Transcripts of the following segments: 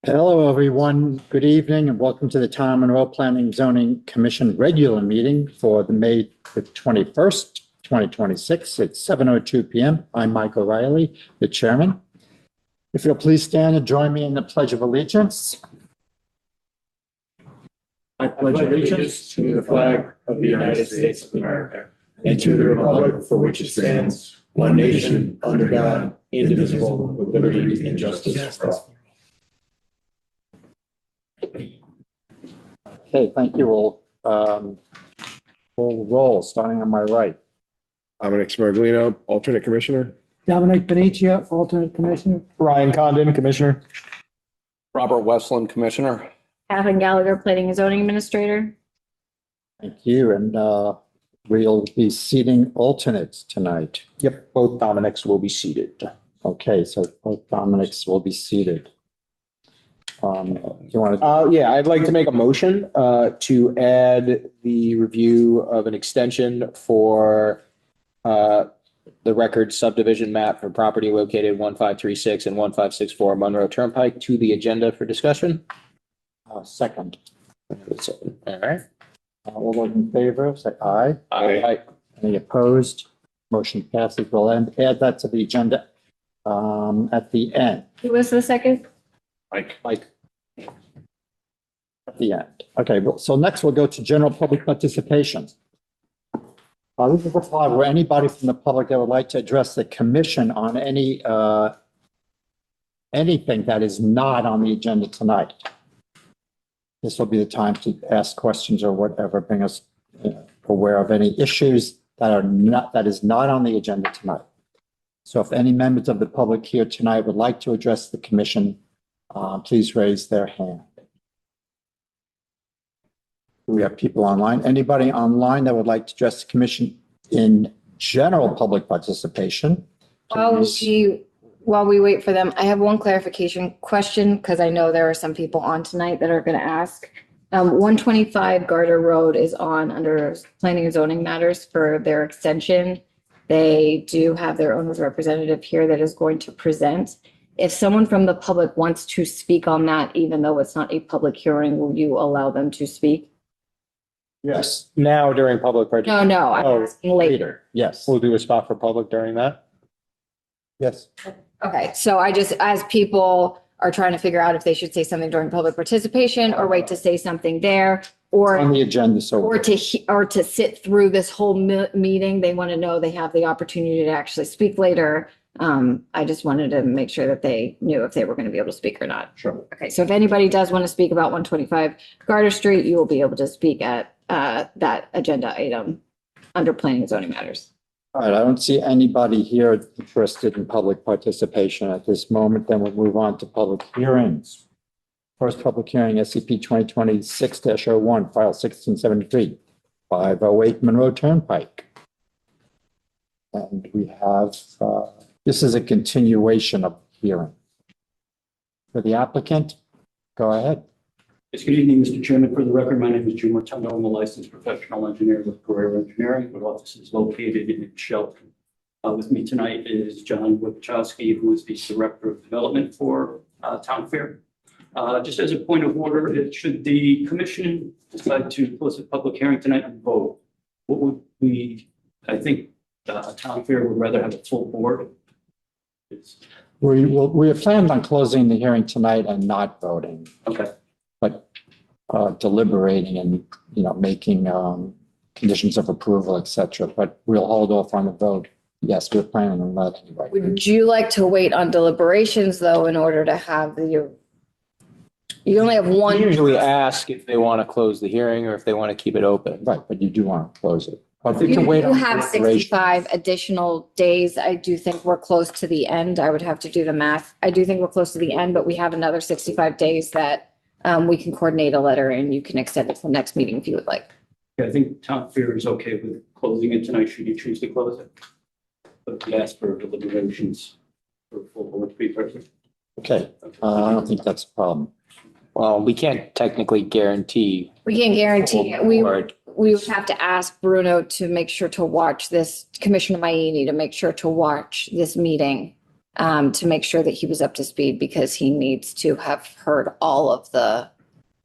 Hello, everyone. Good evening and welcome to the Town of Monroe Planning and Zoning Commission regular meeting for the May the 21st, 2026 at 7:02 p.m. I'm Mike O'Reilly, the chairman. If you'll please stand and join me in the Pledge of Allegiance. I pledge allegiance to the flag of the United States of America and to the republic for which it stands, one nation, under God, indivisible, with liberty and justice for all. Okay, thank you all. Full roll, starting on my right. Dominic Smerglino, alternate commissioner. Dominic Benicia, alternate commissioner. Ryan Condon, commissioner. Robert Westland, Commissioner. Catherine Gallagher, Planning and Zoning Administrator. Thank you. And we'll be seating alternates tonight. Yep, both Dominics will be seated. Okay, so both Dominics will be seated. Do you want to? Yeah, I'd like to make a motion to add the review of an extension for the record subdivision map for property located 1536 and 1564 Monroe Turnpike to the agenda for discussion. Second. All right. All those in favor, say aye. Aye. Any opposed? Motion passes. We'll add that to the agenda at the end. Who was the second? Mike. At the end. Okay, well, so next we'll go to general public participation. This is the slide where anybody from the public that would like to address the commission on anything that is not on the agenda tonight. This will be the time to ask questions or whatever, bring us aware of any issues that is not on the agenda tonight. So if any members of the public here tonight would like to address the commission, please raise their hand. We have people online. Anybody online that would like to address the commission in general public participation? While we wait for them, I have one clarification question because I know there are some people on tonight that are going to ask. 125 Garter Road is on under Planning and Zoning Matters for their extension. They do have their owner's representative here that is going to present. If someone from the public wants to speak on that, even though it's not a public hearing, will you allow them to speak? Yes. Now during public participation. No, I'm asking later. Yes. We'll do a spot for public during that. Yes. Okay, so as people are trying to figure out if they should say something during public participation or wait to say something there, On the agenda, so. or to sit through this whole meeting, they want to know they have the opportunity to actually speak later. I just wanted to make sure that they knew if they were going to be able to speak or not. Sure. Okay, so if anybody does want to speak about 125 Garter Street, you will be able to speak at that agenda item under Planning and Zoning Matters. All right, I don't see anybody here interested in public participation at this moment. Then we'll move on to public hearings. First public hearing, SCP 2026-01, file 1673, 508 Monroe Turnpike. And we have, this is a continuation of hearing. For the applicant, go ahead. Yes, good evening, Mr. Chairman. For the record, my name is Jim Rotundo. I'm a licensed professional engineer with Career Engineering, with offices located in Shelton. With me tonight is John Wachowski, who is the Director of Development for Town Fair. Just as a point of order, should the commission decide to close the public hearing tonight and vote, what would we, I think Town Fair would rather have a full board. We have planned on closing the hearing tonight and not voting. Okay. But deliberating and, making conditions of approval, et cetera. But we'll hold off on the vote. Yes, we're planning on that anyway. Would you like to wait on deliberations, though, in order to have you only have one? We usually ask if they want to close the hearing or if they want to keep it open. Right, but you do want to close it. But we You can wait do on have deliberations. 65 additional days. I do think we're close to the end. I would have to do the math. I do think we're close to the end, but we have another 65 days that we can coordinate a letter and you can extend it to the next meeting if you would like. Yeah, I think Town Fair is okay with closing it tonight, should you choose to close it. But we ask for deliberations for full board to be present. Okay, I don't think that's a problem. Well, we can't technically guarantee. We can't guarantee it. We Board. would have to ask Bruno to make sure to watch this, Commissioner Maiani to make sure to watch this meeting to make sure that he was up to speed because he needs to have heard all of the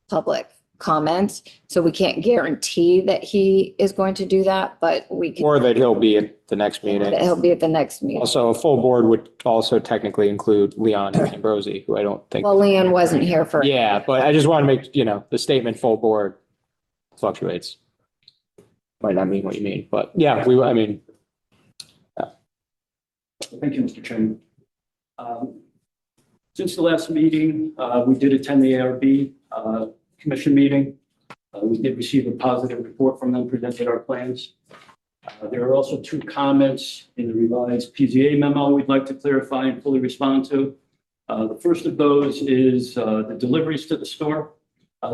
public comments. So we can't guarantee that he is going to do that, but we can, Or that he'll be at the next that meeting. he'll be at the next meeting. Also, a full board would also technically include Leon Ambrosi, who I don't think. Well, Leanne wasn't here for. Yeah, but I just want to make, the statement full board fluctuates. Might not mean what you mean, but yeah, Thank you, Mr. Chairman. Since the last meeting, we did attend the ARB commission meeting. We did receive a positive report from them, presented our plans. There are also two comments in the revised PZA memo we'd like to clarify and fully respond to. The first of those is the deliveries to the store.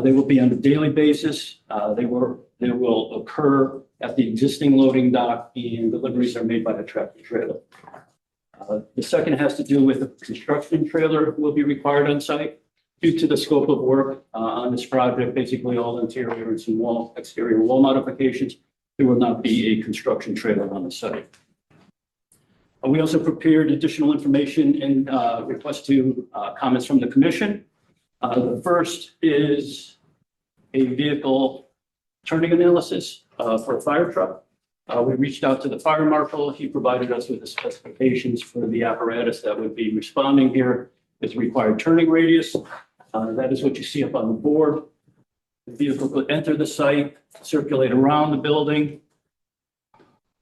They will be on a daily basis. They will occur at the existing loading dock, and deliveries are made by the tractor trailer. The second has to do with the construction trailer will be required on site due to the scope of work on this project, basically all interior and some exterior wall modifications. There will not be a construction trailer on the site. We also prepared additional information in request to comments from the commission. The first is a vehicle turning analysis for a fire truck. We reached out to the fire marshal. He provided us with the specifications for the apparatus that would be responding here. Its required turning radius. That is what you see up on the board. The vehicle could enter the site, circulate around the building,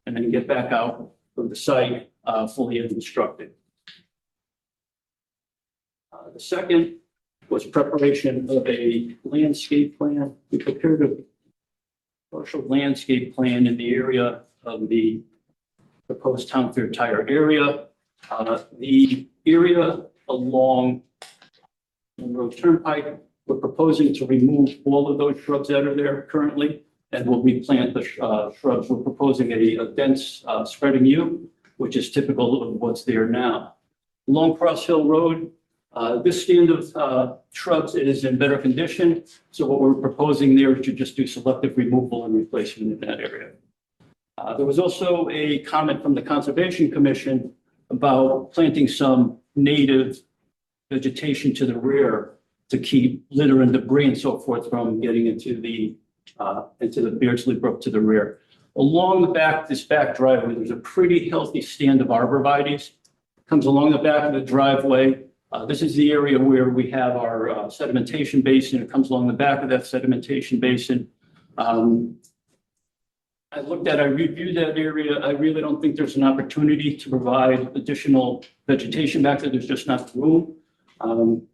and then get back out of the site fully instructed. The second was preparation of a landscape plan. We prepared a partial landscape plan in the area of the proposed Town Fair Tire area. The area along Monroe Turnpike, we're proposing to remove all of those shrubs that are there currently, and we'll replant the shrubs. We're proposing a dense spreading yew, which is typical of what's there now. Along Cross Hill Road, this stand of shrubs is in better condition. So what we're proposing there is to just do selective removal and replacement in that area. There was also a comment from the Conservation Commission about planting some native vegetation to the rear to keep litter and debris and so forth from getting into the Beardsley Brook to the rear. Along the back, this back driveway, there's a pretty healthy stand of arborvitaes. Comes along the back of the driveway. This is the area where we have our sedimentation basin. It comes along the back of that sedimentation basin. I reviewed that area. I really don't think there's an opportunity to provide additional vegetation back there. There's just not room.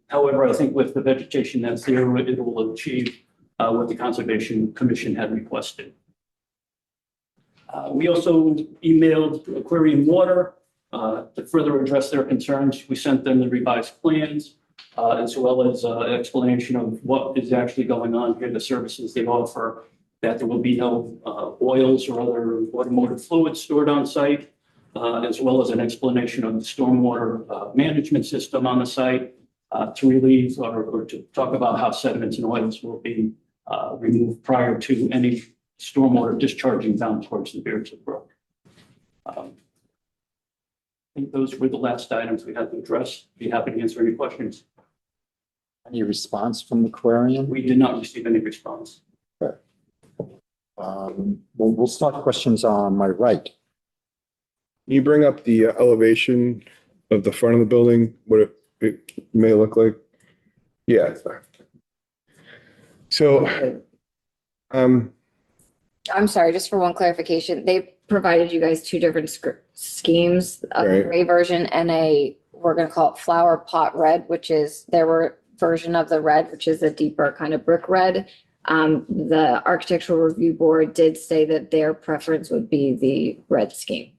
However, I think with the vegetation that's there, it will achieve what the Conservation Commission had requested. We also emailed Aquarium Water to further address their concerns. We sent them the revised plans as well as an explanation of what is actually going on here, the services they offer, that there will be no oils or other automotive fluids stored on site, as well as an explanation of the stormwater management system on the site to relieve or to talk about how sediments and oils will be removed prior to any stormwater discharging down towards the Beardsley Brook. I think those were the last items we had to address. Be happy to answer any questions. Any response from the Aquarium? We did not receive any response. We'll start questions on my right. Can you bring up the elevation of the front of the building, what it may look like? Yeah. So, I'm sorry, just for one clarification, they provided you guys two different schemes, a Right. gray version and we're going to call it flower pot red, which is their version of the red, which is a deeper kind of brick red. The Architectural Review Board did say that their preference would be the red scheme.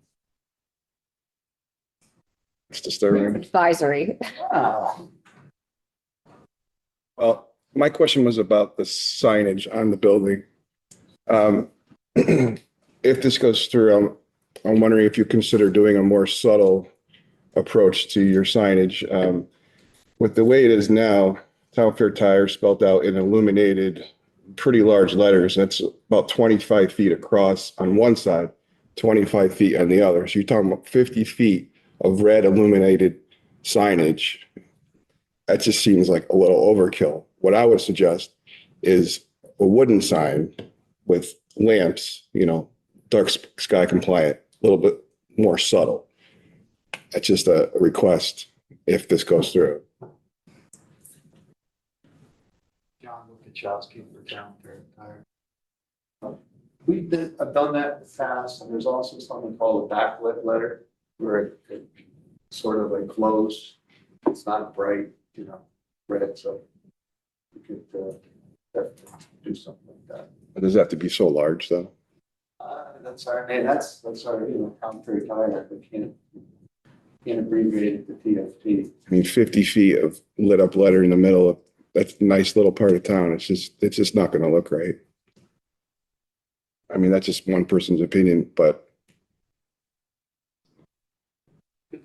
it's disturbing. Advisory. Well, my question was about the signage on the building. If this goes through, I'm wondering if you consider doing a more subtle approach to your signage. With the way it is now, Town Fair Tire spelled out in illuminated, pretty large letters. That's about 25 feet across on one side, 25 feet on the other. So you're talking about 50 feet of red illuminated signage, that just seems like a little overkill. What I would suggest is a wooden sign with lamps, dark sky compliant, a little bit more subtle. That's just a request if this goes through. John Wachowski for Town Fair Tire. I've done that in the past, and there's also something called a backlit letter, where it sort of like glows. It's not bright, red, so you could definitely do something like that. It does have to be so large, though. That's our, that's our, Town Fair Tire, we can't abbreviate it to TFT. I mean, 50 feet of lit up letter in the middle of that's a nice little part of town. It's just not going to look right. I mean, that's just one person's opinion, but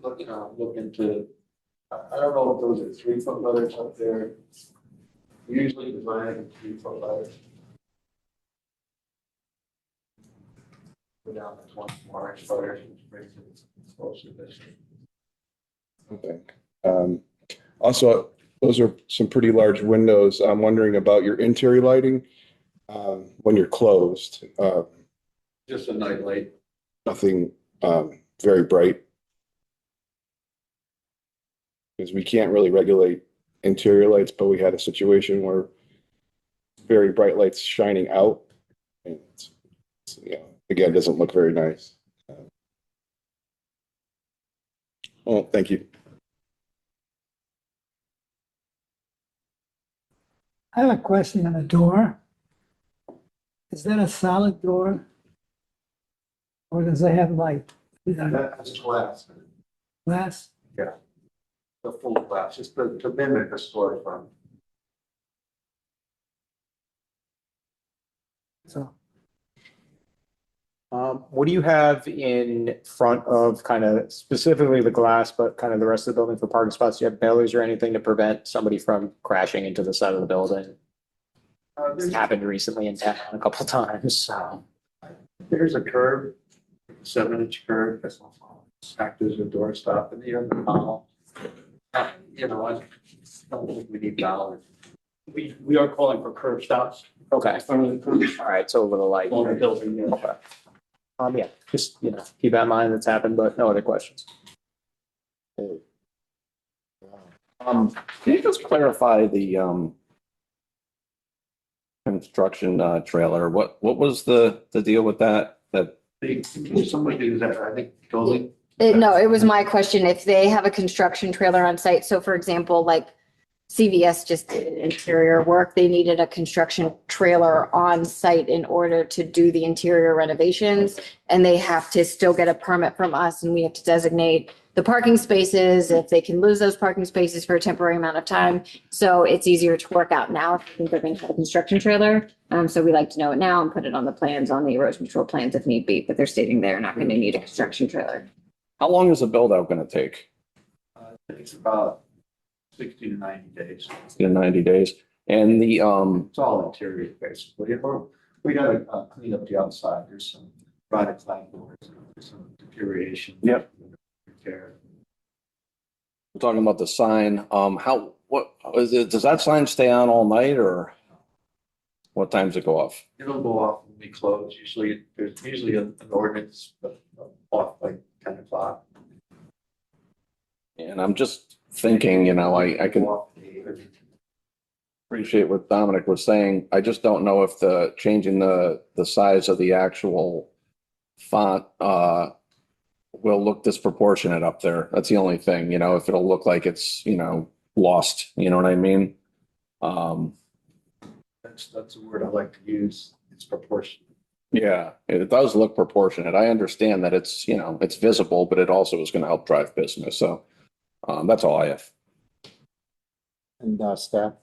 Look, look into, I don't know if those are 3-foot letters up there. Usually designed 3-foot letters. Go down to 24-inch letters, which brings it closer to this. okay. Also, those are some pretty large windows. I'm wondering about your interior lighting when you're closed. Just a night light. Nothing very bright. Because we can't really regulate interior lights, but we had a situation where very bright lights shining out. And again, it doesn't look very nice. Well, thank you. I have a question on the door. Is that a solid door? Or does it have light? That's glass, Glass? the full glass, just to mimic a storefront. So, What do you have in front of kind of specifically the glass, but kind of the rest of the building for parking spots? Do you have pillars or anything to prevent somebody from crashing into the side of the building? It's happened recently in town a couple times, so. There's a curb, 7-inch curb, that's act as a doorstop in the other tunnel. I don't think we need dollars. We are calling for curb stops. Okay, all right, so a little light. On the building, yeah. Okay. Yeah, just, keep that in mind, that's happened, but no other questions. Can you just clarify the construction trailer? What was the deal with that? Can somebody do that, I think, building? No, it was my question. If they have a construction trailer on site, so for example, like CVS just did interior work, they needed a construction trailer on site in order to do the interior renovations. And they have to still get a permit from us, and we have to designate the parking spaces, if they can lose those parking spaces for a temporary amount of time. So it's easier to work out now if they're going to have a construction trailer. So we like to know it now and put it on the plans, on the erosion control plans if need be, but they're stating they're not going to need a construction trailer. How long is the build out going to take? It's about 60 to 90 days. In 90 days? And the, It's all interior, basically. We gotta clean up the outside. There's some rotted clapboards, there's some deterioration. Yep. Repair. we're talking about the sign, what is it? Does that sign stay on all night or what times it go off? It'll go off when we close. There's usually an ordinance off like 10 o'clock. And I'm just thinking, I can appreciate what Dominic was saying. I just don't know if changing the size of the actual font will look disproportionate up there. That's the only thing, if it'll look like it's, lost, you know what I mean? That's a word I like to use. It's proportionate. Yeah, it does look proportionate. I understand that it's, it's visible, but it also is going to help drive business. So that's all I have. And staff?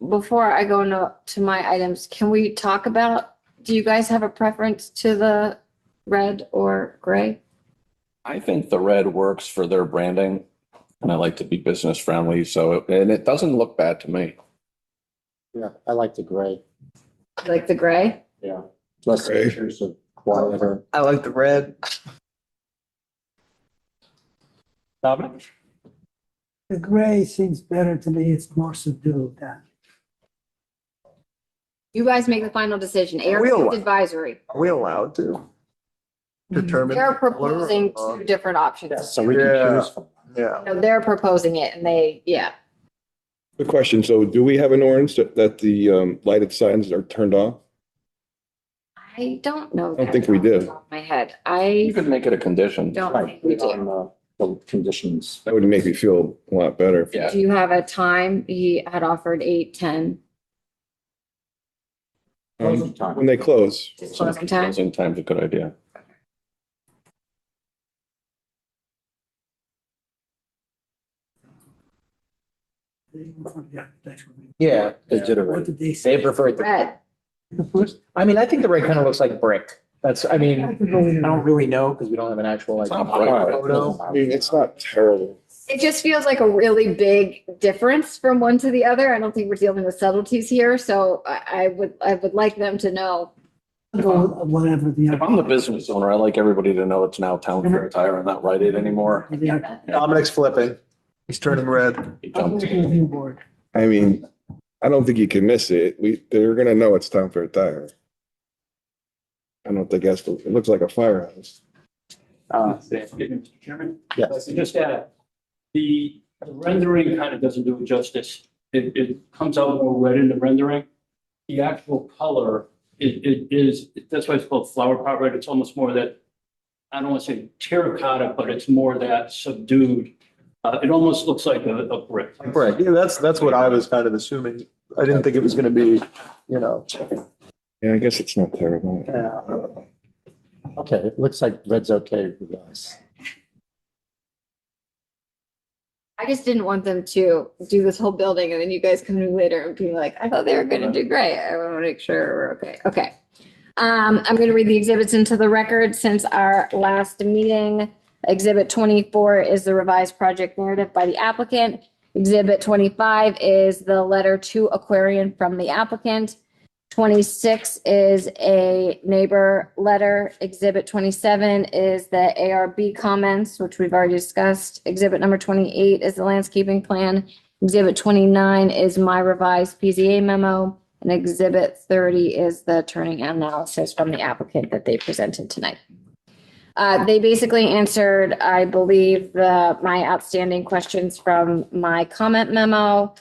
Before I go to my items, can we talk about, do you guys have a preference to the red or gray? I think the red works for their branding and I like to be business friendly. So, and it doesn't look bad to me. Yeah, I like the gray. Like the gray? Yeah. Less Gray. intrusive, quieter. I like the red. Dominic? The gray seems better to me. It's more subdued. You guys make the final decision. ARB advisory. Are we allowed to determine? They're the color? proposing two different options. So we can Yeah. choose from. Yeah. No, they're proposing it and yeah. Good question. So do we have an ordinance that the lighted signs are turned off? I don't know. I don't think we do. Off the top of my head. You I could make it a condition. don't Right, think we do. on the conditions. That would make me feel a lot better. Yeah. Do you have a time? He had offered 8:10. Closing time. When they close, Just closing time. Closing time's a good idea. Yeah, They did it What right. did they say? they preferred the, Red. I mean, I think the red kind of looks like brick. That's, I mean, I don't really know because we don't have an actual like It's not bright. photo. I mean, it's not terrible. It just feels like a really big difference from one to the other. I don't think we're dealing with subtleties here, so I would like them to know. Go with whatever the. If I'm the business owner, I like everybody to know it's now Town Fair Tire and not Rite Aid anymore. Dominic's flipping. He's turning red. He I'll jumped. go with the review board. I mean, I don't think you can miss it. They're gonna know it's Town Fair Tire. I don't think that's, it looks like a firehouse. Mr. Chairman? Yes. Just add, the rendering kind of doesn't do it justice. It comes out more red in the rendering. The actual color, it is, that's why it's called flower pot red. It's almost more that, I don't want to say terracotta, but it's more that subdued. It almost looks like a brick. Right. Yeah, that's what I was kind of assuming. I didn't think it was gonna be, you know. Yeah, I guess it's not terrible. Okay, it looks like red's okay with us. I just didn't want them to do this whole building and then you guys come to me later and be like, I thought they were gonna do great. I want to make sure we're okay. Okay. I'm gonna read the exhibits into the record since our last meeting. Exhibit 24 is the revised project narrative by the applicant. Exhibit 25 is the letter to Aquarian from the applicant. 26 is a neighbor letter. Exhibit 27 is the ARB comments, which we've already discussed. Exhibit number 28 is the landscaping plan. Exhibit 29 is my revised PZA memo. And exhibit 30 is the turning analysis from the applicant that they presented tonight. They basically answered, I believe, my outstanding questions from my comment memo.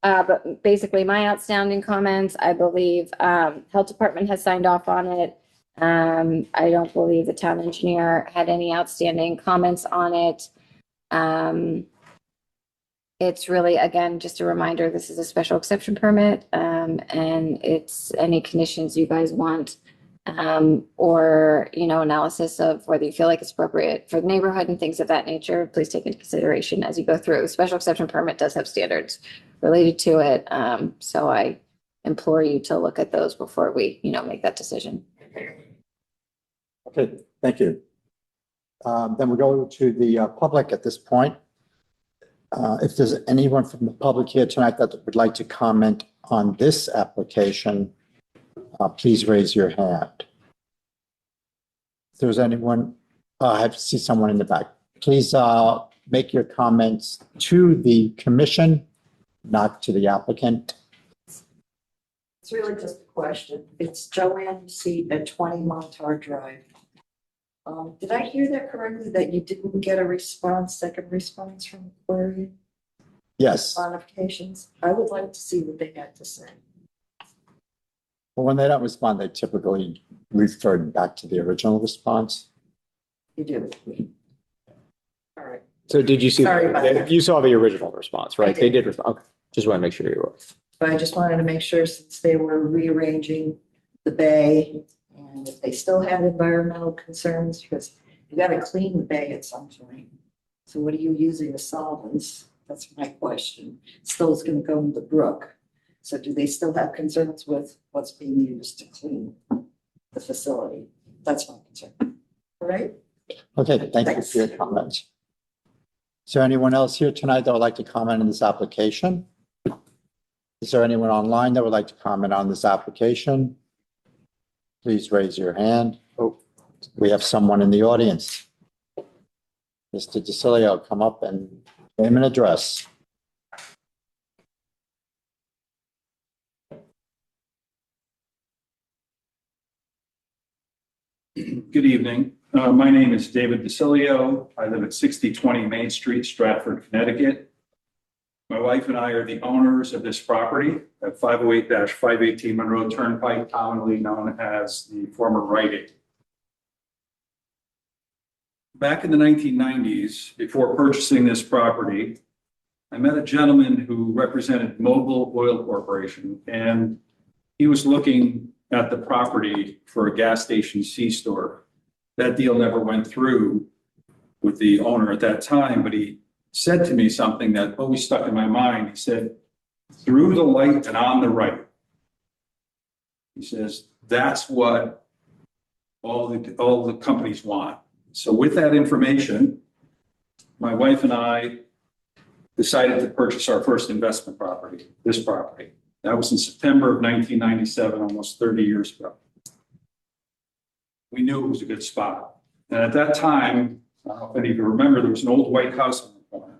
But basically my outstanding comments, I believe, Health Department has signed off on it. I don't believe the town engineer had any outstanding comments on it. It's really, again, just a reminder, this is a special exception permit, and it's any conditions you guys want, or, analysis of whether you feel like it's appropriate for the neighborhood and things of that nature, please take into consideration as you go through. The special exception permit does have standards related to it, so I implore you to look at those before we, make that decision. Okay, thank you. Then we go to the public at this point. If there's anyone from the public here tonight that would like to comment on this application, please raise your hand. If there's anyone, I have to see someone in the back. Please make your comments to the commission, not to the applicant. It's really just a question. It's Joanne seat at 20 Montauk Drive. Did I hear that correctly, that you didn't get a second response from Aquarian Yes. modifications? I would like to see what they had to say. Well, when they don't respond, they typically refer back to the original response. You do. All right. So did you see, Sorry about that. you saw the original response, right? I They did. did respond. Okay. Just want to make sure you were. But I just wanted to make sure, since they were rearranging the bay, and if they still had environmental concerns, because you gotta clean the bay at some point. So what are you using the solvents? That's my question. Still is gonna go in the brook. So do they still have concerns with what's being used to clean the facility? That's my concern. All right? Okay, thank you for your comments. Is there anyone else here tonight that would like to comment on this application? Is there anyone online that would like to comment on this application? Please raise your hand. Oh, we have someone in the audience. Mr. DeCilio, come up and name and address. Good evening. My name is David DeCilio. I live at 6020 Main Street, Stratford, Connecticut. My wife and I are the owners of this property at 508-518 Monroe Turnpike, commonly known as the former Rite Aid. Back in the 1990s, before purchasing this property, I met a gentleman who represented Mobil Oil Corporation, and he was looking at the property for a gas station C-store. That deal never went through with the owner at that time, but he said to me something that always stuck in my mind. He said, "Through the light and on the right." He says, that's what all the companies want. So with that information, my wife and I decided to purchase our first investment property, this property. That was in September of 1997, almost 30 years ago. We knew it was a good spot. And at that time, I don't know if any of you remember, there was an old white house on the corner.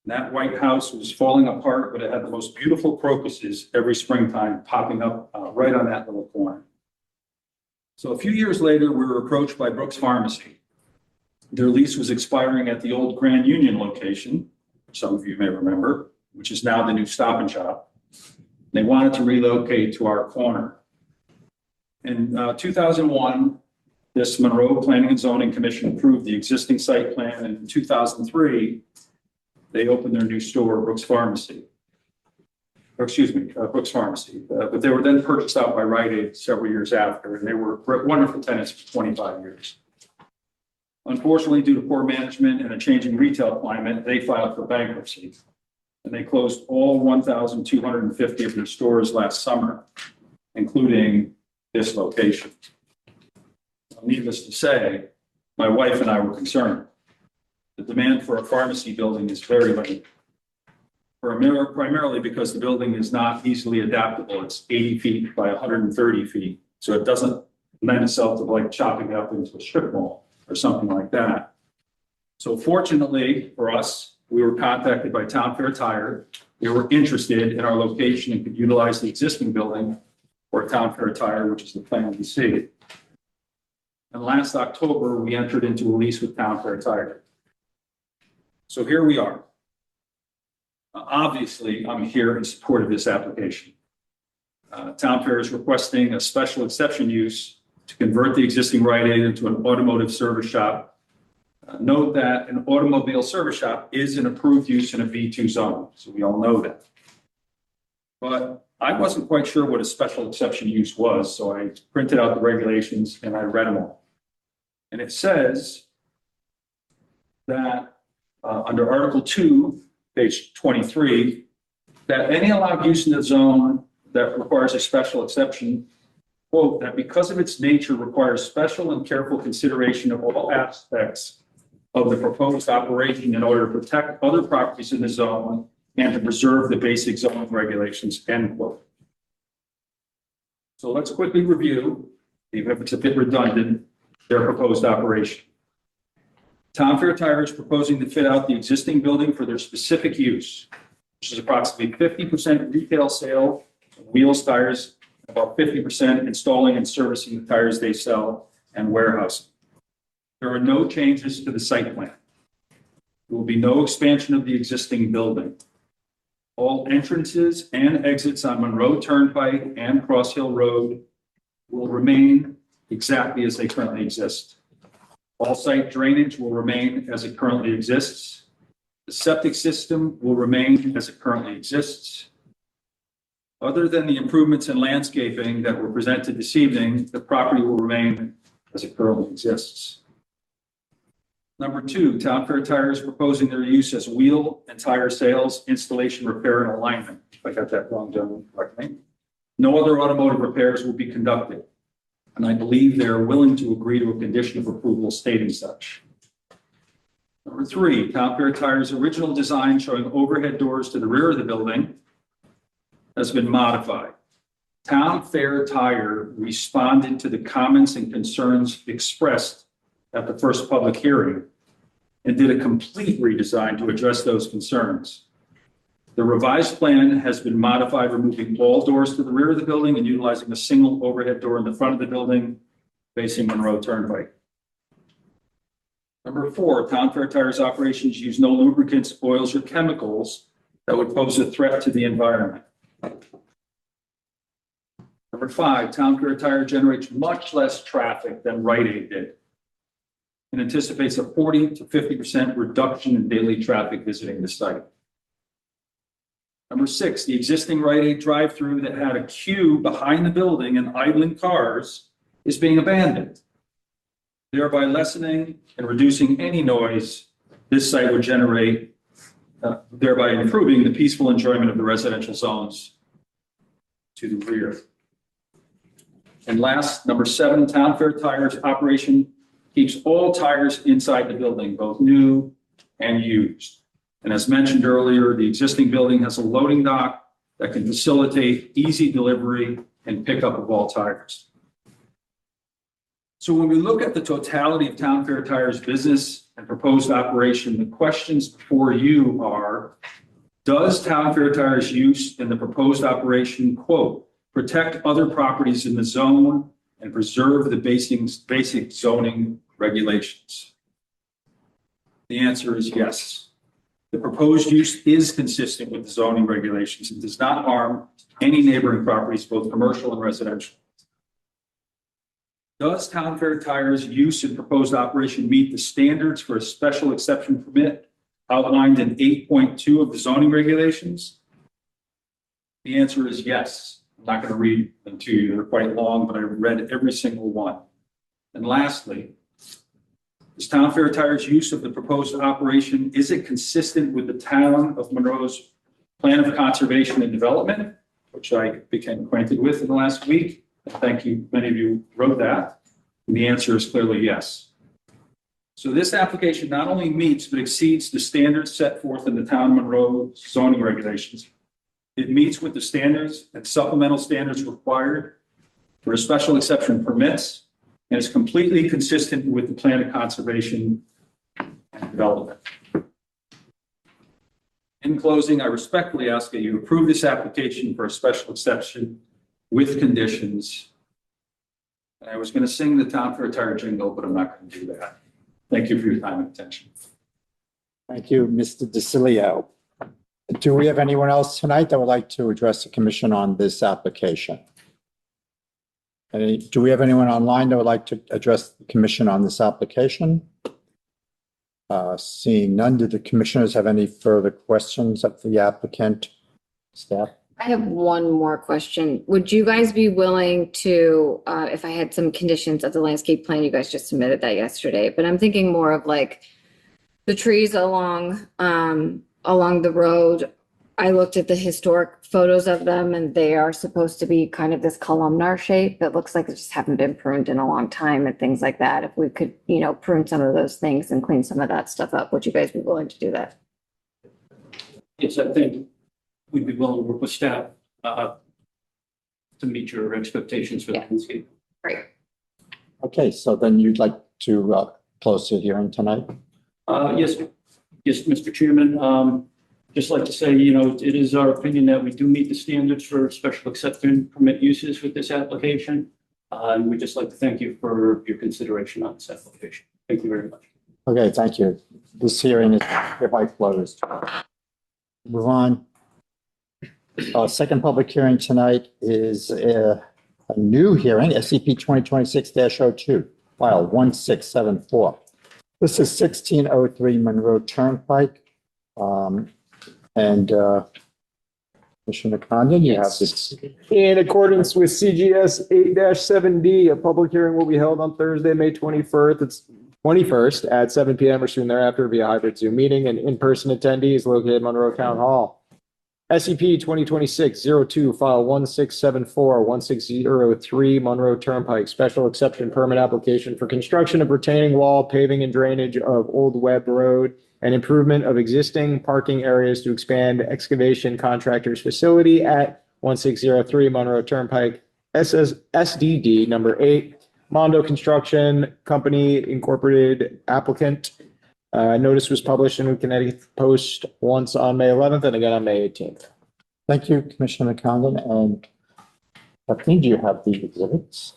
And that white house was falling apart, but it had the most beautiful crocuses every springtime popping up right on that little corner. So a few years later, we were approached by Brooks Pharmacy. Their lease was expiring at the old Grand Union location, some of you may remember, which is now the new Stop and Shop. They wanted to relocate to our corner. In 2001, this Monroe Planning and Zoning Commission approved the existing site plan, and in 2003, they opened their new store, Brooks Pharmacy. Brooks Pharmacy. But they were then purchased out by Rite Aid several years after, and they were wonderful tenants for 25 years. Unfortunately, due to poor management and a changing retail climate, they filed for bankruptcy, and they closed all 1,250 of their stores last summer, including this location. Needless to say, my wife and I were concerned. The demand for a pharmacy building is very limited, primarily because the building is not easily adaptable. It's 80 feet by 130 feet, so it doesn't lend itself to like chopping it up into a strip mall or something like that. So fortunately for us, we were contacted by Town Fair Tire. They were interested in our location and could utilize the existing building for Town Fair Tire, which is the plan you see. And last October, we entered into a lease with Town Fair Tire. So here we are. Obviously, I'm here in support of this application. Town Fair is requesting a special exception use to convert the existing Rite Aid into an automotive service shop. Note that an automobile service shop is an approved use in a B2 zone, so we all know that. But I wasn't quite sure what a special exception use was, so I printed out the regulations and I read them all. And it says that under Article 2, page 23, that any allowed use in the zone that requires a special exception, quote, that because of its nature requires special and careful consideration of all aspects of the proposed operation in order to protect other properties in the zone and to preserve the basic zoning regulations, end quote. So let's quickly review, even if it's a bit redundant, their proposed operation. Town Fair Tire is proposing to fit out the existing building for their specific use, which is approximately 50% retail sale of wheels, tires, about 50% installing and servicing the tires they sell, and warehousing. There are no changes to the site plan. There will be no expansion of the existing building. All entrances and exits on Monroe Turnpike and Cross Hill Road will remain exactly as they currently exist. All site drainage will remain as it currently exists. The septic system will remain as it currently exists. Other than the improvements in landscaping that were presented this evening, the property will remain as it currently exists. Number two, Town Fair Tire is proposing their use as wheel and tire sales, installation, repair, and alignment. If I got that wrong, gentlemen, correct me. No other automotive repairs will be conducted, and I believe they're willing to agree to a condition of approval stating such. Number 3, Town Fair Tire's original design showing overhead doors to the rear of the building has been modified. Town Fair Tire responded to the comments and concerns expressed at the first public hearing and did a complete redesign to address those concerns. The revised plan has been modified, removing all doors to the rear of the building and utilizing a single overhead door in the front of the building facing Monroe Turnpike. Number 4, Town Fair Tire's operations use no lubricants, oils, or chemicals that would pose a threat to the environment. Number 5, Town Fair Tire generates much less traffic than Rite Aid did and anticipates a 40 to 50% reduction in daily traffic visiting the site. Number 6, the existing Rite Aid drive-through that had a queue behind the building and idling cars is being abandoned, thereby lessening and reducing any noise this site would generate, thereby improving the peaceful enjoyment of the residential zones to the rear. And last, number 7, Town Fair Tire's operation keeps all tires inside the building, both new and used. And as mentioned earlier, the existing building has a loading dock that can facilitate easy delivery and pickup of all tires. So when we look at the totality of Town Fair Tire's business and proposed operation, the questions before you are, does Town Fair Tire's use in the proposed operation, quote, protect other properties in the zone and preserve the basic zoning regulations? The answer is yes. The proposed use is consistent with the zoning regulations and does not harm any neighboring properties, both commercial and residential. Does Town Fair Tire's use and proposed operation meet the standards for a special exception permit outlined in 8.2 of the zoning regulations? The answer is yes. I'm not going to read them to you. They're quite long, but I read every single one. And lastly, is Town Fair Tire's use of the proposed operation, is it consistent with the town of Monroe's plan of conservation and development, which I became acquainted with in the last week? Thank you. Many of you wrote that. And the answer is clearly yes. So this application not only meets but exceeds the standards set forth in the town of Monroe zoning regulations. It meets with the standards and supplemental standards required for a special exception permits, and is completely consistent with the plan of conservation and development. In closing, I respectfully ask that you approve this application for a special exception with conditions. And I was going to sing the Town Fair Tire jingle, but I'm not going to do that. Thank you for your time and attention. Thank you, Mr. DeCilio. Do we have anyone else tonight that would like to address the commission on this application? Do we have anyone online that would like to address the commission on this application? Seeing none, do the commissioners have any further questions of the applicant? Staff? I have one more question. Would you guys be willing to, if I had some conditions of the landscape plan, you guys just submitted that yesterday, but I'm thinking more of like the trees along the road. I looked at the historic photos of them and they are supposed to be kind of this columnar shape that looks like they just haven't been pruned in a long time and things like that. If we could, prune some of those things and clean some of that stuff up, would you guys be willing to do that? Yes, I think we'd be willing to work with staff to meet your expectations for the landscape. Great. Okay, so then you'd like to close the hearing tonight? Yes, Mr. Chairman. Just like to say, it is our opinion that we do meet the standards for special exception permit uses with this application. And we'd just like to thank you for your consideration on this application. Thank you very much. Okay, thank you. This hearing is hereby closed. Move on. Second public hearing tonight is a new hearing, SCP 2026-02, file 1674. This is 1603 Monroe Turnpike. Commissioner Condon, you have this. In accordance with CGS 8-7D, a public hearing will be held on Thursday, May 21st at 7 p.m. or soon thereafter via hybrid Zoom meeting, and in-person attendees located at Monroe Town Hall. SCP 2026-02, file 1674-1603, Monroe Turnpike, special exception permit application for construction of retaining wall, paving and drainage of Old Webb Road, and improvement of existing parking areas to expand excavation contractor's facility at 1603 Monroe Turnpike, SDD number 8, Mondo Construction Company Incorporated applicant. Notice was published in Connecticut Post once on May 11th and again on May 18th. Thank you, Commissioner McCollum. And Kathleen, do you have the exhibits?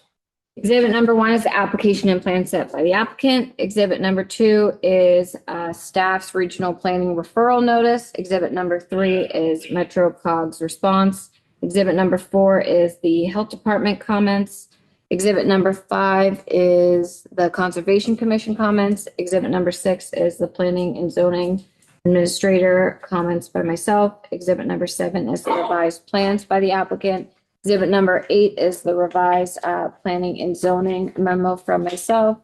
Exhibit number 1 is the application and plan set by the applicant. Exhibit number 2 is staff's regional planning referral notice. Exhibit number 3 is Metro Cog's response. Exhibit number 4 is the health department comments. Exhibit number 5 is the Conservation Commission comments. Exhibit number 6 is the Planning and Zoning Administrator comments by myself. Exhibit number 7 is the revised plans by the applicant. Exhibit number 8 is the revised Planning and Zoning memo from myself.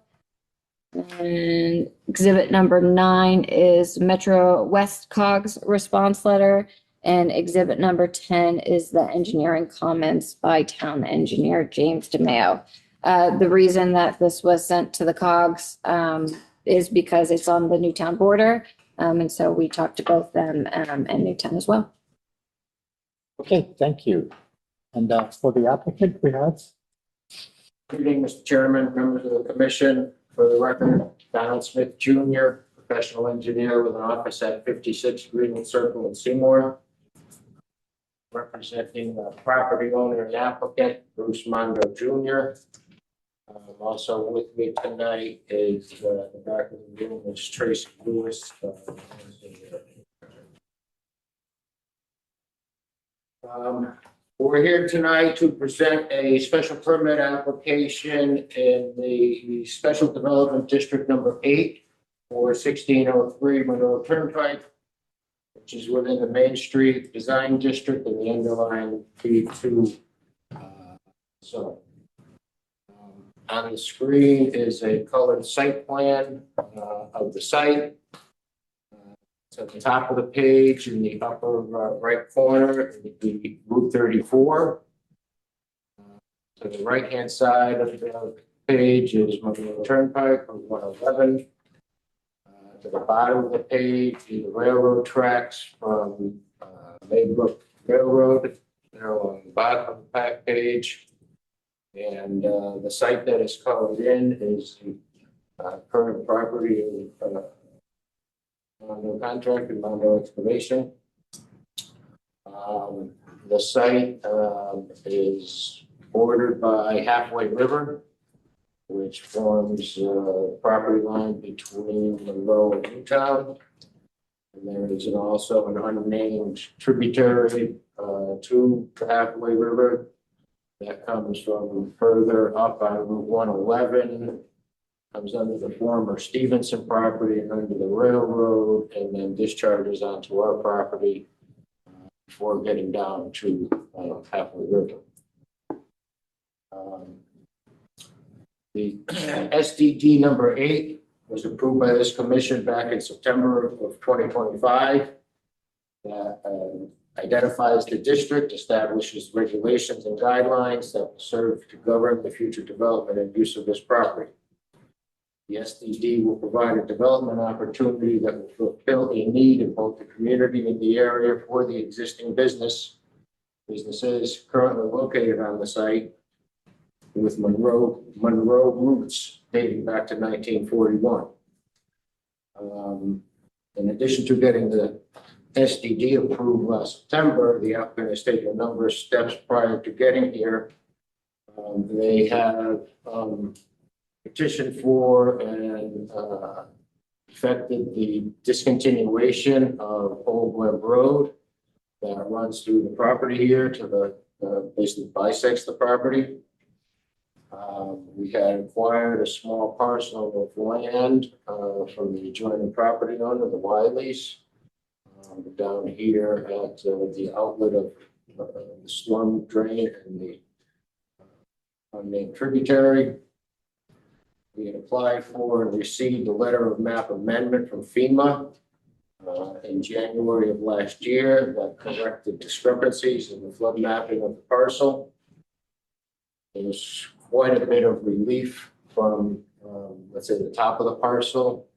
And exhibit number 9 is Metro West Cog's response letter. And exhibit number 10 is the engineering comments by town engineer James DeMeo. The reason that this was sent to the COGS is because it's on the Newtown border. And so we talked to both them and Newtown as well. Okay, thank you. And for the applicant, we have? Good evening, Mr. Chairman, members of the commission. For the record, Donald Smith Jr., professional engineer with an office at 56 Greenwood Circle in Seymour. Representing the property owner and applicant, Bruce Monroe Jr. Also with me tonight is the back of the room is Tracy Lewis. We're here tonight to present a special permit application in the Special Development District number 8 for 1603 Monroe Turnpike, which is within the Main Street Design District and the underlying B2 zone. On the screen is a colored site plan of the site. It's at the top of the page in the upper right corner, the Route 34. To the right-hand side of the page is Monroe Turnpike or 111. To the bottom of the page is the railroad tracks from Maybrook Railroad. They're on the bottom of the back page. And the site that is colored in is the current property of Mondo Contract and Mondo Excavation. The site is bordered by Halfway River, which forms the property line between Monroe and Newtown. And there is also an unnamed tributary to the Halfway River that comes from further up on Route 111, comes under the former Stevenson property and under the railroad, and then discharges onto our property before getting down to Halfway River. The SDD number 8 was approved by this commission back in September of 2025. That identifies the district, establishes regulations and guidelines that will serve to govern the future development and use of this property. The SDD will provide a development opportunity that will fulfill a need in both the community and the area for the existing businesses currently located on the site, with Monroe roots dating back to 1941. In addition to getting the SDD approved last September, the applicant has taken a number of steps prior to getting here. They have petitioned for and effected the discontinuation of Old Webb Road that runs through the property here to the basically bisects the property. We had acquired a small parcel of land from the adjoining property owner, the Wileys, down here at the outlet of the storm drain and the unnamed tributary. We had applied for and received a letter of map amendment from FEMA in January of last year that corrected discrepancies in the flood mapping of the parcel. There's quite a bit of relief from, let's say, the top of the parcel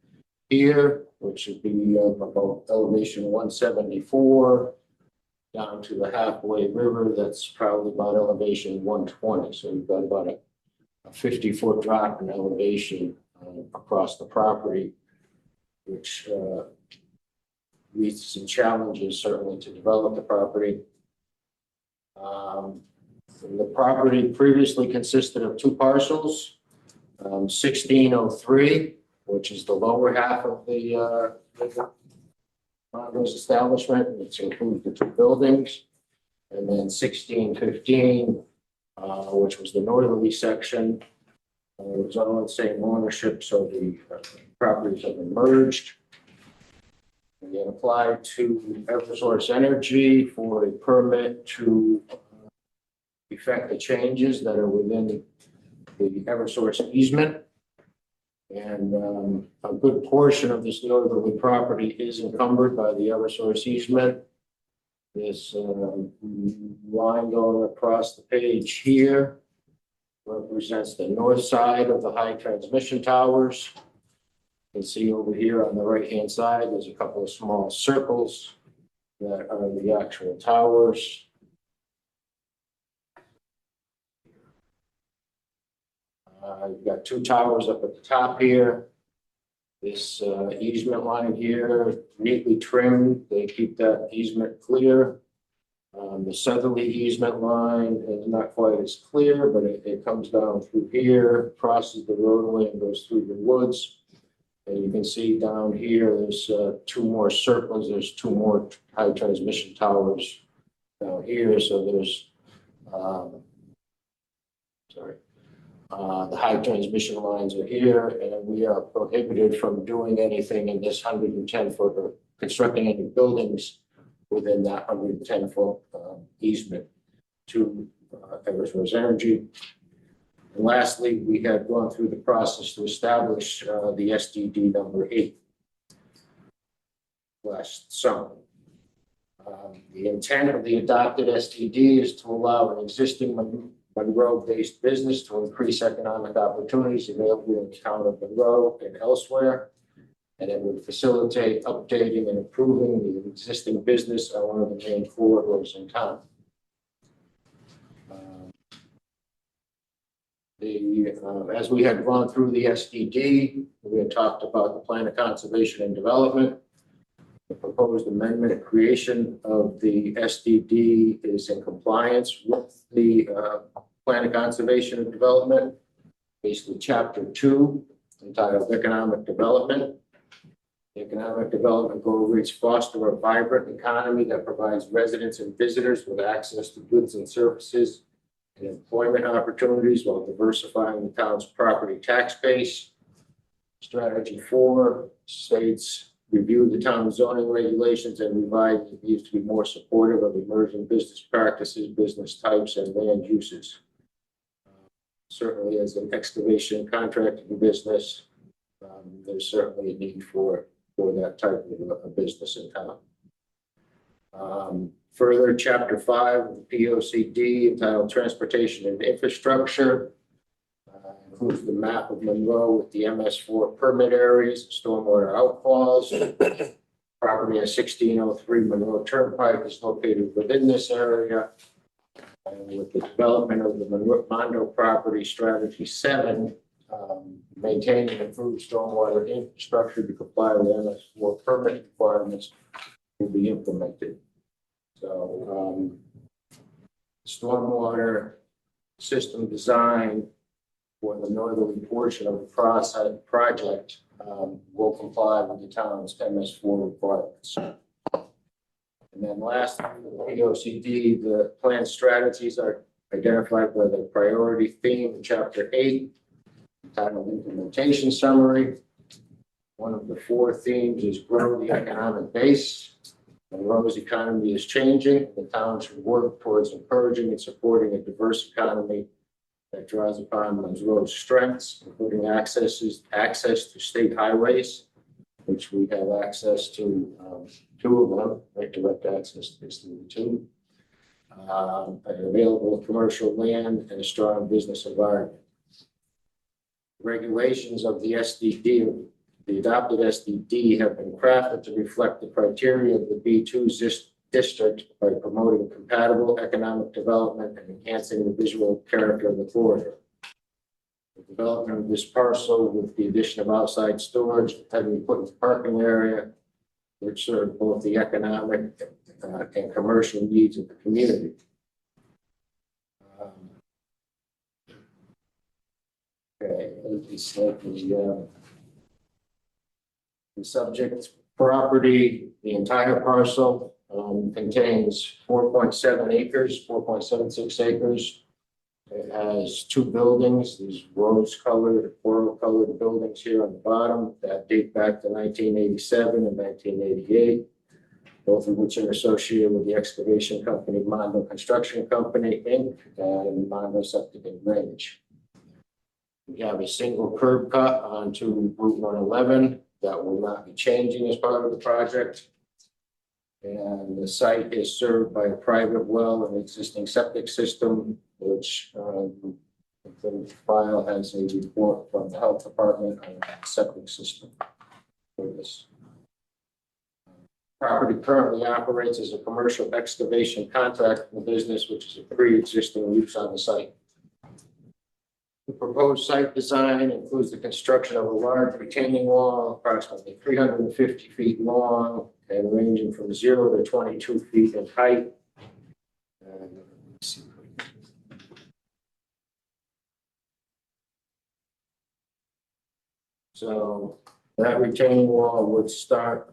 here, which would be about elevation 174 down to the halfway river. That's probably about elevation 120. So you've got about a 50-foot drop in elevation across the property, which leads to some challenges certainly to develop the property. The property previously consisted of two parcels, 1603, which is the lower half of the Monroe's establishment, which includes the two buildings, and then 1615, which was the northerly section. It was all in the same ownership, so the properties have been merged. We had applied to Eversource Energy for a permit to effect the changes that are within the Eversource easement. And a good portion of this northerly property is encumbered by the Eversource easement. This line going across the page here represents the north side of the high transmission towers. You can see over here on the right-hand side, there's a couple of small circles that are the actual towers. You've got two towers up at the top here. This easement line here, neatly trimmed. They keep that easement clear. The southerly easement line is not quite as clear, but it comes down through here, crosses the roadway and goes through the woods. And you can see down here, there's two more circles. There's two more high transmission towers down here. So there's, the high transmission lines are here, and we are prohibited from doing anything in this 110-foot or constructing any buildings within that 110-foot easement to Eversource Energy. And lastly, we had gone through the process to establish the SDD number 8 last summer. The intent of the adopted SDD is to allow an existing Monroe-based business to increase economic opportunities available in the town of Monroe and elsewhere. And it would facilitate updating and improving the existing business on one of the main corridors in town. As we had gone through the SDD, we had talked about the plan of conservation and development. The proposed amendment and creation of the SDD is in compliance with the plan of conservation and development, basically chapter 2, entitled economic development. The economic development goal reads foster a vibrant economy that provides residents and visitors with access to goods and services and employment opportunities while diversifying the town's property tax base. Strategy 4 states review the town's zoning regulations and revise these to be more supportive of emerging business practices, business types, and land uses. Certainly, as an excavation contracting business, there's certainly a need for that type of a business in town. Further, Chapter 5 of the POCD, entitled Transportation and Infrastructure, includes the map of Monroe with the MS4 permit areas, stormwater outfalls. Property at 1603 Monroe Turnpike is located within this area. And with the development of the Monroe property, Strategy 7, maintain and improve stormwater infrastructure to comply with MS4 permit requirements will be implemented. So, stormwater system design for the northerly portion of the project will comply with the town's MS4 requirements. And then lastly, the POCD, the plan strategies are identified by the priority theme in Chapter 8, entitled Implementation Summary. One of the 4 themes is grow the economic base. Monroe's economy is changing. The town should work towards encouraging and supporting a diverse economy that draws upon Monroe's strengths, including access to state highways, which we have access to, two of them, right, direct access to the two. An available commercial land and a strong business environment. Regulations of the SDD, the adopted SDD, have been crafted to reflect the criteria of the B2 district by promoting compatible economic development and enhancing the visual character of the corridor. The development of this parcel with the addition of outside storage, heavily put in the parking area, which serve both the economic and commercial needs of the community. Okay, it's like the subject property, the entire parcel contains 4.7 acres, 4.76 acres. It has two buildings, these rose-colored, coral-colored buildings here on the bottom that date back to 1987 and 1988, both of which are associated with the excavation company Monroe Construction Company, Inc., and Monroe Septic and Drainage. We have a single curb cut onto Route 111 that will not be changing as part of the project. And the site is served by a private well and existing septic system, which the file has a report from the health department on the septic system for this. Property currently operates as a commercial excavation contracting business, which is a pre-existing use on the site. The proposed site design includes the construction of a large retaining wall, approximately 350 feet long and ranging from 0 to 22 feet in height. So that retaining wall would start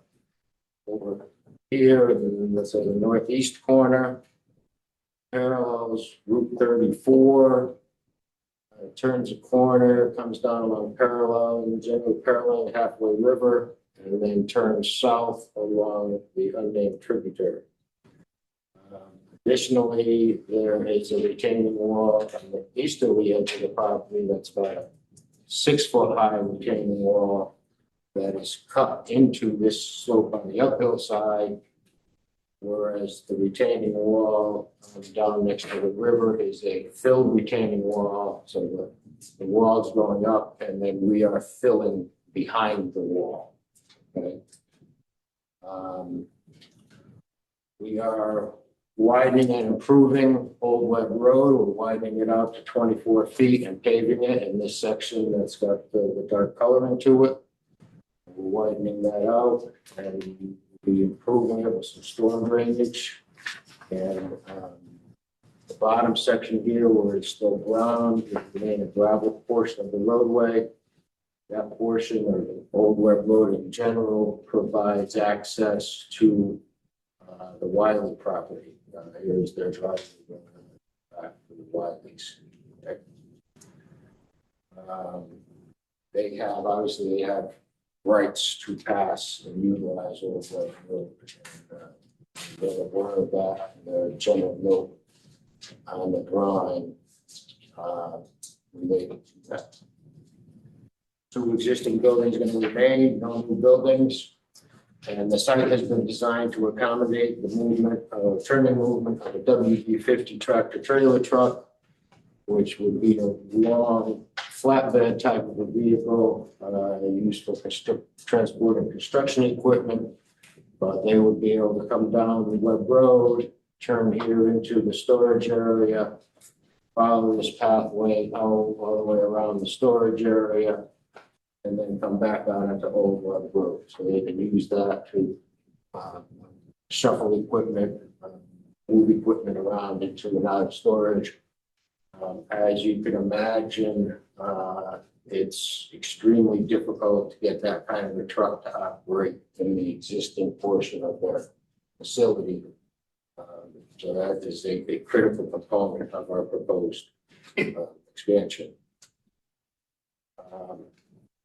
over here, and that's at the northeast corner, parallels Route 34. Turns a corner, comes down along parallel and generally parallel Halfway River, and then turns south along the unnamed tributary. Additionally, there is a retaining wall on the easterly edge of the property that's about a 6-foot high retaining wall that is cut into this slope on the uphill side, whereas the retaining wall down next to the river is a filled retaining wall. So the wall's going up and then we are filling behind the wall. Okay. We are widening and improving Old Webb Road. We're widening it out to 24 feet and paving it in this section that's got the dark coloring to it. We're widening that out and be improving it with some storm drainage. And the bottom section here where it's still brown is the main gravel portion of the roadway. That portion of the Old Webb Road in general provides access to the Wiley property. Here's their driveway back to the Wileys. Okay. They have rights to pass and utilize Old Webb Road. They're aware of that. The general note on the drawing related to that. Two existing buildings are going to remain, no new buildings. And the site has been designed to accommodate the turning movement of a WD-50 tractor trailer truck, which would be a long flatbed type of a vehicle used for transporting construction equipment. But they would be able to come down the Webb Road, turn here into the storage area, follow this pathway all the way around the storage area, and then come back out into Old Webb Road. So they can use that to shuffle equipment, move equipment around into and out of storage. As you can imagine, it's extremely difficult to get that kind of a truck to operate in the existing portion of their facility. So that is a critical component of our proposed expansion.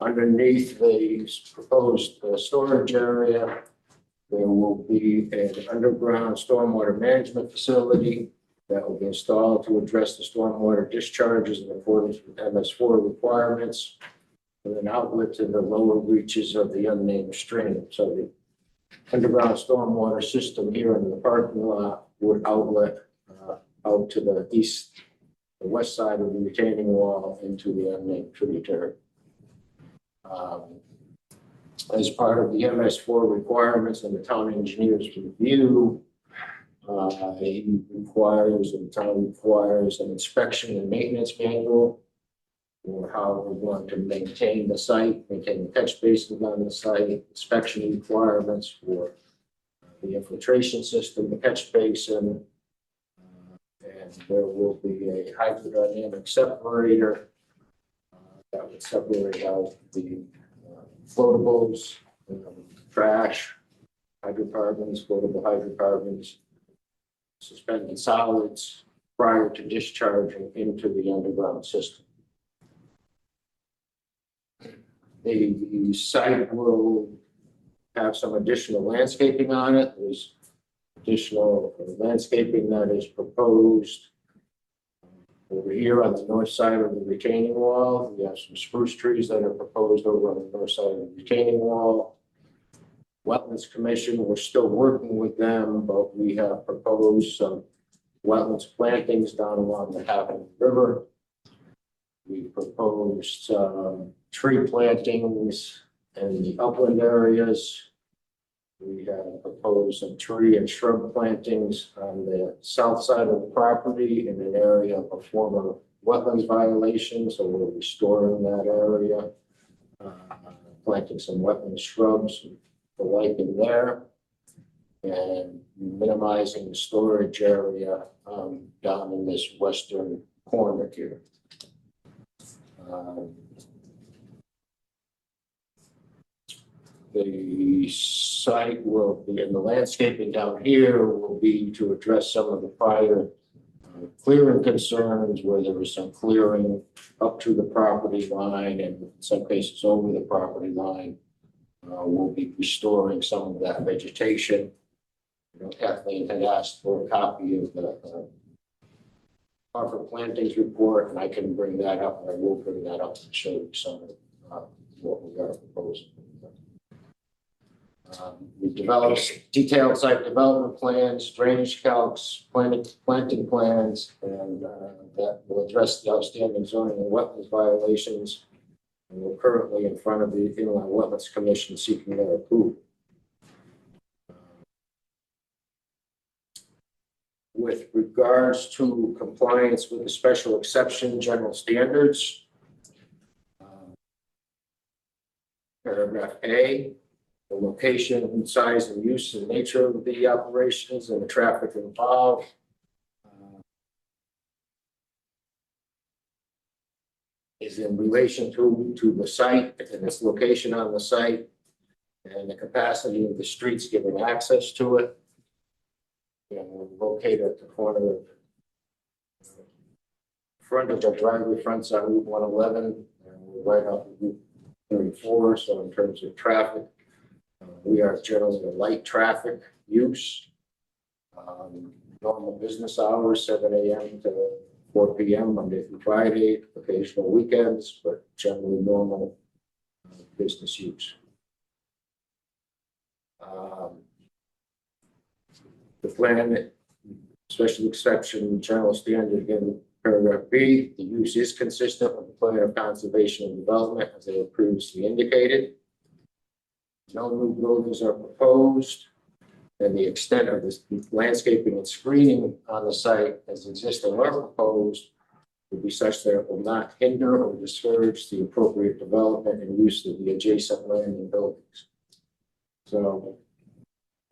Underneath the proposed storage area, there will be an underground stormwater management facility that will be installed to address the stormwater discharges in accordance with MS4 requirements. with an outlet to the lower reaches of the unnamed stream. So the underground stormwater system here in the parking lot would outlet out to the west side of the retaining wall into the unnamed tributary. As part of the MS4 requirements and the town engineer's review, he requires, and the town requires, an inspection and maintenance manual for how we're going to maintain the site, maintain the catch basins on the site, inspection requirements for the infiltration system, the catch basin, and there will be a hydrodynamic separator that would separate out the floatables, trash, hydrocarbons, floatable hydrocarbons, suspended solids prior to discharging into the underground system. The site will have some additional landscaping on it. There's additional landscaping that is proposed over here on the north side of the retaining wall. We have some spruce trees that are proposed over on the north side of the retaining wall. Wetlands Commission, we're still working with them, but we have proposed some wetlands plantings down along the Having River. We proposed tree plantings in the upland areas. We have proposed some tree and shrub plantings on the south side of the property in an area of a former wetlands violation, so we're restoring that area, planting some wetland shrubs, the like in there, and minimizing the storage area down in this western corner here. The site will be, in the landscaping down here will be to address some of the prior clearing concerns where there was some clearing up to the property line and in some cases over the property line. We'll be restoring some of that vegetation. You know, Kathleen had asked for a copy of the Harvard Plantings report, and I can bring that up, and I will bring that up to show you some of what we are proposing. We've developed detailed site development plans, drainage calcs, planting plans, and that will address the outstanding zoning and wetlands violations. And we're currently in front of the Inland Wetlands Commission seeking their approval. With regards to compliance with the special exception general standards, paragraph A, the location, size, and use and nature of the operations and the traffic involved. Is in relation to the site and its location on the site and the capacity of the streets giving access to it. And we're located at the corner of frontage of driveway fronts on Route 111 and we're right off of Route 34. So in terms of traffic, we are generally a light traffic use. Normal business hours, 7 a.m. to 4 p.m. Monday through Friday, occasional weekends, but generally normal business use. The plan, special exception, general standard, again, paragraph B, the use is consistent with the plan of conservation and development as they were previously indicated. No new buildings are proposed, and the extent of this landscaping and screening on the site as existing or proposed will be such that it will not hinder or discourage the appropriate development and use of the adjacent land and buildings. So,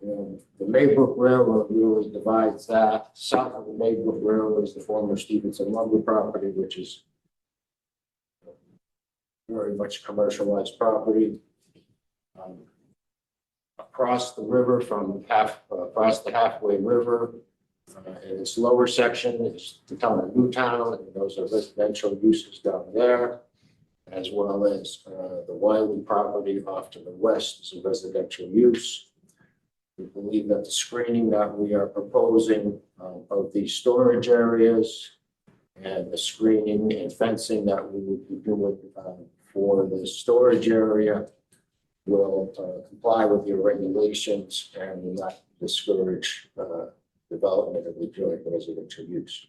the Maybrook Railroad really divides that. South of the Maybrook Railroad is the former Stevenson lumber property, which is very much commercialized property. Across the river from across the halfway river, in its lower section is the town of Newtown, and those are residential uses down there, as well as the Wiley property off to the west is a residential use. We believe that the screening that we are proposing of these storage areas and the screening and fencing that we would be doing for the storage area will comply with your regulations and will not discourage development of adjoining residential use.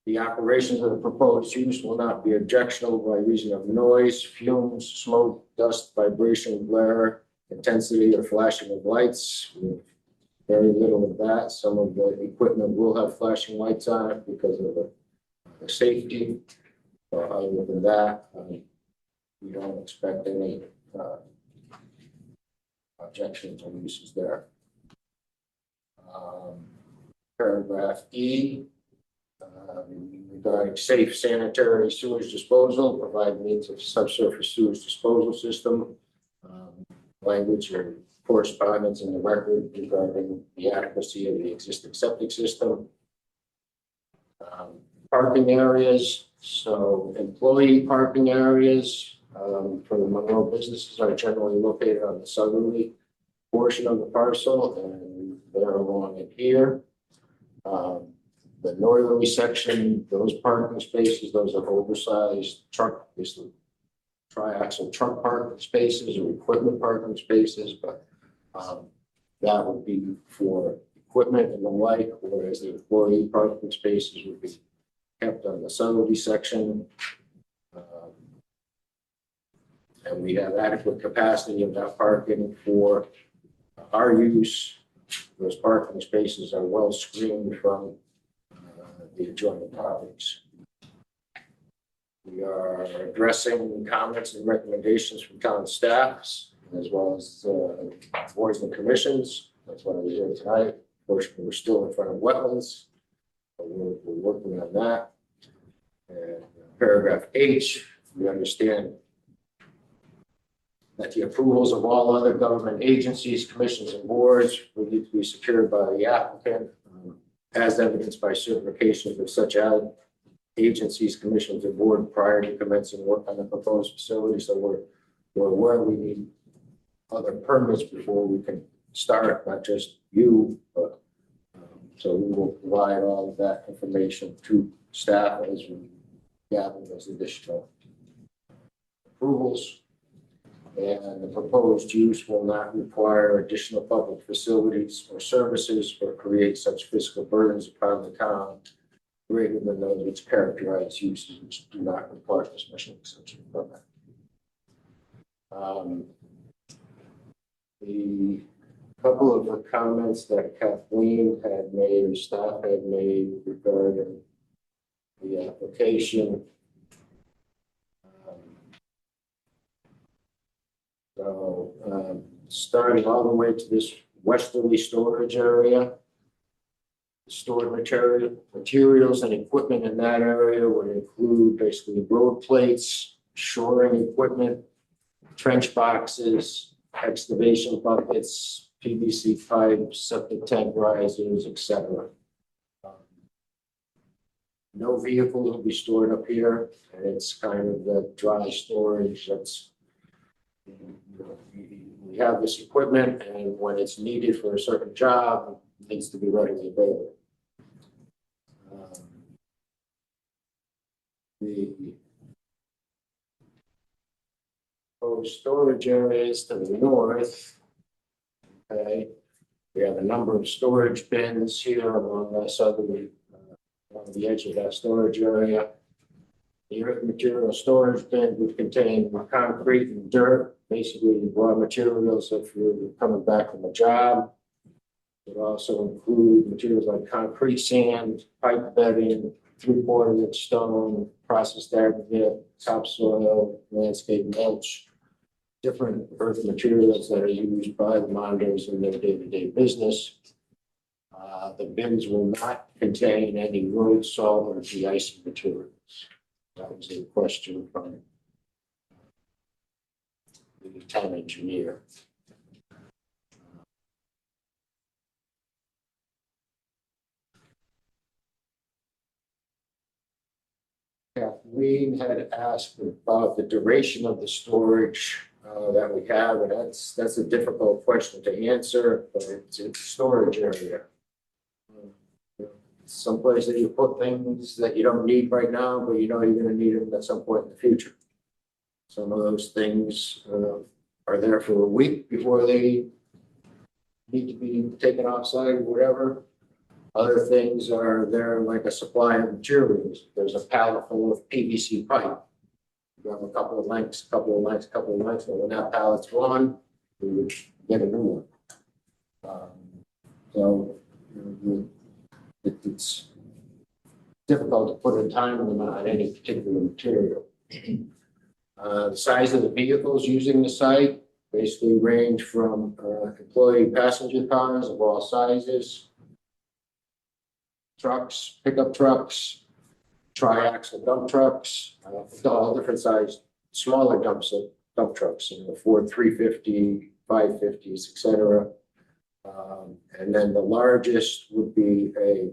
The operations of the proposed use will not be objectionable by reason of noise, fumes, smoke, dust, vibration, glare, intensity, or flashing of lights. Very little of that. Some of the equipment will have flashing lights on it because of the safety. Other than that, we don't expect any objections or uses there. Paragraph E, regarding safe sanitary sewage disposal, provide means of subsurface sewage disposal system. Language or correspondence in the record regarding the adequacy of the existing septic system. Parking areas, so employee parking areas for the Monroe businesses are generally located on the southerly portion of the parcel, and they're along it here. The northerly section, those parking spaces, those are oversized truck, basically triaxle truck parking spaces or equipment parking spaces, but that would be for equipment and the like, whereas the employee parking spaces would be kept on the southerly section. And we have adequate capacity of that parking for our use. Those parking spaces are well screened from the adjoining properties. We are addressing comments and recommendations from town staffs, as well as boards and commissions. That's why we're here tonight. Fortunately, we're still in front of wetlands, but we're working on that. And paragraph H, we understand that the approvals of all other government agencies, commissions, and boards will need to be secured by the applicant, as evidenced by certifications of such agencies, commissions, and board prior to commencing work on the proposed facility. So we're aware we need other permits before we can start, not just you, but so we will provide all of that information to staff as we gather those additional approvals. And the proposed use will not require additional public facilities or services or create such fiscal burdens upon the town greater than those which characterize uses which do not require a special exception permit. The couple of the comments that Kathleen had made or staff had made regarding the application. Starting all the way to this westerly storage area, stored materials and equipment in that area would include basically road plates, shoring equipment, trench boxes, excavation buckets, PVC pipes, septic tank risers, etc. No vehicles will be stored up here, and it's kind of the dry storage that's, we have this equipment, and when it's needed for a certain job, it needs to be readily available. The proposed storage areas to the north, okay, we have a number of storage bins here along the southerly, along the edge of that storage area. The earth material storage bin would contain concrete and dirt, basically raw materials if you're coming back from a job. It would also include materials like concrete sand, pipe bedding, 3/4 inch stone, processed aggregate, topsoil, landscape mulch, different earth materials that are used by the Monroes in their day-to-day business. The bins will not contain any road salt or de-icing materials. That was a question from the town engineer. Kathleen had asked about the duration of the storage that we have, and that's a difficult question to answer, but it's a storage area. someplace that you put things that you don't need right now, but you know you're gonna need them at some point in the future. Some of those things are there for a week before they need to be taken offsite or whatever. Other things are there like a supply of materials. There's a pallet full of PVC pipe. You have a couple of lengths, couple of lengths, couple of lengths, and when that pallet's gone, we would get a new one. So it's difficult to put a time limit on any particular material. The size of the vehicles using the site basically range from employee passenger cars of all sizes, trucks, pickup trucks, tri-axle dump trucks, all different sized, smaller dump trucks, Ford 350, 550s, et cetera. And then the largest would be a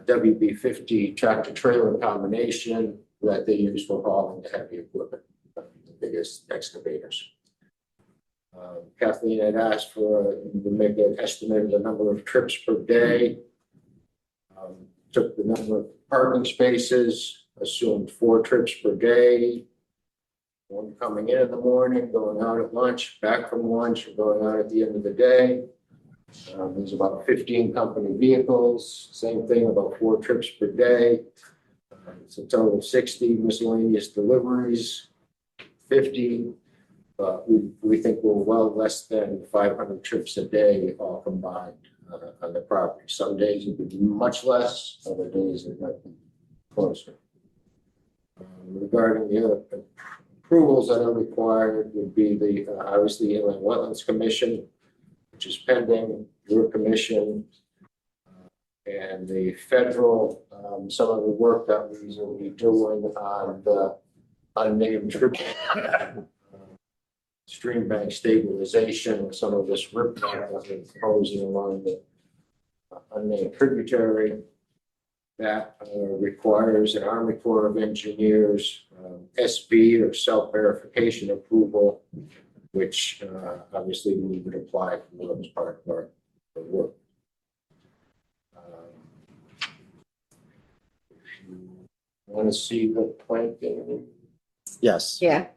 WB50 tractor trailer combination that they use for hauling the heavy equipment, the biggest excavators. Kathleen had asked for to make an estimate of the number of trips per day. Took the number of parking spaces, assumed 4 trips per day. One coming in the morning, going out at lunch, back from lunch, and going out at the end of the day. There's about 15 company vehicles, same thing, about 4 trips per day. It's a total of 60 miscellaneous deliveries, 50. We think we're well less than 500 trips a day all combined on the property. Some days it would be much less, other days it might be closer. Regarding the other approvals that are required would be the obviously Inland Wetlands Commission, which is pending, your commission, and the federal, some of the work that we will be doing on the unnamed stream bank stabilization, some of this riprap that we're proposing along the unnamed tributary. That requires an Army Corps of Engineers SB or self-verification approval, which obviously we would apply for as part of our work. If you want to see the planting. Yes. Yeah.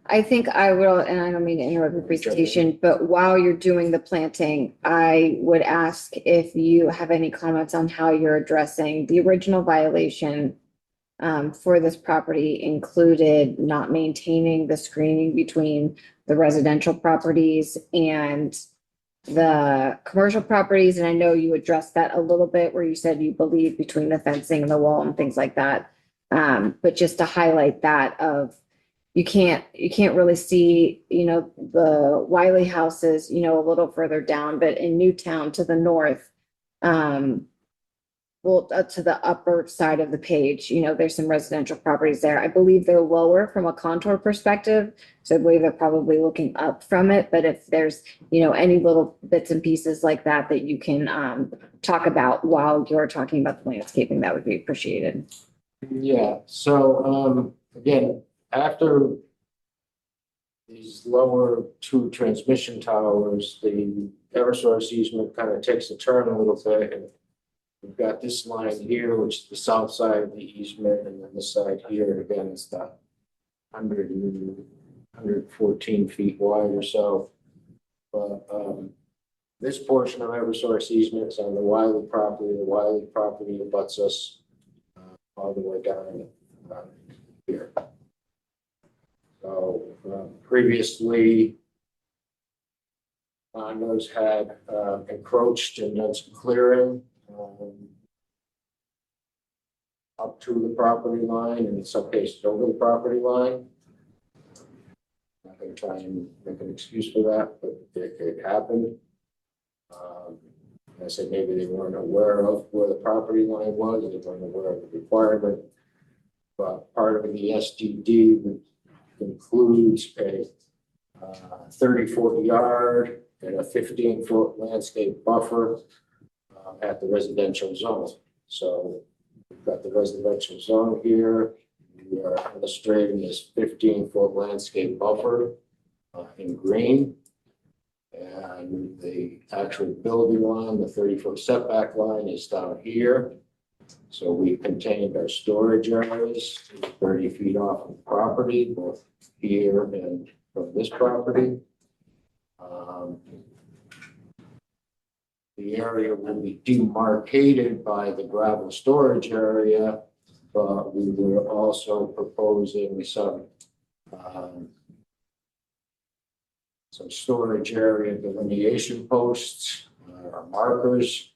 I think I will, and I don't mean to interrupt your presentation, but while you're doing the planting, I would ask if you have any comments on how you're addressing the original violation for this property included not maintaining the screening between the residential properties and the commercial properties. And I know you addressed that a little bit where you said you believe between the fencing and the wall and things like that. But just to highlight that of, you can't really see, the Wiley houses, a little further down, but in Newtown to the north, to the upper side of the page, there's some residential properties there. I believe they're lower from a contour perspective. So I believe they're probably looking up from it. But if there's, any little bits and pieces like that, that you can talk about while you're talking about the landscaping, that would be appreciated. Yeah, so again, after these lower 2 transmission towers, the Eversource easement kind of takes a turn a little bit, and we've got this line here, which is the south side of the easement, and then this side here, again, is the 114 feet wide or so. But this portion of Eversource easement is on the Wiley property. The Wiley property abuts us all the way down here. So previously, condos had encroached and done some clearing up to the property line, and in some cases over the property line. I'm not going to try and make an excuse for that, but it happened. I said maybe they weren't aware of where the property line was, they weren't aware of the requirement. But part of the SDD includes a 30-foot yard and a 15-foot landscape buffer at the residential zone. So we've got the residential zone here. We are illustrating this 15-foot landscape buffer in green. And the actual building line, the 30-foot setback line is down here. So we contained our storage areas 30 feet off of the property, both here and from this property. The area will be demarcated by the gravel storage area, but we were also proposing some storage area delineation posts or markers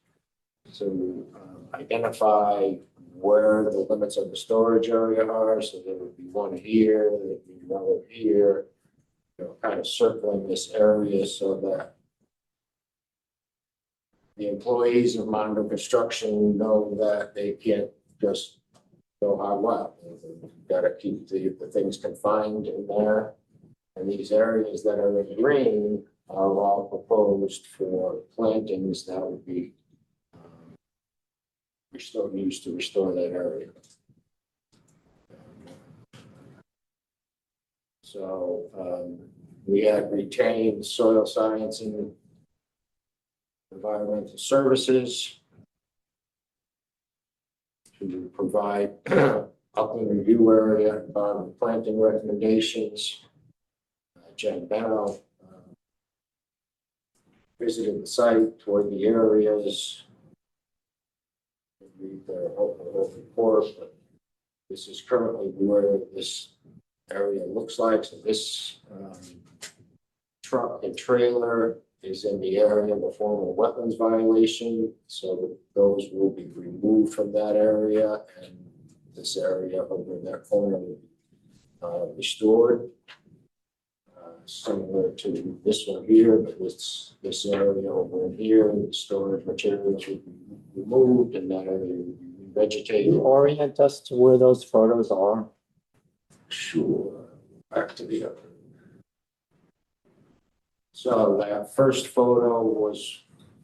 to identify where the limits of the storage area are. So there would be one here, there would be another here, kind of circling this area so that the employees of Monroe Construction know that they can't just go hog wild. They've got to keep the things confined in there. And these areas that are in green are all proposed for plantings that would be used to restore that area. So we had retained soil science and environmental services to provide upland review area planting recommendations. Jen Bennell visited the site, toured the areas, read their whole report, but this is currently where this area looks like. So this truck and trailer is in the area of a formal wetlands violation. So those will be removed from that area, and this area over in that corner will be restored. Similar to this one here, but this area over in here, the storage materials will be removed and that area will be Can vegetated. you orient us to where those photos are? Sure. Back to the other. So that first photo was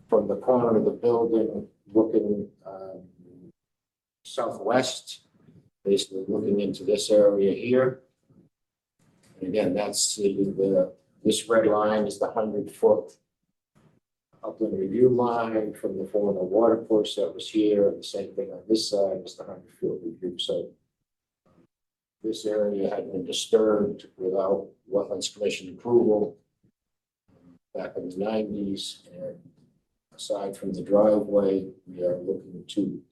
from the corner of the building looking southwest, basically looking into this area here. And again, that's this red line is the 100-foot upland review line from the former water course that was here. And the same thing on this side is the 100-foot review. So this area had been disturbed without Wetlands Commission approval back in the 90s. And aside from the driveway, we are looking to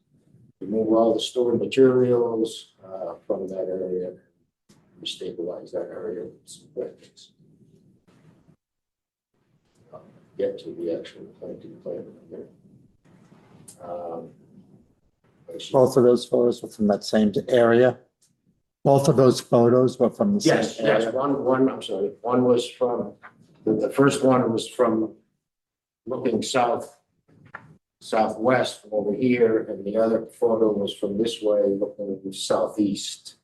remove all the stored materials from that area, stabilize that area with some plantings. Get to the actual planting plan there. Both of those photos were from that same area? Both of those photos were from the same Yes, area? yes, I'm sorry. One was from, the first one was from looking southwest from over here, and the other photo was from this way, looking southeast,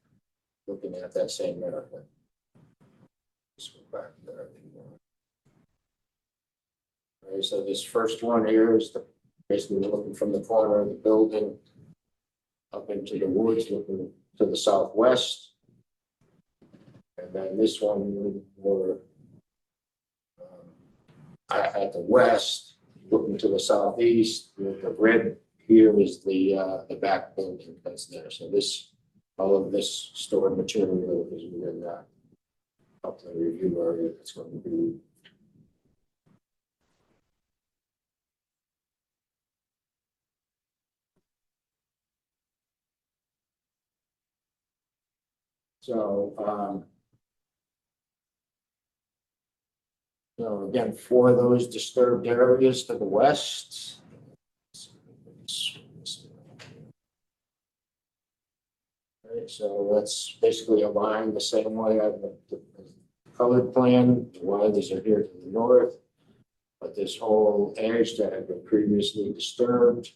looking at that same area. Just go back there. Okay, so this first one here is basically looking from the corner of the building up into the woods, looking to the southwest. And then this one more at the west, looking to the southeast. The red here is the back building that's there. So all of this stored material is within that upland review area that's going to be. So again, for those disturbed areas to the west, right, so that's basically aligned the same way on the colored plan. The wires are here to the north, but this whole edge that had been previously disturbed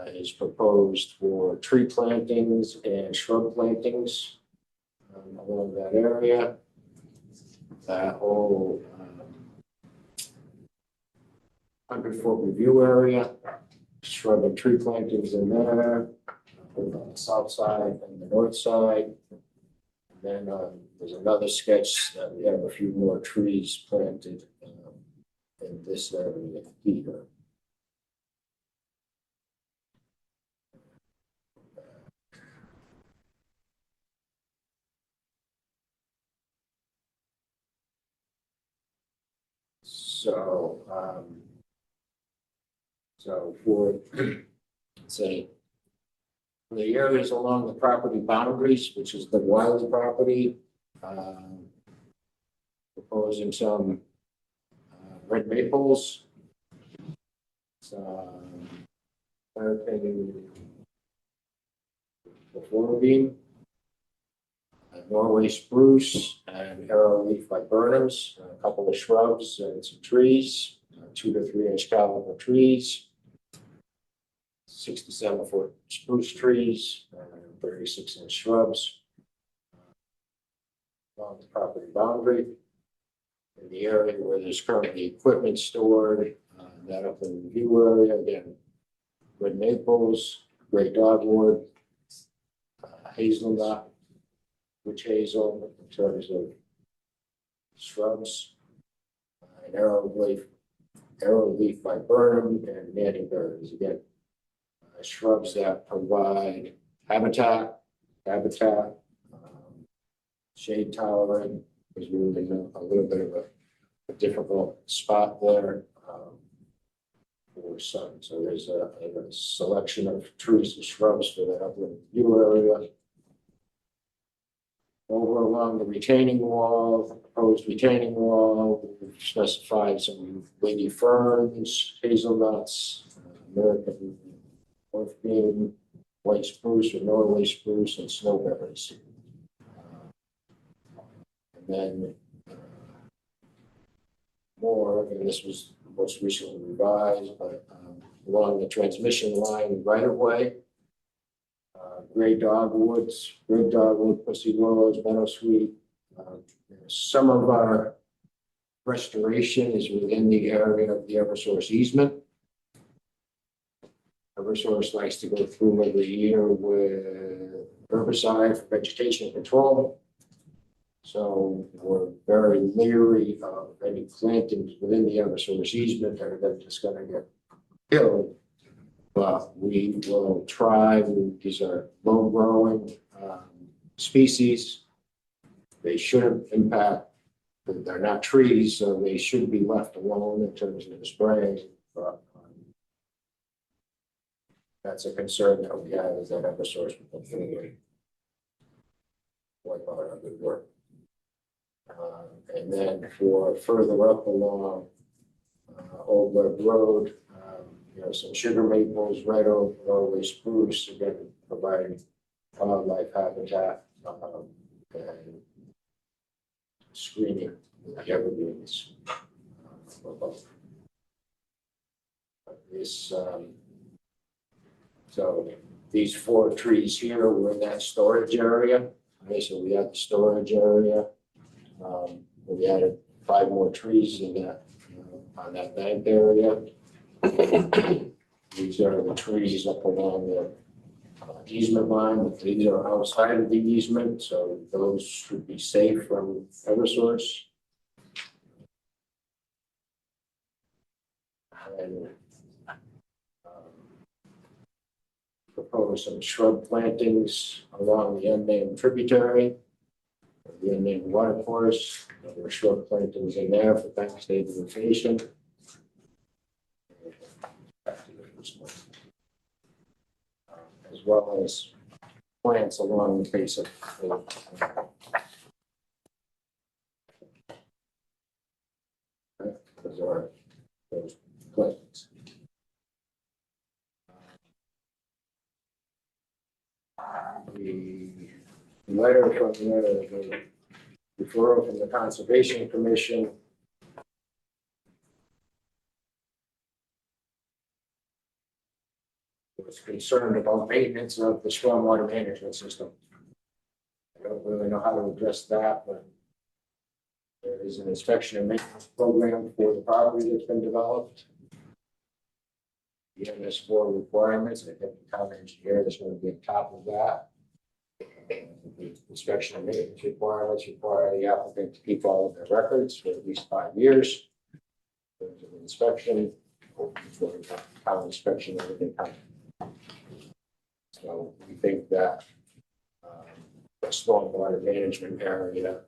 is proposed for tree plantings and shrub plantings along that area. That whole 100-foot review area, shrub and tree plantings in there, on the south side and the north side. And then there's another sketch that we have a few more trees planted in this area here. So for, say, for the areas along the property boundaries, which is the Wiley property, proposing some red maples, some American beam, Norway spruce, and arrowleaf viburnums, a couple of shrubs and some trees, 2 to 3 inch caliber trees, 6 to 7 foot spruce trees, 36 inch shrubs along the property boundary. In the area where there's currently equipment stored, that up in the view area, again, red maples, gray dogwood, hazelnut, witch hazel in terms of shrubs, and arrowleaf viburnum, and nannyberries. Again, shrubs that provide habitat, shade tolerant. There's really a little bit of a difficult spot there for sun. So there's a selection of trees and shrubs for that upland view area. Over along the retaining wall, the proposed retaining wall, we've specified some lady ferns, hazelnuts, American beam, white spruce or Norway spruce, and snowberries. And then more, and this was most recently revised, but along the transmission line right of way, gray dogwood, pussy willows, meadowsweet. Some of our restoration is within the area of the Eversource easement. Eversource likes to go through every year with herbicide for vegetation control. So we're very leery of any plantings within the Eversource easement that are just going to get killed. But we will try. These are low growing species. They shouldn't impact, they're not trees, so they should be left alone in terms of the spraying. But that's a concern that we have, is that Eversource will continue wipe out our good work. And then for further up along Old Webb Road, some sugar maples, red oak, Norway spruce, again, providing wildlife habitat and screening the evergreens above. So these 4 trees here were in that storage area. Okay, so we had the storage area. We added 5 more trees in that on that bank area. These are the trees up along the easement line. These are outside of the easement, so those should be safe from Eversource. And propose some shrub plantings along the unnamed tributary, the unnamed watercourse. There are shrub plantings in there for bank stabilization. As well as plants along the base of those are those plants. The letter from the referral from the Conservation Commission was concerned about maintenance of the stormwater management system. I don't really know how to address that, but there is an inspection and maintenance program for the property that's been developed. The MS4 requirements, I think the town engineer is going to be on top of that. The inspection and maintenance requirements require the applicant to keep all of their records for at least 5 years. There's an inspection, for town inspection, everything. So we think that the stormwater management area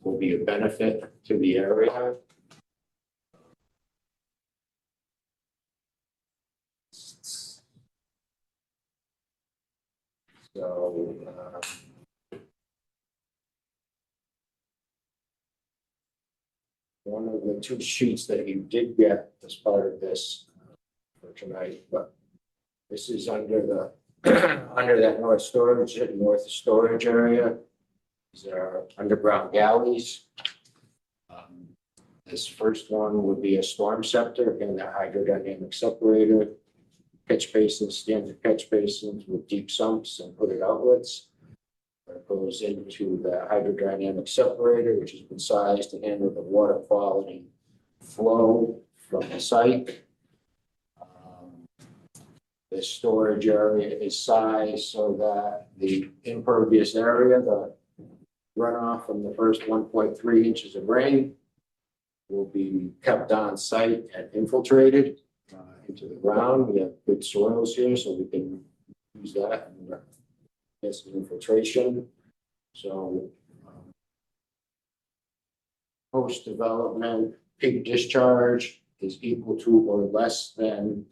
will be a benefit to the area. So, one of the two sheets that you did get as part of this for tonight, but this is under the, under that north storage area. These are underground galleys. This first one would be a storm scepter, again, the hydrodynamic separator. Catch basins, standard catch basins with deep sumps and hooded outlets. It goes into the hydrodynamic separator, which has been sized to handle the water quality flow from the site. The storage area is sized so that the impervious area, the runoff from the first 1.3 inches of rain, will be kept on site and infiltrated into the ground. We have good soils here, so we can use that and get some infiltration. So post-development peak discharge is equal to or less than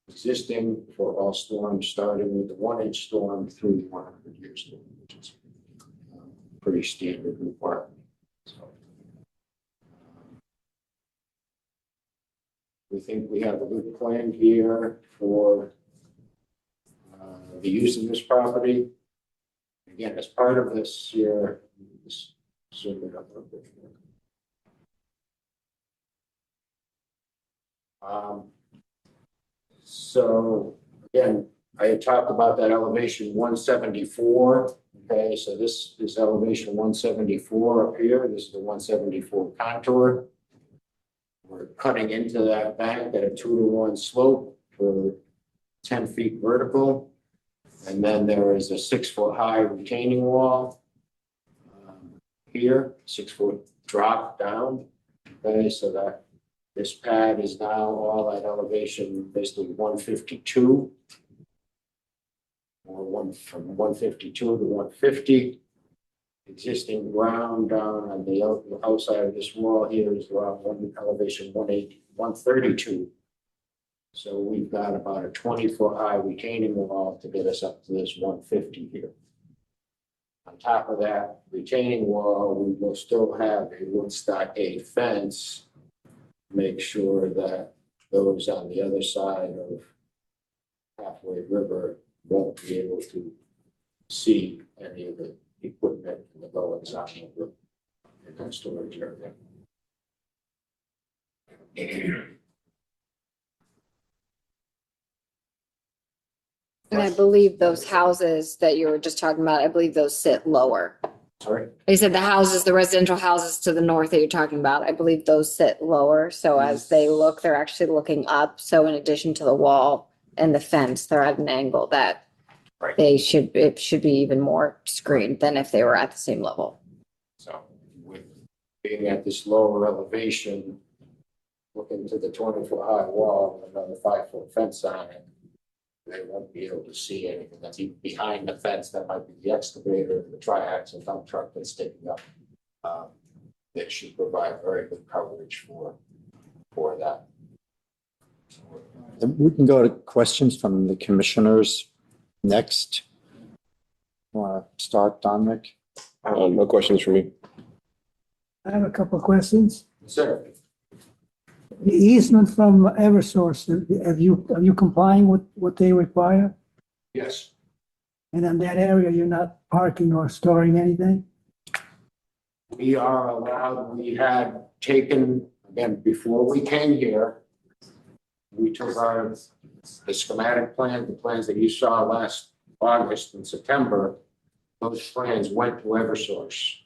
existing for all storms, starting with the 1-inch storm through the 100-year storm, which is pretty standard requirement. So we think we have a good plan here for the use of this property. Again, as part of this here, just zoom it up a little bit here. So again, I had talked about that elevation 174. Okay, so this is elevation 174 up here. This is the 174 contour. We're cutting into that bank at a 2-to-1 slope for 10 feet vertical. And then there is a 6-foot high retaining wall here, 6-foot drop down. Okay, so that this pad is now all at elevation basically 152, or from 152 to 150. Existing ground down on the outside of this wall here is around elevation 132. So we've got about a 20-foot high retaining wall to get us up to this 150 here. On top of that retaining wall, we will still have a wood stockade fence. Make sure that those on the other side of Halfway River won't be able to see any of the equipment in the goings on in that storage area. And I believe those houses that you were just talking about, I believe those sit lower. Sorry? You said the houses, the residential houses to the north that you're talking about, I believe those sit lower. So as they look, they're actually looking up. So in addition to the wall and the fence, they're at an angle that it should be even more screened than if they were at the same level. So with being at this lower elevation, looking to the 20-foot high wall with another 5-foot fence on it, they won't be able to see anything that's even behind the fence. That might be the excavator, the triaxle dump truck that's sticking up. That should provide very good coverage for that. We can go to questions from the commissioners next. Want to start, Dominic? No questions for me. I have a couple of questions. Sir, The easement from Eversource, are you complying with what they require? yes, And in that area, you're not parking or storing anything? we are allowed. We had taken, again, before we came here, we took the schematic plan, the plans that you saw last August and September. Those plans went to Eversource.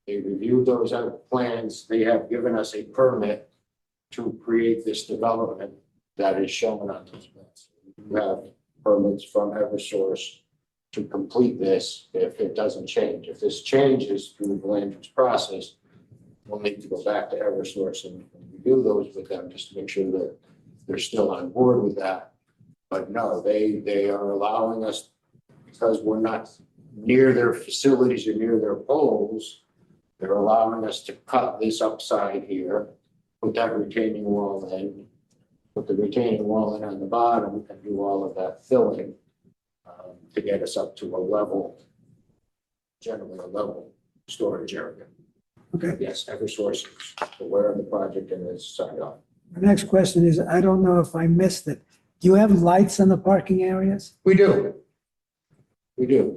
They reviewed those other plans. They have given us a permit to create this development that is shown on those plans. We have permits from Eversource to complete this if it doesn't change. If this changes through the land use process, we'll need to go back to Eversource and review those with them just to make sure that they're still on board with that. But no, they are allowing us, because we're not near their facilities or near their poles, they're allowing us to cut this upside here, put that retaining wall in, put the retaining wall in on the bottom and do all of that filling to get us up to a level, generally a level storage area. Okay. Yes, Eversource is aware of the project and is signed off. The next question is, I don't know if I missed it. Do you have lights in the parking areas? We do. We do.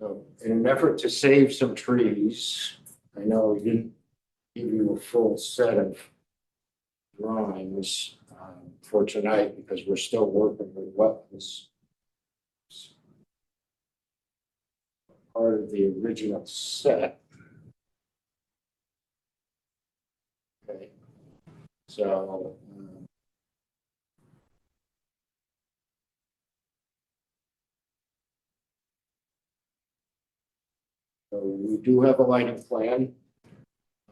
So in an effort to save some trees, I know we didn't give you a full set of drawings for tonight because we're still working with what was part of the original set. Okay, so so we do have a lighting plan.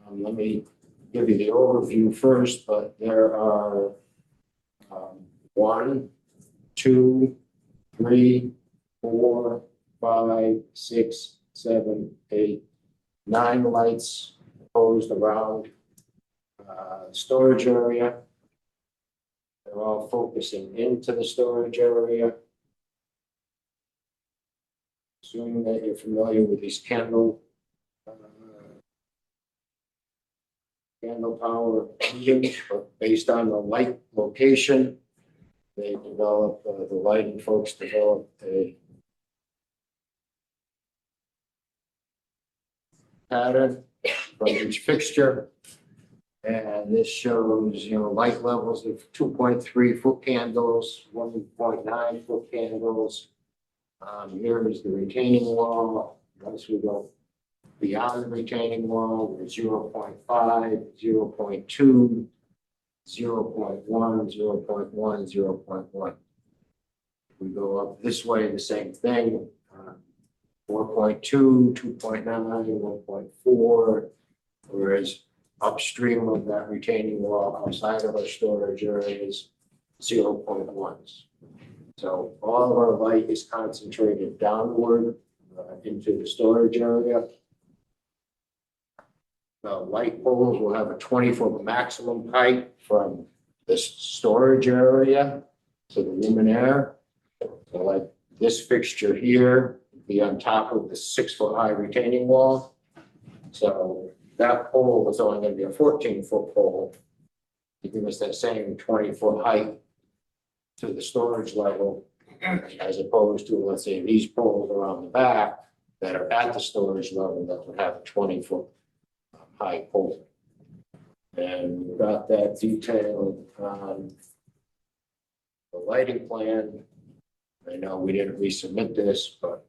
Let me give you the overview first, but there are 1, 2, 3, 4, 5, 6, 7, 8, 9 lights posed around the storage area. They're all focusing into the storage area. Assuming that you're familiar with these candle power meters, but based on the light location, they develop, the lighting folks developed a pattern from each fixture. And this shows, light levels of 2.3 foot candles, 1.9 foot candles. Here is the retaining wall. Once we go beyond the retaining wall, we're 0.5, 0.2, 0.1, 0.1, 0.1. We go up this way, the same thing. 4.2, 2.9, 1.4, whereas upstream of that retaining wall outside of our storage areas, 0.1s. So all of our light is concentrated downward into the storage area. The light poles will have a 20-foot maximum height from the storage area to the luminaire. So like this fixture here would be on top of the 6-foot high retaining wall. So that pole was only going to be a 14-foot pole to give us that same 20-foot height to the storage level, as opposed to, let's say, these poles around the back that are at the storage level that would have a 20-foot high pole. And we've got that detailed on the lighting plan. I know we didn't resubmit this, but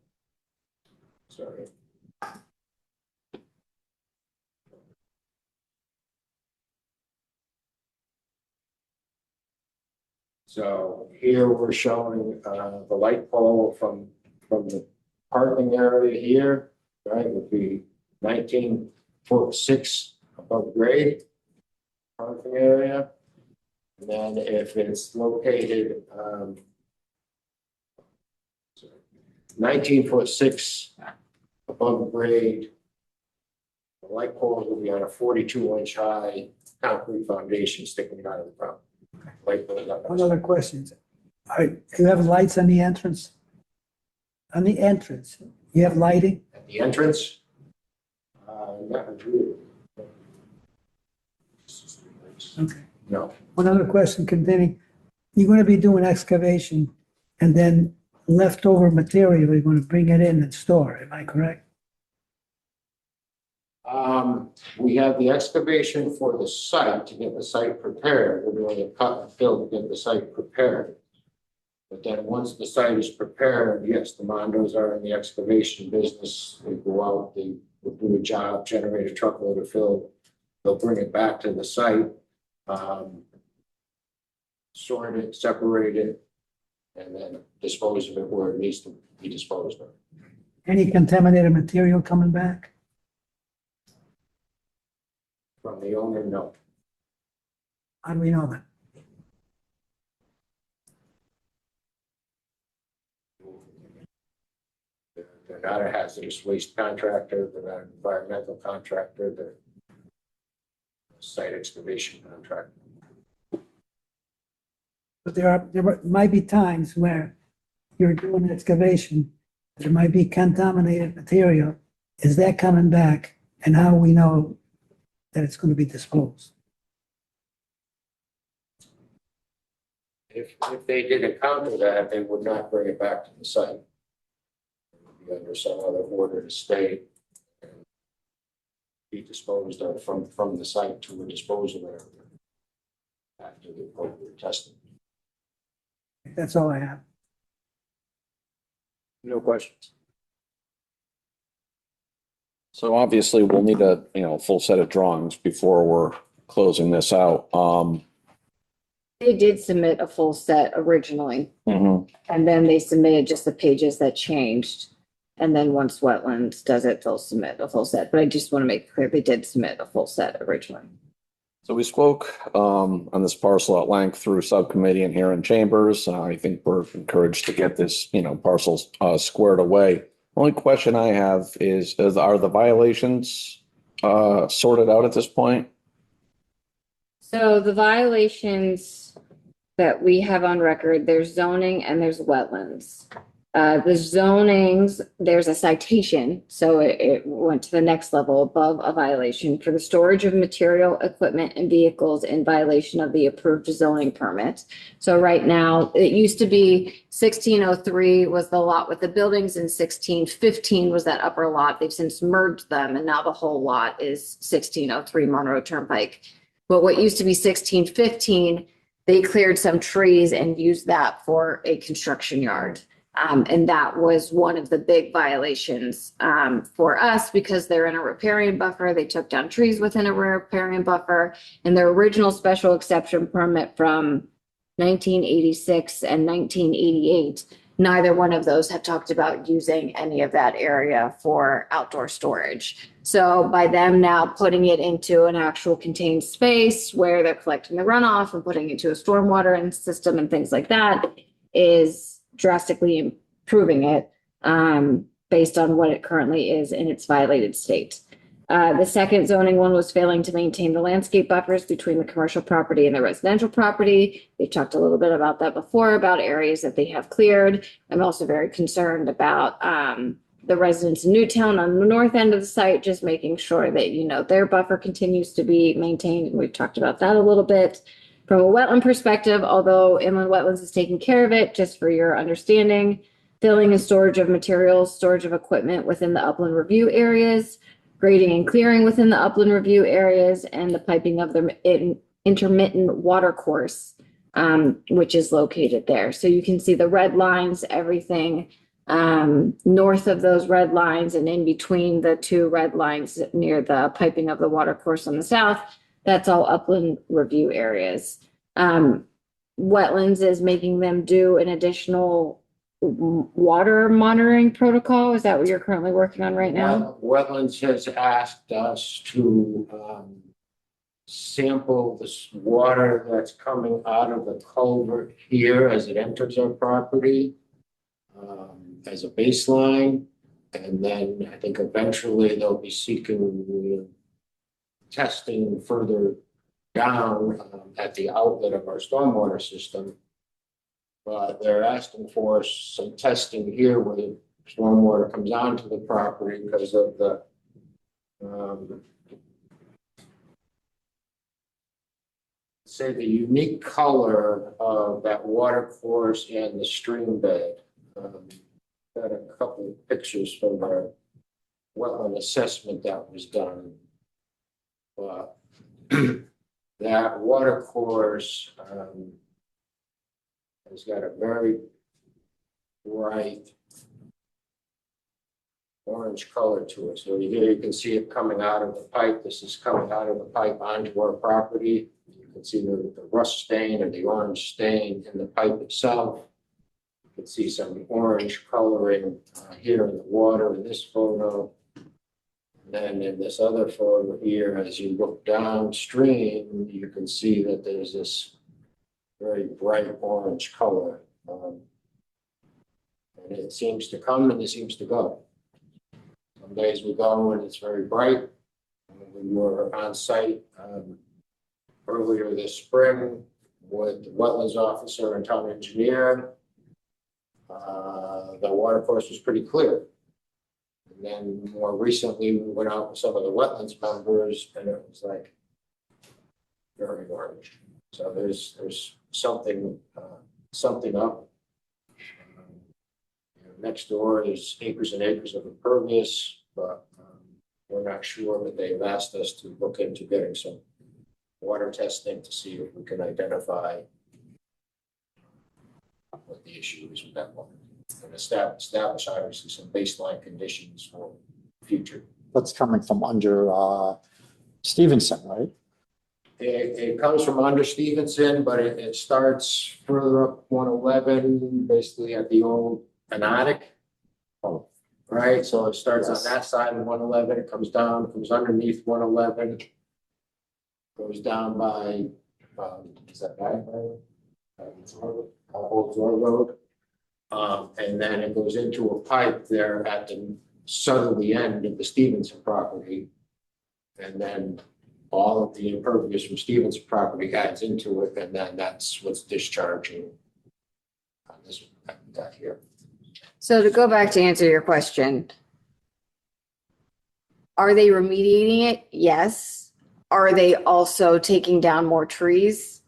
sorry. So here we're showing the light pole from the parking area here, right, would be 19.6 above grade parking area. And then if it's located 19.6 above grade, the light poles will be on a 42-inch high concrete foundation sticking out of the ground. One other question. You have lights on the entrance? On the entrance, you have lighting? At the entrance? Not really. Okay. No. One other question containing, you're going to be doing excavation and then leftover material, you're going to bring it in and store, am I correct? We have the excavation for the site to get the site prepared. We're doing a cut and fill to get the site prepared. But then once the site is prepared, yes, the Mondos are in the excavation business. They go out, they will do a job, generate a truckload of fill, they'll bring it back to the site, sort it, separate it, and then dispose of it where it needs to be disposed of. Any contaminated material coming back? From the owner, no. How do we know that? They're not a hazardous waste contractor, they're not an environmental contractor, they're a site excavation contractor. But there might be times where you're doing excavation, there might be contaminated material. Is that coming back? And how we know that it's going to be disposed? If they did encounter that, they would not bring it back to the site. It would be under some other order to stay and be disposed of from the site to a disposal area after the appropriate testing. That's all I have. No questions. So obviously we'll need a, full set of drawings before we're closing this out. They did submit a full set originally, Mhm. and then they submitted just the pages that changed. And then once Wetlands does it, they'll submit a full set. But I just want to make clear they did submit a full set originally. So we spoke on this parcel at length through subcommittee and here in chambers. I think we're encouraged to get this, parcel squared away. Only question I have is are the violations sorted out at this point? So the violations that we have on record, there's zoning and there's wetlands. The zonings, there's a citation, so it went to the next level above a violation for the storage of material, equipment, and vehicles in violation of the approved zoning permit. So right now, it used to be 1603 was the lot with the buildings, and 1615 was that upper lot. They've since merged them, and now the whole lot is 1603 Monroe Turnpike. But what used to be 1615, they cleared some trees and used that for a construction yard. And that was one of the big violations for us because they're in a riparian buffer. They took down trees within a riparian buffer, and their original special exception permit from 1986 and 1988, neither one of those had talked about using any of that area for outdoor storage. So by them now putting it into an actual contained space where they're collecting the runoff and putting it into a stormwater system and things like that is drastically improving it based on what it currently is in its violated state. The second zoning one was failing to maintain the landscape buffers between the commercial property and the residential property. We've talked a little bit about that before, about areas that they have cleared. I'm also very concerned about the residents in Newtown on the north end of the site, just making sure that, their buffer continues to be maintained. We've talked about that a little bit. From a wetland perspective, although inland wetlands is taking care of it, just for your understanding, filling and storage of materials, storage of equipment within the upland review areas, grading and clearing within the upland review areas, and the piping of the intermittent water course, which is located there. So you can see the red lines, everything north of those red lines and in between the two red lines near the piping of the water course on the south. That's all upland review areas. Wetlands is making them do an additional water monitoring protocol. Is that what you're currently working on right now? Wetlands has asked us to sample this water that's coming out of the culvert here as it enters our property as a baseline. And then I think eventually they'll be seeking testing further down at the outlet of our stormwater system. But they're asking for some testing here where the stormwater comes onto the property because of the say the unique color of that water course and the stream bed. Got a couple of pictures from our wetland assessment that was done. But that water course has got a very bright orange color to it. So here you can see it coming out of the pipe. This is coming out of the pipe onto our property. You can see the rust stain or the orange stain in the pipe itself. You can see some orange coloring here in the water in this photo. And then in this other photo here, as you look downstream, you can see that there's this very bright orange color. And it seems to come and it seems to go. Some days we go and it's very bright. We were on site earlier this spring with the wetlands officer and town engineer. The water course was pretty clear. And then more recently, we went out with some of the wetlands members and it was like very orange. So there's something up. Next door is acres and acres of impervious, but we're not sure, but they've asked us to look into getting some water testing to see if we can identify what the issue is with that water and establish obviously some baseline conditions for the future. That's coming from under Stevenson, right? It comes from under Stevenson, but it starts further up 111, basically at the old Anodic. Oh. Right, so it starts on that side of 111, it comes down, comes underneath 111, goes down by, is that Back Road? Old Zor Road. And then it goes into a pipe there at the southerly end of the Stevenson property. And then all of the impervious from Stevenson property adds into it, and then that's what's discharging on this one that we got here. So to go back to answer your question, are they remediating it? Yes. Are they also taking down more trees?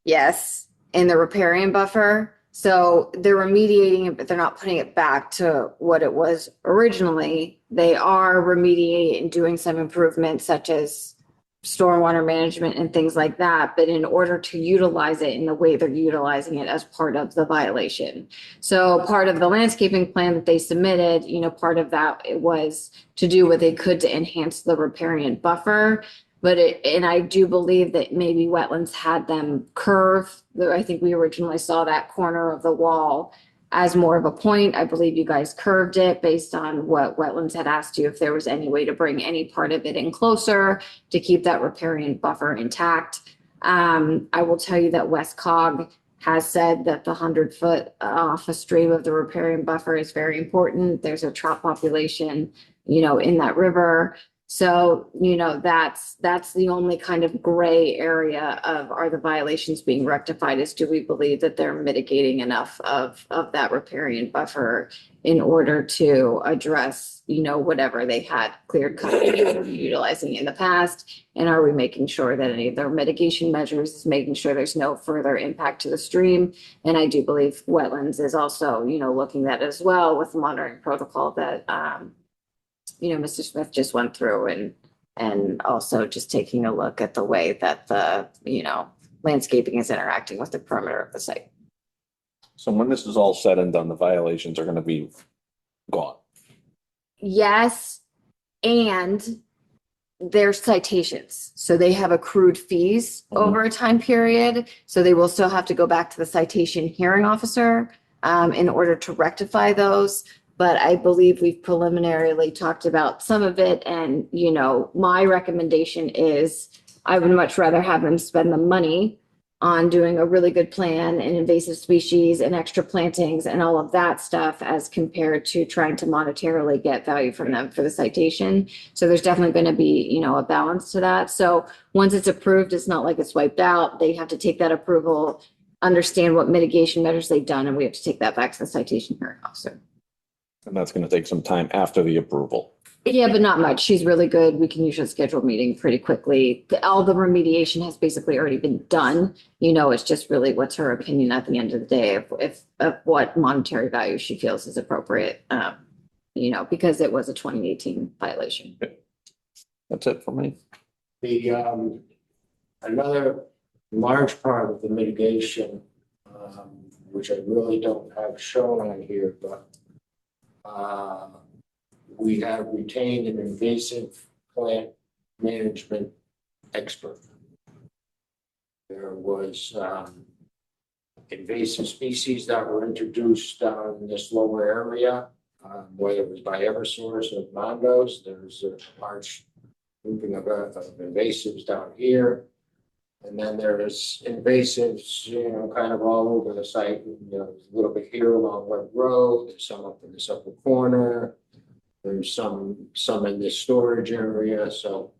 Yes. In the riparian buffer. So they're remediating it, but they're not putting it back to what it was originally. They are remediating and doing some improvements such as stormwater management and things like that, but in order to utilize it in the way they're utilizing it as part of the violation. So part of the landscaping plan that they submitted, part of that it was to do what they could to enhance the riparian buffer. And I do believe that maybe wetlands had them curve. I think we originally saw that corner of the wall as more of a point. I believe you guys curved it based on what wetlands had asked you if there was any way to bring any part of it in closer to keep that riparian buffer intact. I will tell you that West Cog has said that the 100-foot off a stream of the riparian buffer is very important. There's a trout population, in that river. So, that's the only kind of gray area of are the violations being rectified is do we believe that they're mitigating enough of that riparian buffer in order to address, whatever they had cleared cut utilizing in the past? And are we making sure that any of their mitigation measures is making sure there's no further impact to the stream? And I do believe wetlands is also, looking at as well with the monitoring protocol that, Mr. Smith just went through and also just taking a look at the way that the, landscaping is interacting with the perimeter of the site. So when this is all said and done, the violations are going to be gone. Yes, and there's citations. So they have accrued fees over a time period. So they will still have to go back to the citation hearing officer in order to rectify those. But I believe we've preliminarily talked about some of it. And, my recommendation is I would much rather have them spend the money on doing a really good plan and invasive species and extra plantings and all of that stuff as compared to trying to monetarily get value from them for the citation. So there's definitely going to be, a balance to that. So once it's approved, it's not like it's wiped out. They have to take that approval, understand what mitigation measures they've done, and we have to take that back to the citation hearing officer. And that's going to take some time after the approval. Yeah, but not much. She's really good. We can usually schedule a meeting pretty quickly. All the remediation has basically already been done. It's just really what's her opinion at the end of the day of what monetary value she feels is appropriate, because it was a 2018 violation. That's it for me. Another large part of the mitigation, which I really don't have shown on here, but we have retained an invasive plant management expert. There was invasive species that were introduced down in this lower area, whether it was by Eversource or Mondo's. There's a large grouping of invasives down here. And then there's invasives, kind of all over the site. There's a little bit here along Webb Road. There's some up in this upper corner. There's some in this storage area. So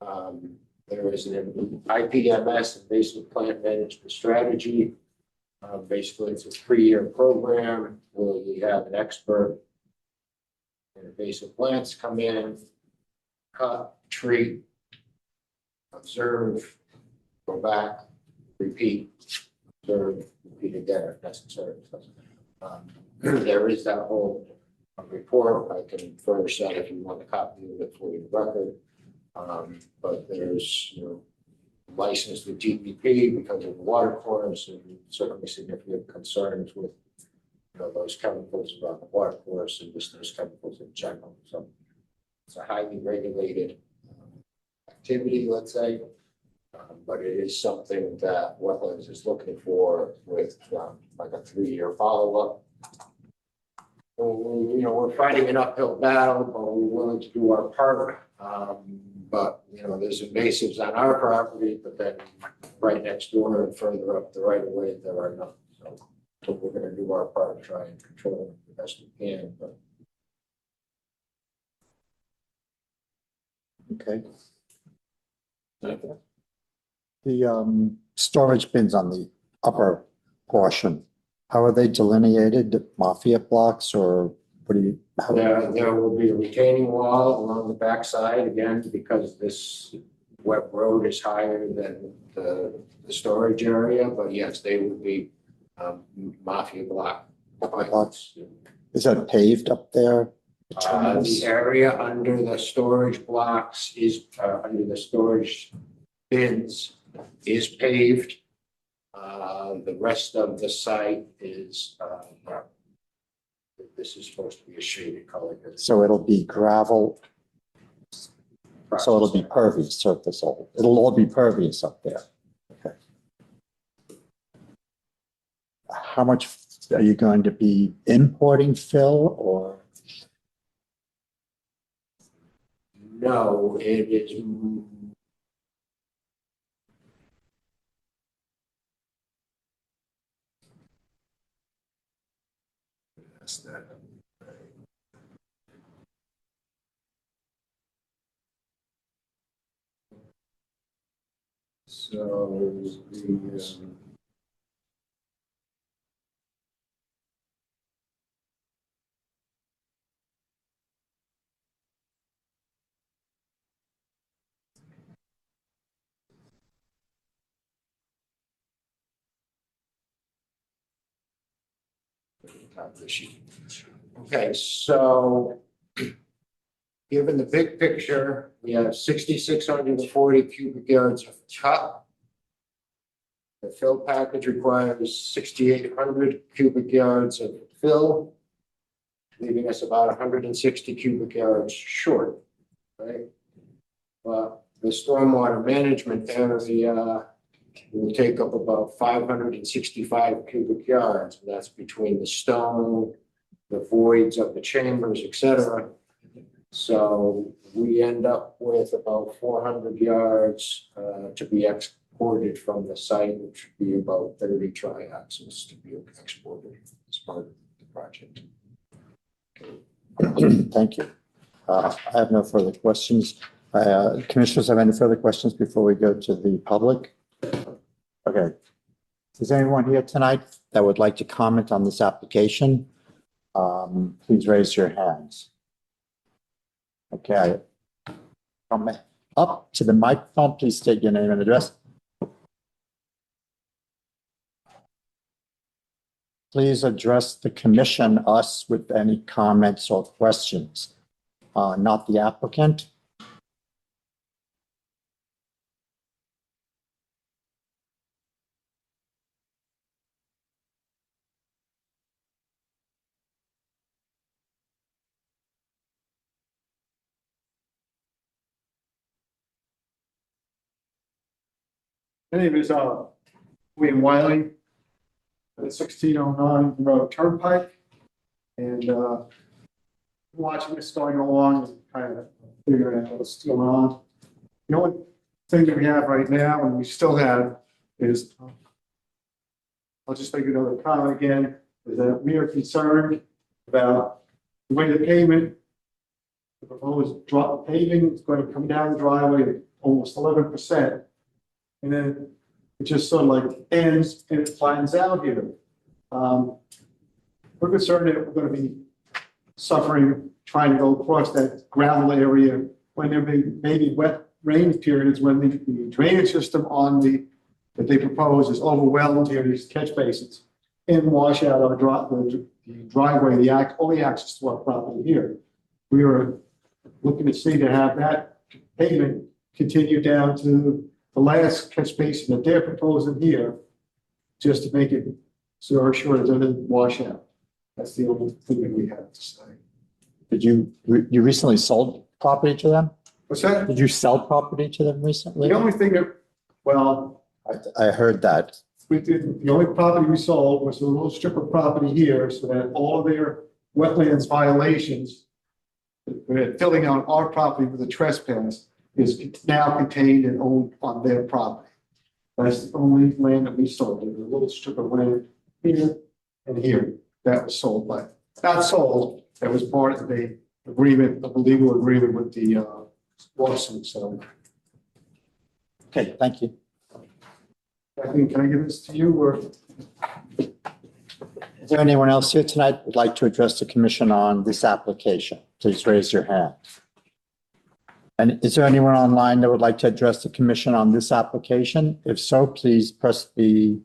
there is an IPMS, invasive plant management strategy. Basically, it's a 3-year program where we have an expert in invasive plants come in, cut, treat, observe, go back, repeat, observe, repeat again if necessary. There is that whole report. I can furnish that if you want a copy of it for your record. But there's, licensed with DEP because of the water course, and certainly significant concerns with, those chemicals around the water course and just those chemicals in general. So it's a highly regulated activity, let's say. But it is something that Wetlands is looking for with like a 3-year follow-up. We're fighting an uphill battle, but we're willing to do our part. But there's invasives on our property, but then right next door and further up the right of way, there are none. So we're going to do our part to try and control them the best we can. But Okay. The storage bins on the upper portion, how are they delineated? Mafia blocks or what do you? there will be a retaining wall along the backside again, because this Webb Road is higher than the storage area. But yes, they would be mafia block blocks. Is that paved up there? The area under the storage blocks is under the storage bins is paved. The rest of the site is this is supposed to be a shaded color. So it'll be gravel. So it'll be pervious surface. It'll all be pervious up there. Okay. How much are you going to be importing fill or? No, it is. That's that. So the okay, so given the big picture, we have 6,640 cubic yards of cut. The fill package requires 6,800 cubic yards of fill, leaving us about 160 cubic yards short, right? But the stormwater management area will take up about 565 cubic yards. And that's between the stone, the voids of the chambers, etc. So we end up with about 400 yards to be exported from the site, which would be about 30 triaxles to be exported as part of the project. Thank you. I have no further questions. Commissioners have any further questions before we go to the public? Okay. Is there anyone here tonight that would like to comment on this application? Please raise your hands. Okay. Come up to the microphone. Please state your name and address. Please address the commission, us, with any comments or questions, not the applicant. My name is William Wiley, at 1609 Monroe Turnpike. And watching this going along and kind of figuring out what's going on. The only thing that we have right now, and we still have, is I'll just make another comment again, is that we are concerned about the way the pavement, the proposed drop paving is going to come down the driveway almost 11%. And then it just sort of like ends and it flattens out here. We're concerned that we're going to be suffering trying to go across that gravel area when there may be wet rain periods when the drainage system on that they propose is overwhelmed here, these catch basins, and wash out our the driveway, the only access to our property here. We are looking to see to have that pavement continue down to the last catch basin that they're proposing here, just to make it so sure it doesn't wash out. That's the only thing that we have to say. Did you recently sold property to them? What's that? Did you sell property to them recently? The only thing that, well, I heard that. we did, the only property we sold was a little strip of property here, so that all of their wetlands violations, filling out our property with a trespass, is now contained and owned on their property. That's the only land that we sold. There's a little strip of land here and here that was sold, but not sold. That was part of the agreement, of the legal agreement with the lawsuit. So, Okay, thank you. I think, can I give this to you or? Is there anyone else here tonight who would like to address the commission on this application? Please raise your hand. And is there anyone online that would like to address the commission on this application? If so, please press the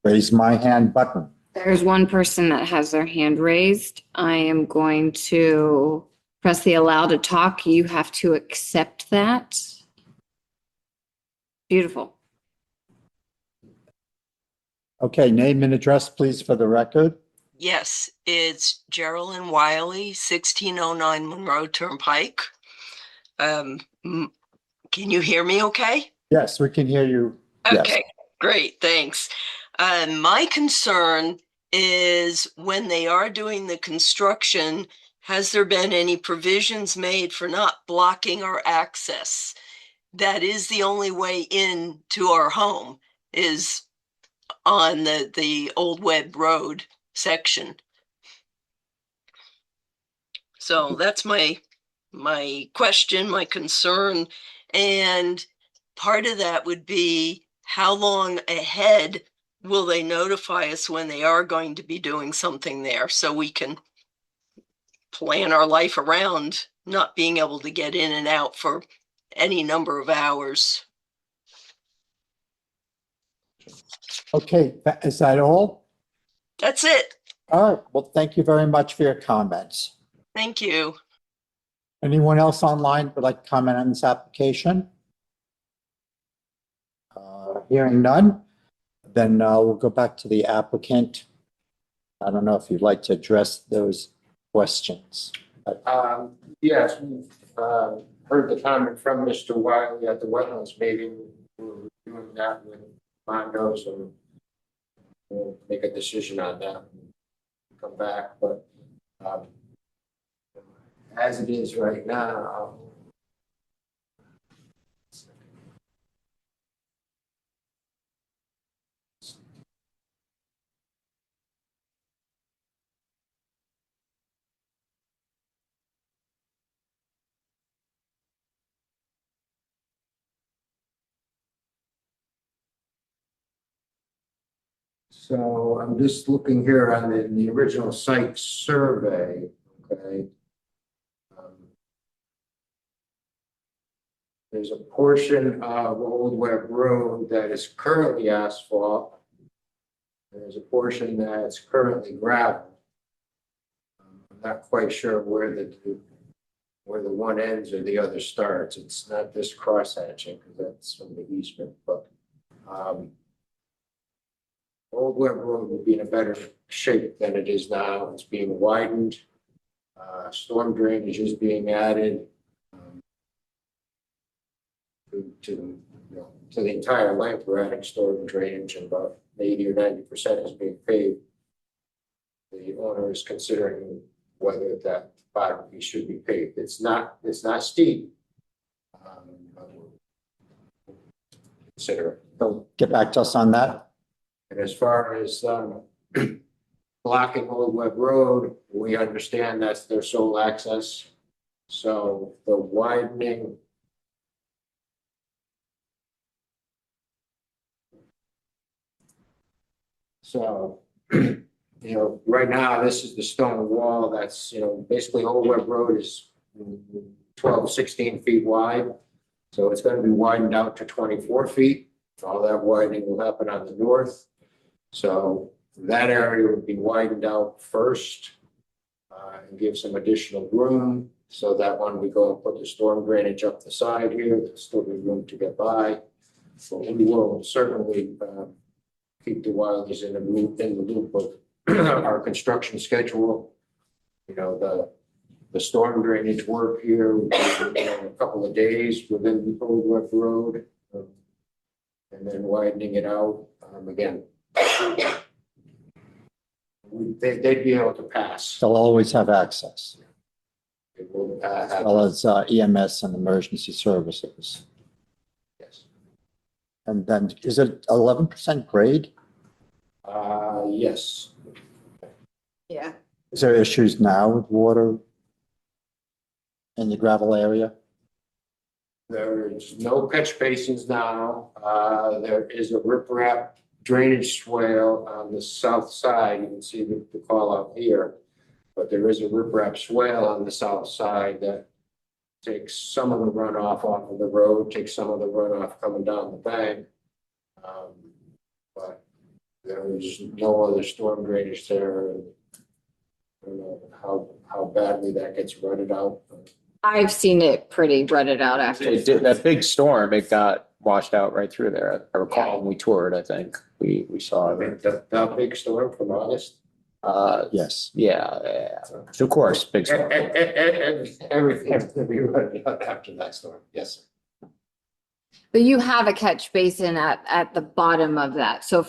raise my hand button. There's one person that has their hand raised. I am going to press the allow to talk. You have to accept that. Beautiful. Okay, name and address, please, for the record. Yes, it's Geraldine Wiley, 1609 Monroe Turnpike. Can you hear me okay? Yes, we can hear you. Yes. Okay, great, thanks. My concern is when they are doing the construction, has there been any provisions made for not blocking our access? That is the only way in to our home is on the Old Webb Road section. So that's my question, my concern. And part of that would be how long ahead will they notify us when they are going to be doing something there so we can plan our life around not being able to get in and out for any number of hours. Okay, is that all? That's it. All right, well, thank you very much for your comments. Thank you. Anyone else online would like to comment on this application? Hearing none, then we'll go back to the applicant. I don't know if you'd like to address those questions. Yes, we've heard the comment from Mr. Wiley at the wetlands meeting. We're doing that with Monroe, so we'll make a decision on that and come back. But as it is right now, so I'm just looking here on the original site survey, okay? There's a portion of Old Webb Road that is currently asphalt. There's a portion that's currently gravel. I'm not quite sure where the one ends or the other starts. It's not this cross hatching because that's from the easement, but Old Webb Road will be in a better shape than it is now. It's being widened. Storm drainage is being added to to the entire length, we're adding storm and drainage, and about 80 or 90% is being paved. The owner is considering whether that bottom piece should be paved. It's not steep. But we'll consider it. So get back to us on that. And as far as blocking Old Web Road, we understand that's their sole access. So the widening. So, right now, this is the stone wall that's, basically Old Web Road is 12, 16 feet wide. So it's going to be widened out to 24 feet. All that widening will happen on the north. So that area would be widened out first and give some additional room. So that when we go and put the storm drainage up the side here, there'll still be room to get by. So we will certainly keep the Wildies in the loop of our construction schedule. The storm drainage work here will be a couple of days within the Old Web Road, and then widening it out again. They'd be able to pass. They'll always have access, It will, as well as EMS and emergency services. yes. And then, is it 11% grade? Yes. Yeah. Is there issues now with water in the gravel area? There's no catch basins now. There is a riprap drainage swale on the south side. You can see the call out here. But there is a riprap swale on the south side that takes some of the runoff off of the road, takes some of the runoff coming down the bank. But there is no other storm drainage there. I don't know how badly that gets rutted out. I've seen it pretty rutted out after. It did, that big storm, it got washed out right through there. I recall when we toured, I think, we saw I mean, it. that big storm from August. Yes. Yeah. Of course, big storm. Everything's gonna be rutted out after that storm. Yes, sir. But you have a catch basin at the bottom of that. So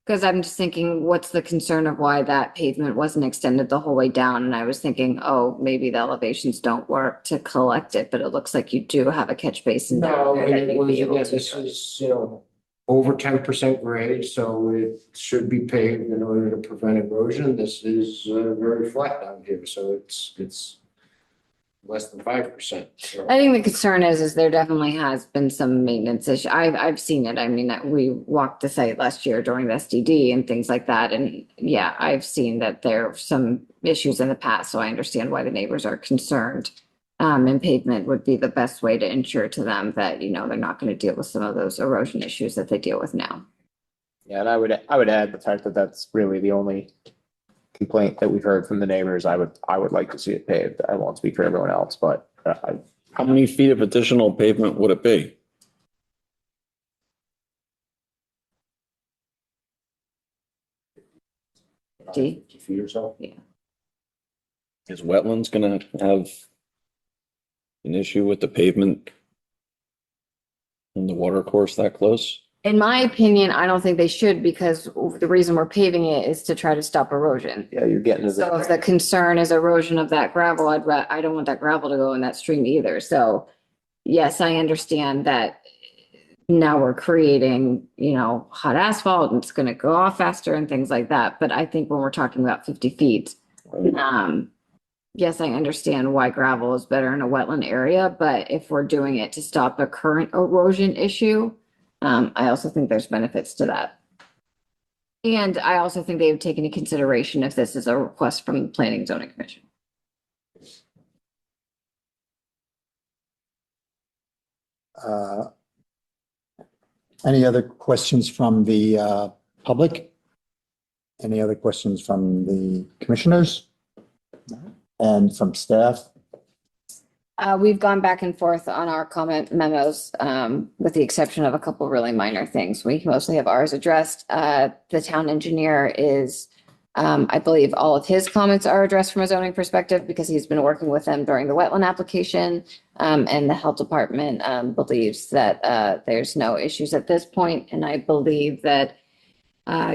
because I'm just thinking, what's the concern of why that pavement wasn't extended the whole way down? And I was thinking, oh, maybe the elevations don't work to collect it, but it looks like you do have a catch basin No, down there that it you'd was, be able again, to. this is, over 10% grade, so it should be paved in order to prevent erosion. This is very flat down here, so it's less than 5%. So, I think the concern is there definitely has been some maintenance issue. I've seen it. I mean, we walked the site last year during the SDD and things like that. And yeah, I've seen that there are some issues in the past, so I understand why the neighbors are concerned. And pavement would be the best way to ensure to them that, they're not going to deal with some of those erosion issues that they deal with now. Yeah, and I would add the fact that that's really the only complaint that we've heard from the neighbors. I would like to see it paved. I won't speak for everyone else, but How many feet of additional pavement would it be? D. 50 feet or so. Is wetlands gonna have an issue with the pavement and the water course that close? In my opinion, I don't think they should, because the reason we're paving it is to try to stop erosion. yeah, you're getting to So if the, the concern is erosion of that gravel, I don't want that gravel to go in that stream either. So yes, I understand that now we're creating, hot asphalt and it's going to go off faster and things like that. But I think when we're talking about 50 feet, yes, I understand why gravel is better in a wetland area, but if we're doing it to stop a current erosion issue, I also think there's benefits to that. And I also think they would take into consideration if this is a request from the Planning and Zoning Commission. Any other questions from the public? Any other questions from the commissioners? And from staff? We've gone back and forth on our comment memos, with the exception of a couple really minor things. We mostly have ours addressed. The town engineer is I believe all of his comments are addressed from a zoning perspective because he's been working with them during the wetland application. And the health department, believes that, there's no issues at this point. And I believe that,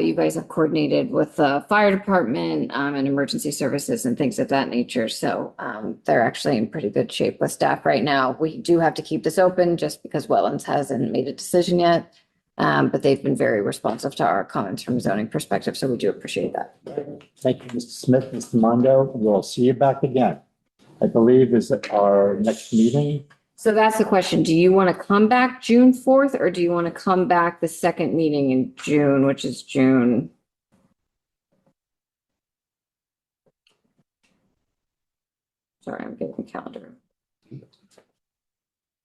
you guys have coordinated with the fire department, and emergency services and things of that nature. So, they're actually in pretty good shape with staff right now. We do have to keep this open just because wetlands hasn't made a decision yet. But they've been very responsive to our comments from a zoning perspective, so we do appreciate that. Thank you, Mr. Smith, Mr. Mondo. We'll see you back again. I believe is our next meeting. So that's the question. Do you want to come back June 4th or do you want to come back the second meeting in June, which is June? Sorry, I'm getting the calendar.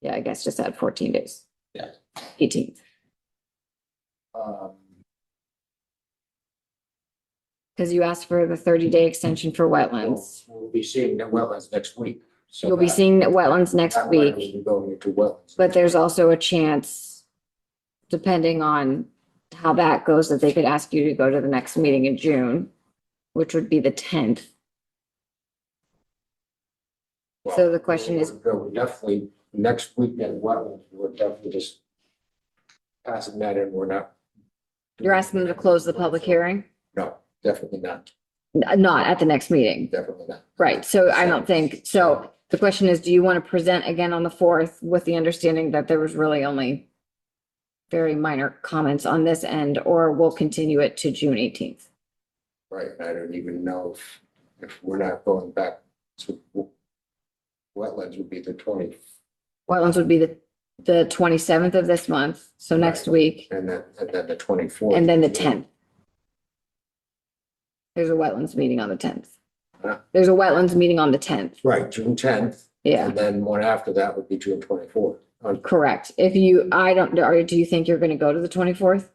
Yeah, I guess just add 14 days. Yeah. 18th. Because you asked for the 30-day extension for wetlands. We'll be seeing the wetlands next week. So You'll be seeing wetlands next that way week, we'll be going into wetlands. but there's also a chance, depending on how that goes, that they could ask you to go to the next meeting in June, which would be the 10th. So the question is, We're definitely, next weekend, wetlands, we're definitely just passing that in, we're not. you're asking them to close the public hearing? No, definitely not, Not at the next meeting. definitely not. Right, so I don't think, so the question is, do you want to present again on the 4th with the understanding that there was really only very minor comments on this end, or we'll continue it to June 18th? Right, I don't even know if we're not going back to wetlands would be the 20th, Wetlands would be the 27th of this month, so next week, and then the 24th. and then the 10th. There's a wetlands meeting on the 10th. Huh? There's a wetlands meeting on the 10th. Right, June 10th. Yeah, And then one after that would be June 24th. correct. If you, I don't, or do you think you're going to go to the 24th?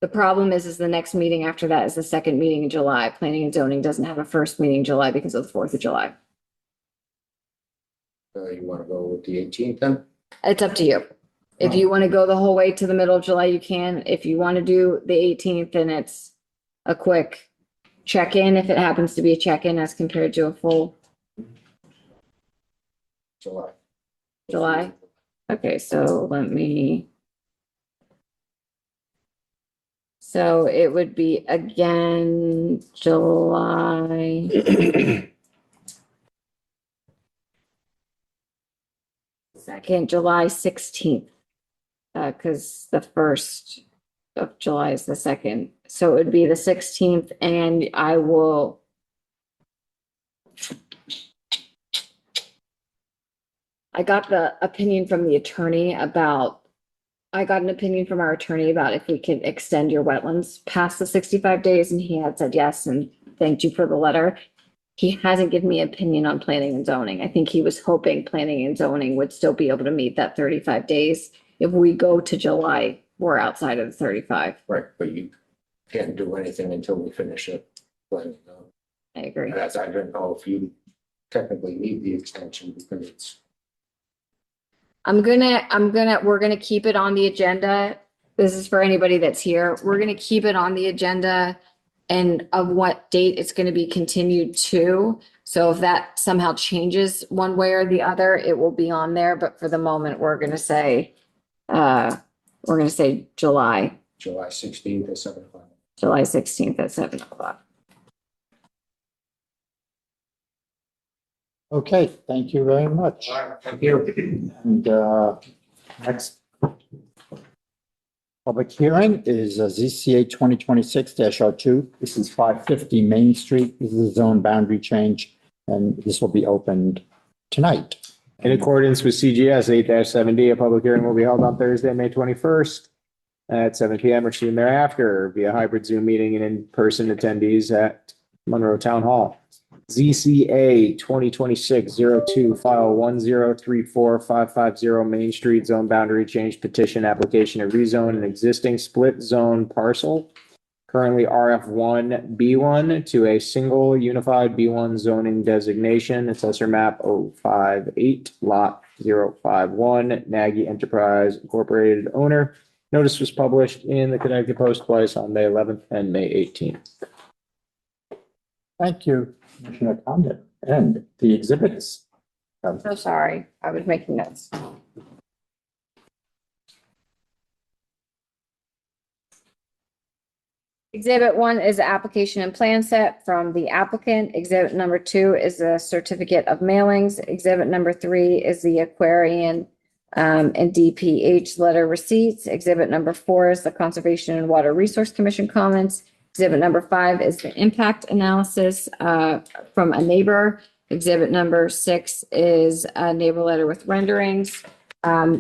The problem is the next meeting after that is the second meeting in July. Planning and zoning doesn't have a first meeting in July because of the 4th of July. You want to go with the 18th then? It's up to you. If you want to go the whole way to the middle of July, you can. If you want to do the 18th, then it's a quick check-in, if it happens to be a check-in as compared to a full July. July. Okay, so let me. So it would be again, July. Second, July 16th. Because the 1st of July is the 2nd. So it would be the 16th, and I will. I got the opinion from the attorney about. I got an opinion from our attorney about if we could extend your wetlands past the 65 days, and he had said yes and thanked you for the letter. He hasn't given me an opinion on planning and zoning. I think he was hoping planning and zoning would still be able to meet that 35 days. If we go to July, we're outside of the 35. Right, but you can't do anything until we finish it. But, I agree. that's, I don't know if you technically need the extension because it's. We're gonna keep it on the agenda. This is for anybody that's here. We're gonna keep it on the agenda and of what date it's gonna be continued to. So if that somehow changes one way or the other, it will be on there. But for the moment, we're gonna say July, July 16th at 7 o'clock. July 16th at 7 o'clock. Okay, thank you very much. Thank you. And next public hearing is ZCA 2026-R2. This is 550 Main Street. This is a zone boundary change, and this will be opened tonight. In accordance with CGS 8-7D, a public hearing will be held on Thursday, May 21st at 7 PM or soon thereafter via hybrid Zoom meeting and in-person attendees at Monroe Town Hall. ZCA 2026-02, file 1034550 Main Street Zone Boundary Change Petition Application to rezone an existing split zone parcel, currently RF1 B1 to a single unified B1 zoning designation, assessor map 058, lot 051, Nagy Enterprise Incorporated owner, Notice was published in the Connecticut Post twice on May 11th and May 18th. Thank you, Commissioner Condit. And the exhibits. So sorry, I was making notes. Exhibit 1 is the application and plan set from the applicant. Exhibit number 2 is the certificate of mailings. Exhibit number 3 is the Aquarian and DPH letter receipts. Exhibit number 4 is the Conservation and Water Resource Commission comments. Exhibit number 5 is the impact analysis from a neighbor. Exhibit number 6 is a neighbor letter with renderings,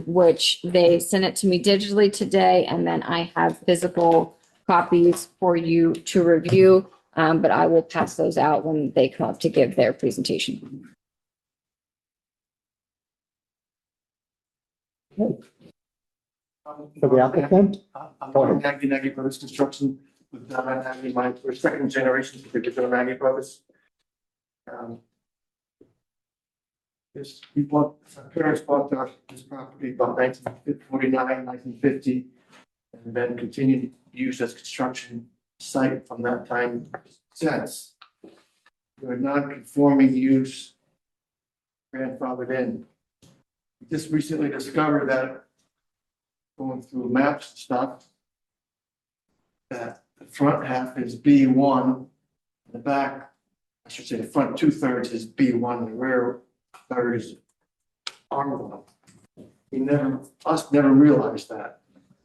which they sent it to me digitally today, and then I have physical copies for you to review, but I will pass those out when they come up to give their presentation. For the applicant? I'm on Nagy Brothers Construction with Nagy, we're second generation certificate of Nagy Brothers. My parents bought this property about 1949, 1950, and then continued use as construction site from that time since. We're non-conforming use grandfathered in. We just recently discovered that going through maps and stuff, that the front half is B1, the back, I should say the front 2/3 is B1, the rear third is R1. Us never realized that.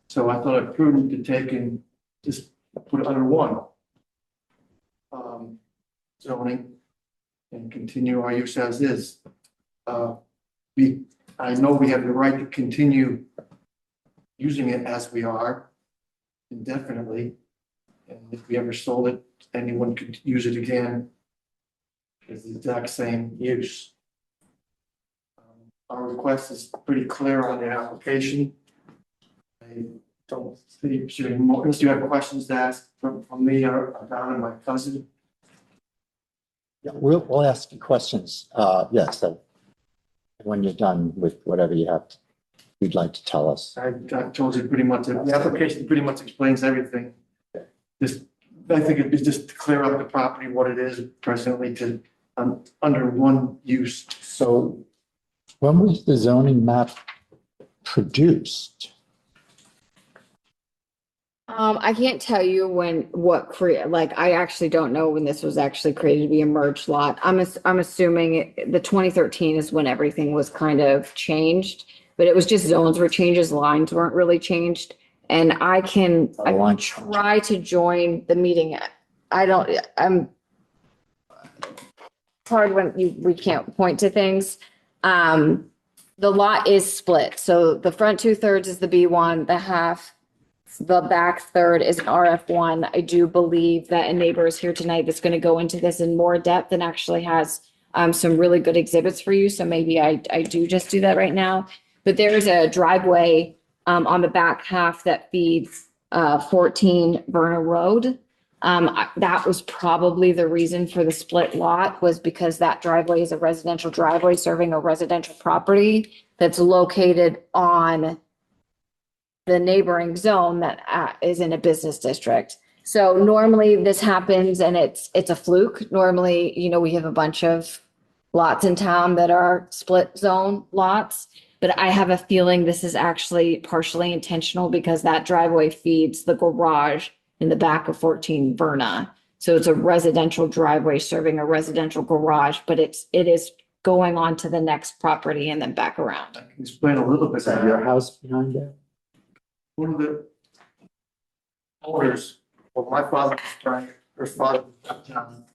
So I thought it prudent to take and just put it under one zoning and continue our use as is. I know we have the right to continue using it as we are indefinitely. And if we ever sold it, anyone could use it again. It's the exact same use. Our request is pretty clear on the application. I don't see more, unless you have questions to ask from me or Don and my cousin. Yeah, we'll ask you questions. Yes, so when you're done with whatever you'd like to tell us. I told you pretty much, the application pretty much explains everything. I think it's just to clear up the property, what it is presently to, under one use. So when was the zoning map produced? I can't tell you I actually don't know when this was actually created to be a merged lot. I'm assuming the 2013 is when everything was kind of changed, but it was just zones were changes, lines weren't really changed. And I can try to join the meeting. I'm hard when we can't point to things. The lot is split. So the front 2/3 is the B1, the back third is an RF1. I do believe that a neighbor is here tonight that's going to go into this in more depth and actually has some really good exhibits for you. So maybe I do just do that right now. But there's a driveway on the back half that feeds 14 Verna Road. That was probably the reason for the split lot, was because that driveway is a residential driveway serving a residential property that's located on the neighboring zone that is in a business district. So normally this happens and it's a fluke. Normally, we have a bunch of lots in town that are split zone lots, but I have a feeling this is actually partially intentional because that driveway feeds the garage in the back of 14 Verna. So it's a residential driveway serving a residential garage, but it is going on to the next property and then back around. I can explain a little bit. Is that your house behind there? One of the owners, well, my father was trying, her father was down.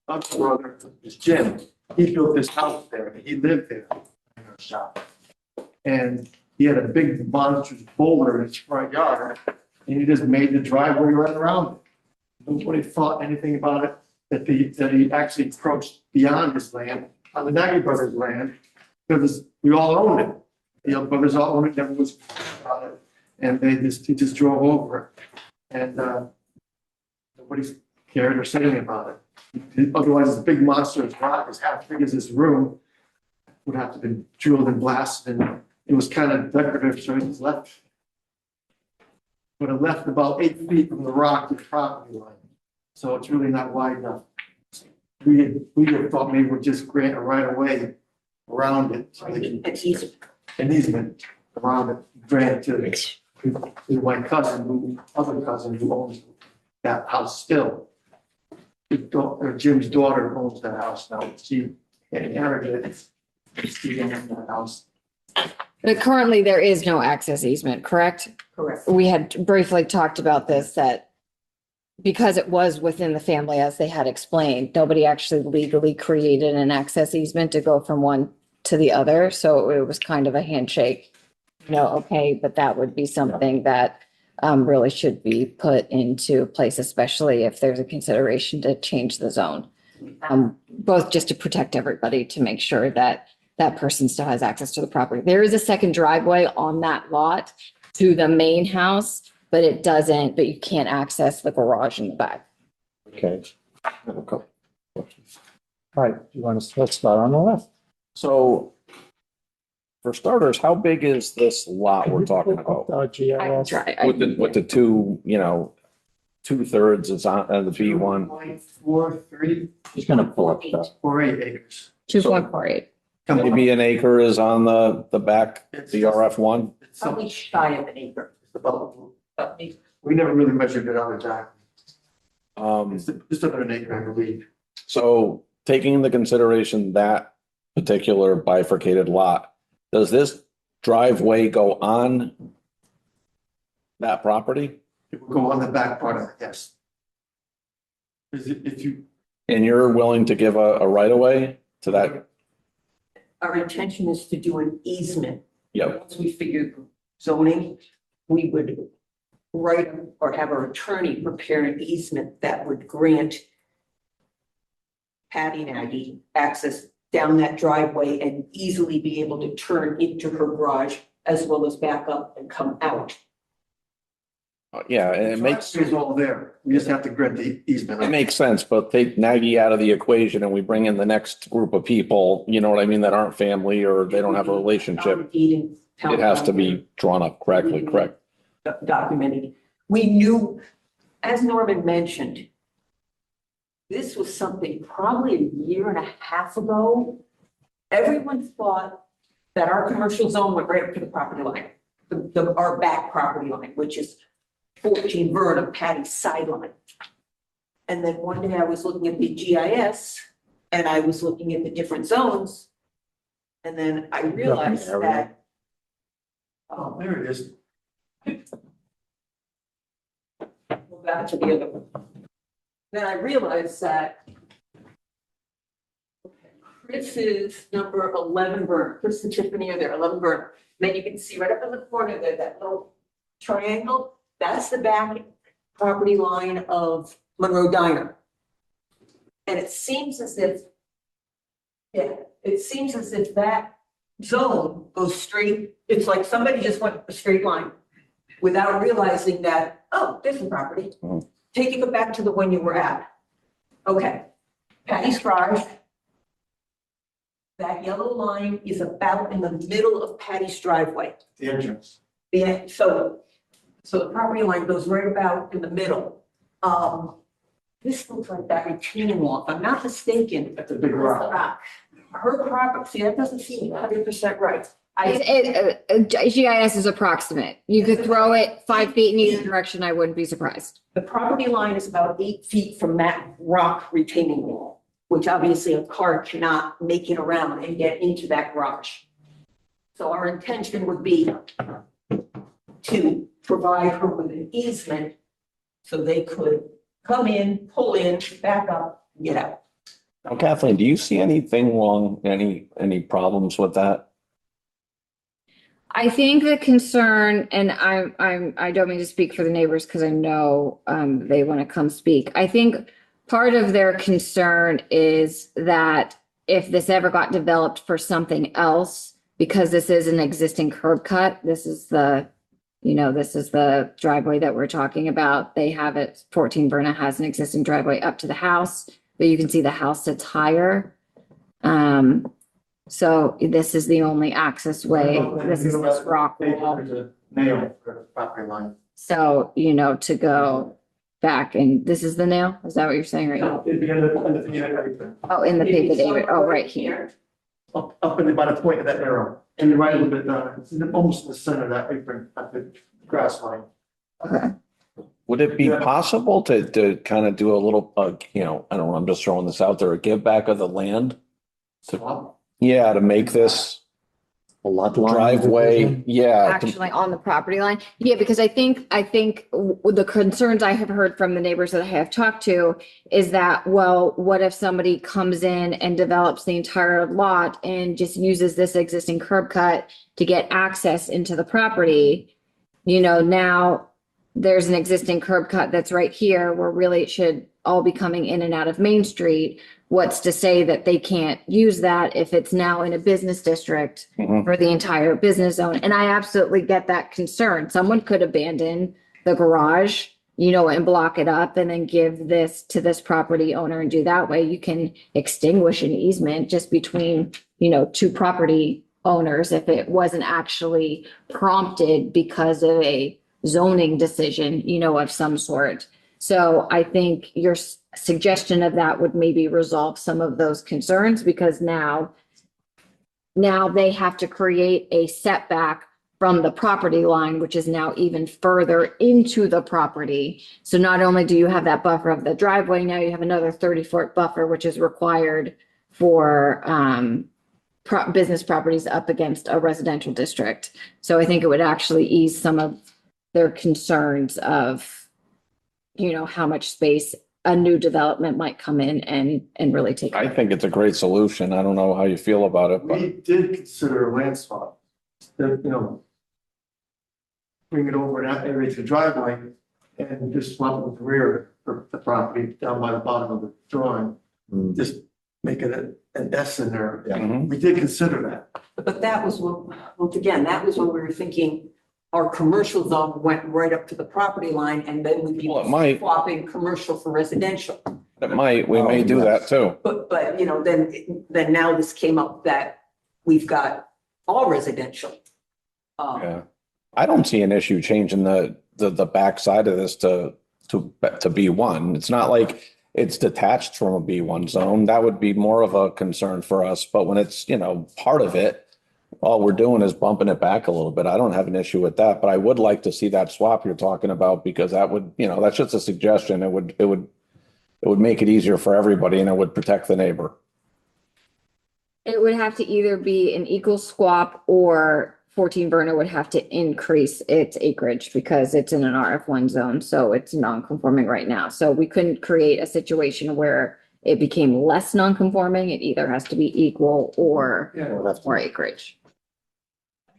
My brother is Jim. He built this house there. He lived there in our shop. And he had a big monstrous boulder in his front yard. And he just made the driveway run around it. Nobody thought anything about it, that he actually encroached beyond his land, on the Nagy Brothers' land, because we all owned it. The other brothers all owned it, never was about it. And he just drove over it. And nobody cared or said anything about it. Otherwise, this big monstrous rock is half big as this room, would have to be drilled and blasted, and it was kind of decorative, so he just left. but it left about 8 feet from the rock to the property line. So it's really not wide enough. We had thought maybe we'd just grant a right of way around it. So they can, an easement around it, grant to my cousin, other cousin who owns that house still. Jim's daughter owns that house now. She inherited it. She owns that house. But currently there is no access easement, correct? Correct. We had briefly talked about this, that because it was within the family, as they had explained, nobody actually legally created an access easement to go from one to the other. So it was kind of a handshake, okay, but that would be something that really should be put into place, especially if there's a consideration to change the zone. Both just to protect everybody, to make sure that that person still has access to the property. There is a second driveway on that lot to the main house, but you can't access the garage in the back. Okay. All right, let's start on the left. So for starters, how big is this lot we're talking about? I can GIS. try. With the two, 2/3 is on the B1. 2.43, He's gonna pull up the, 48 acres. 2.48. Maybe an acre is on the back, the RF1. It's Probably shy of an acre. about, we never really measured it out exactly. It's Um, just about an acre, I believe. so taking into consideration that particular bifurcated lot, does this driveway go on that property? It will go on the back part of it, yes. If you, And you're willing to give a right of way to that? Our intention is to do an easement. Yep. Once we figure zoning, we would write or have our attorney prepare an easement that would grant Patty and Aggie access down that driveway and easily be able to turn into her garage as well as back up and come out. Yeah, and it makes, it's all there. We just have to grant the easement. it makes sense, but take Nagy out of the equation and we bring in the next group of people, you know what I mean, that aren't family or they don't have a relationship. It has to be drawn up correctly, correct? Documented. We knew, as Norman mentioned, this was something probably a year and a half ago. Everyone thought that our commercial zone went right up to the property line, our back property line, which is 14 Vernon, Patty's sideline. And then one day I was looking at the GIS and I was looking at the different zones. And then I realized that, Oh, there it is. go back to the other one. Then I realized that Chris is number 11 Vernon, Chris and Tiffany are there, 11 Vernon. Then you can see right up in the corner there, that little triangle, that's the back property line of Monroe Diner. And it seems as if, that zone goes straight, it's like somebody just went a straight line without realizing that, oh, there's the property. Taking it back to the one you were at. Okay, Patty's Garage. That yellow line is about in the middle of Patty's driveway. The entrance. Yeah, so the property line goes right about in the middle. This looks like that retaining wall, if I'm not mistaken. That's a big rock. Her property, see, that doesn't seem 100% right. GIS is approximate. You could throw it 5 feet in either direction. I wouldn't be surprised. The property line is about 8 feet from that rock retaining wall, which obviously a car cannot make it around and get into that garage. So our intention would be to provide her with an easement so they could come in, pull in, back up, and get out. Now, Kathleen, do you see anything wrong, any problems with that? I think the concern, and I don't mean to speak for the neighbors because I know they want to come speak. I think part of their concern is that if this ever got developed for something else, because this is an existing curb cut, this is the driveway that we're talking about. They have it, 14 Verna has an existing driveway up to the house, but you can see the house sits higher. So this is the only access way. This is this rock wall. There's a nail for the property line. So, to go back and this is the nail? Is that what you're saying right now? It'd be in Oh, in the paper, David. Oh, right here. up in about a point of that arrow, and you're right a little bit, it's almost in the center of that apron, at the grass line. Okay. Would it be possible to kind of do a little, I don't know, I'm just throwing this out there, a give back of the land? Yeah, to make this A lot line driveway, division? yeah. Actually on the property line. Yeah, because I think the concerns I have heard from the neighbors that I have talked to is that, well, what if somebody comes in and develops the entire lot and just uses this existing curb cut to get access into the property? Now there's an existing curb cut that's right here where really it should all be coming in and out of Main Street. What's to say that they can't use that if it's now in a business district for the entire business zone? And I absolutely get that concern. Someone could abandon the garage, and block it up and then give this to this property owner and do that way. You can extinguish an easement just between, two property owners if it wasn't actually prompted because of a zoning decision, of some sort. So I think your suggestion of that would maybe resolve some of those concerns because now they have to create a setback from the property line, which is now even further into the property. So not only do you have that buffer of the driveway, now you have another 30-foot buffer, which is required for business properties up against a residential district. So I think it would actually ease some of their concerns of, how much space a new development might come in and really take. I think it's a great solution. I don't know how you feel about it, but We did consider a land swap, bring it over that area to the driveway and just swap it with the rear of the property down by the bottom of the drawing. Just make it an S in there. Mhm. We did consider that. But that was once again, that was when we were thinking our commercial zone went right up to the property line and then we'd be Well, it might. swapping commercial for residential. we may do that too. But, then now this came up that we've got all residential. Yeah. I don't see an issue changing the backside of this to B1. It's not like it's detached from a B1 zone. That would be more of a concern for us. But when it's, part of it, all we're doing is bumping it back a little bit. I don't have an issue with that, but I would like to see that swap you're talking about because that would, that's just a suggestion. It would make it easier for everybody and it would protect the neighbor. It would have to either be an equal swap or 14 Burner would have to increase its acreage because it's in an RF1 zone. So it's non-conforming right now. So we couldn't create a situation where it became less non-conforming. It either has to be equal or more acreage.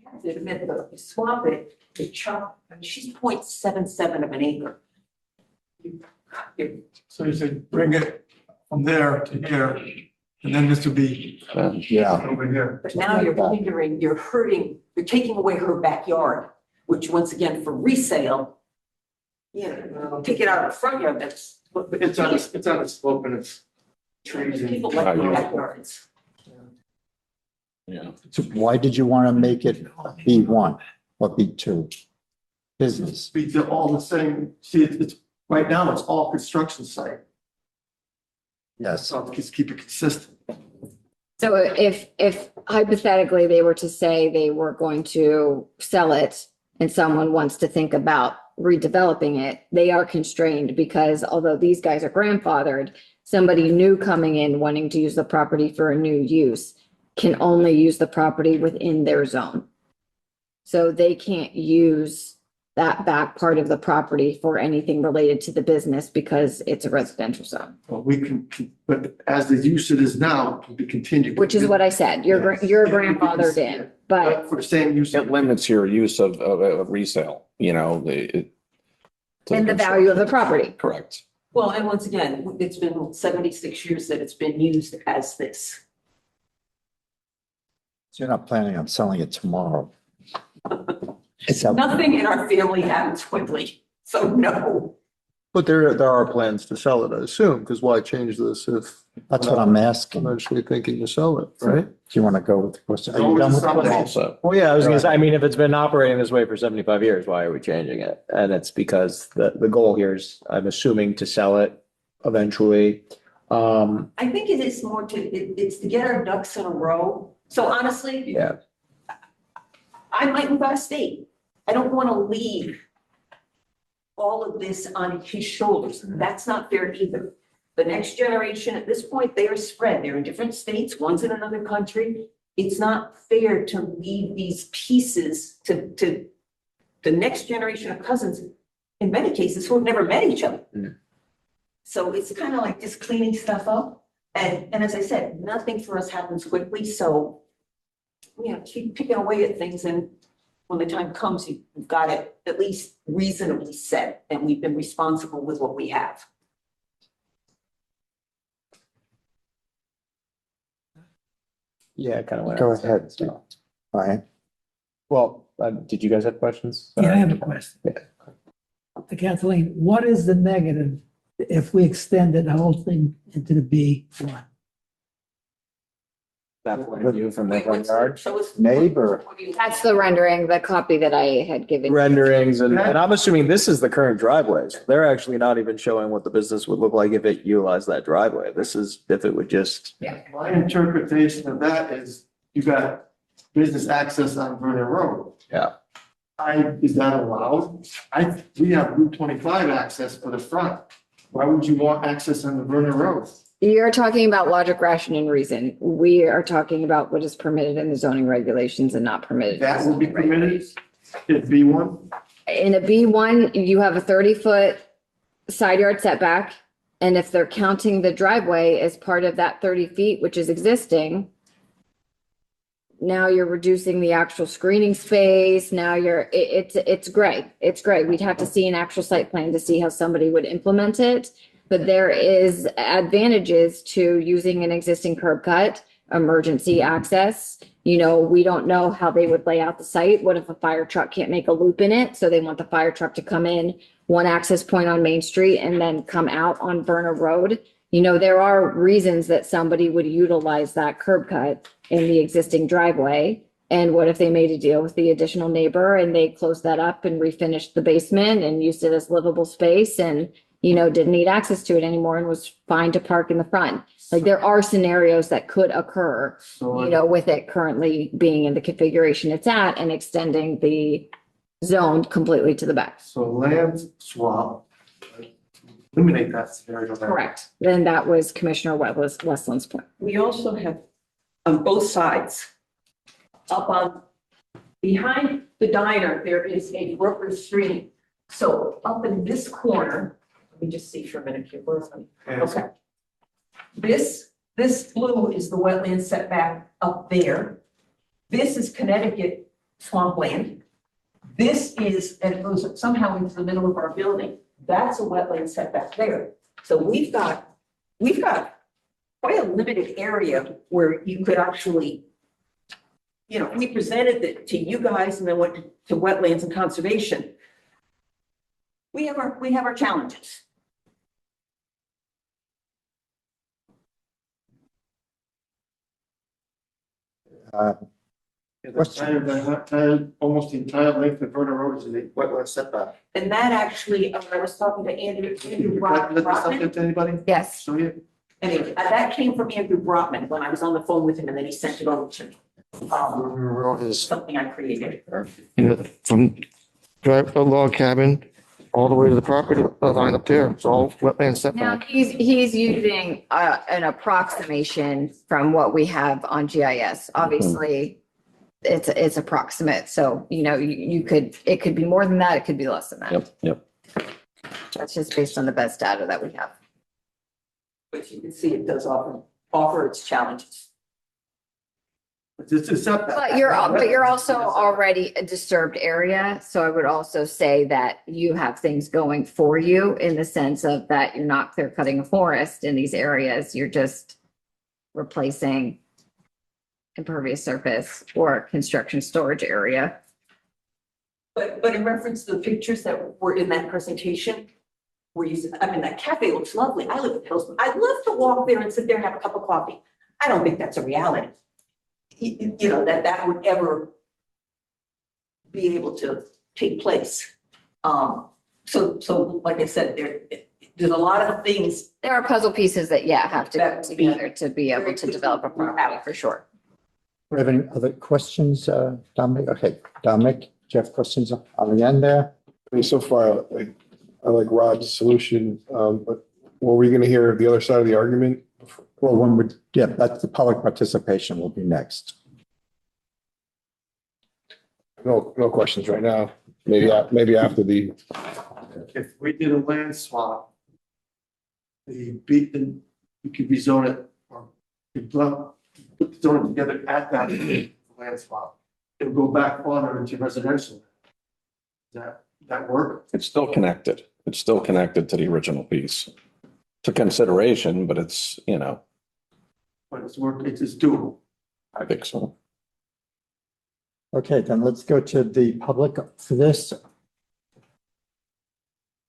I have to admit that if you swap it, the chop, she's 0.77 of an acre. So you said, bring it from there to here, and then this would be over here. But now you're hindering, you're taking away her backyard, which once again, for resale, take it out of the front yard, that's. But it's on a slope and it's trees and. People like backyards. Yeah. So why did you want to make it B1 or B2? Business. Be all the same. See, it's right now, it's all construction site. Yes. So just keep it consistent. So if hypothetically they were to say they were going to sell it and someone wants to think about redeveloping it, they are constrained because although these guys are grandfathered, somebody new coming in wanting to use the property for a new use can only use the property within their zone. So they can't use that back part of the property for anything related to the business because it's a residential zone. Well, we can, but as the use it is now, it can be continued. Which is what I said, you're grandfathered in, but For the same use. It limits your use of resale, and the value of the property. Correct. Well, and once again, it's been 76 years that it's been used as this. So you're not planning on selling it tomorrow? It's up. Nothing in our family happens quickly, so no. But there are plans to sell it, I assume, because why change this if That's what I'm asking. eventually thinking to sell it, right? Do you want to go with the question? Are you done with the question? Also, Well, yeah, I was gonna say, I mean, if it's been operating this way for 75 years, why are we changing it? And it's because the goal here is, I'm assuming, to sell it eventually. I think it is more it's to get our ducks in a row. So honestly, Yeah, I might move out of state. I don't want to leave all of this on his shoulders. That's not fair either. The next generation, at this point, they are spread. They're in different states, one's in another country. It's not fair to leave these pieces to the next generation of cousins, in many cases, who have never met each other. Mm. So it's kind of like just cleaning stuff up. And as I said, nothing for us happens quickly, so keep picking away at things, and when the time comes, you've got it at least reasonably set, and we've been responsible with what we have. yeah, kind of. Go ahead. Ryan. Well, did you guys have questions? Yeah, I have a question. Yeah. Kathleen, what is the negative if we extended the whole thing into the B1? That point of view from the front yard. So it's. Neighbor. That's the rendering, the copy that I had given. Renderings, and I'm assuming this is the current driveway. So they're actually not even showing what the business would look like if it utilized that driveway. This is if it would just. My interpretation of that is you got business access on Vernon Road. Yeah. Is that allowed? We have Route 25 access for the front. Why would you want access on the Vernon Road? You're talking about logic, ration, and reason. We are talking about what is permitted in the zoning regulations and not permitted. in the That will be zoning permitted regulations. in B1? In a B1, you have a 30-foot side yard setback. And if they're counting the driveway as part of that 30 feet, which is existing, now you're reducing the actual screening space. Now it's gray. It's gray. We'd have to see an actual site plan to see how somebody would implement it. But there is advantages to using an existing curb cut, emergency access. We don't know how they would lay out the site. What if a fire truck can't make a loop in it? So they want the fire truck to come in one access point on Main Street and then come out on Vernon Road. There are reasons that somebody would utilize that curb cut in the existing driveway. And what if they made a deal with the additional neighbor and they closed that up and refinished the basement and used it as livable space and didn't need access to it anymore and was fine to park in the front. Like there are scenarios that could occur, with it currently being in the configuration it's at and extending the zone completely to the back. So land swap, eliminate that scenario. Correct. Then that was Commissioner Westland's point. We also have on both sides, up on, behind the diner, there is a brook stream. So up in this corner, let me just see for a minute here. Okay. This blue is the wetland setback up there. This is Connecticut swampland. This is, and it goes somehow into the middle of our building. That's a wetland setback there. So we've got quite a limited area where you could actually, we presented it to you guys and then went to wetlands and conservation. We have our challenges. Almost the entire length of Vernon Road is a wetland setback. And that actually, I was talking to Andrew Brotman. To anybody? Yes. So you. Anyway, that came from Andrew Brotman when I was on the phone with him, and then he sent it over to me. Vernon Road is, Something I created. from a log cabin all the way to the property line up there. It's all wetland Now, setback. he's using an approximation from what we have on GIS. Obviously, it's approximate. So, it could be more than that. It could be less than that. Yep. That's just based on the best data that we have. But you can see it does offer its challenges. It's a setback. But you're also already a disturbed area. So I would also say that you have things going for you in the sense of that you're not clear cutting a forest in these areas. You're just replacing impervious surface or construction storage area. But in reference to the pictures that were in that presentation, where you, I mean, that cafe looks lovely. I live in Hillsborough. I'd love to walk there and sit there and have a cup of coffee. I don't think that's a reality. You know, that would ever be able to take place. So like I said, there's a lot of things. There are puzzle pieces that, yeah, have to That- go together to be able to develop a property for sure. Do you have any other questions, Dominic? Okay, Dominic, do you have questions on the end there? I mean, so far, I like Rod's solution, but were we gonna hear the other side of the argument? Well, one would, yeah, that's the public participation will be next. No questions right now. Maybe after the, If we did a land swap, the beacon, we could rezone it or put the zone together at that land swap. It'll go back farther into residential. That work? It's still connected. It's still connected to the original piece. To consideration, but it's, you know, But it's work, it's doable. I think so. Okay, then let's go to the public for this.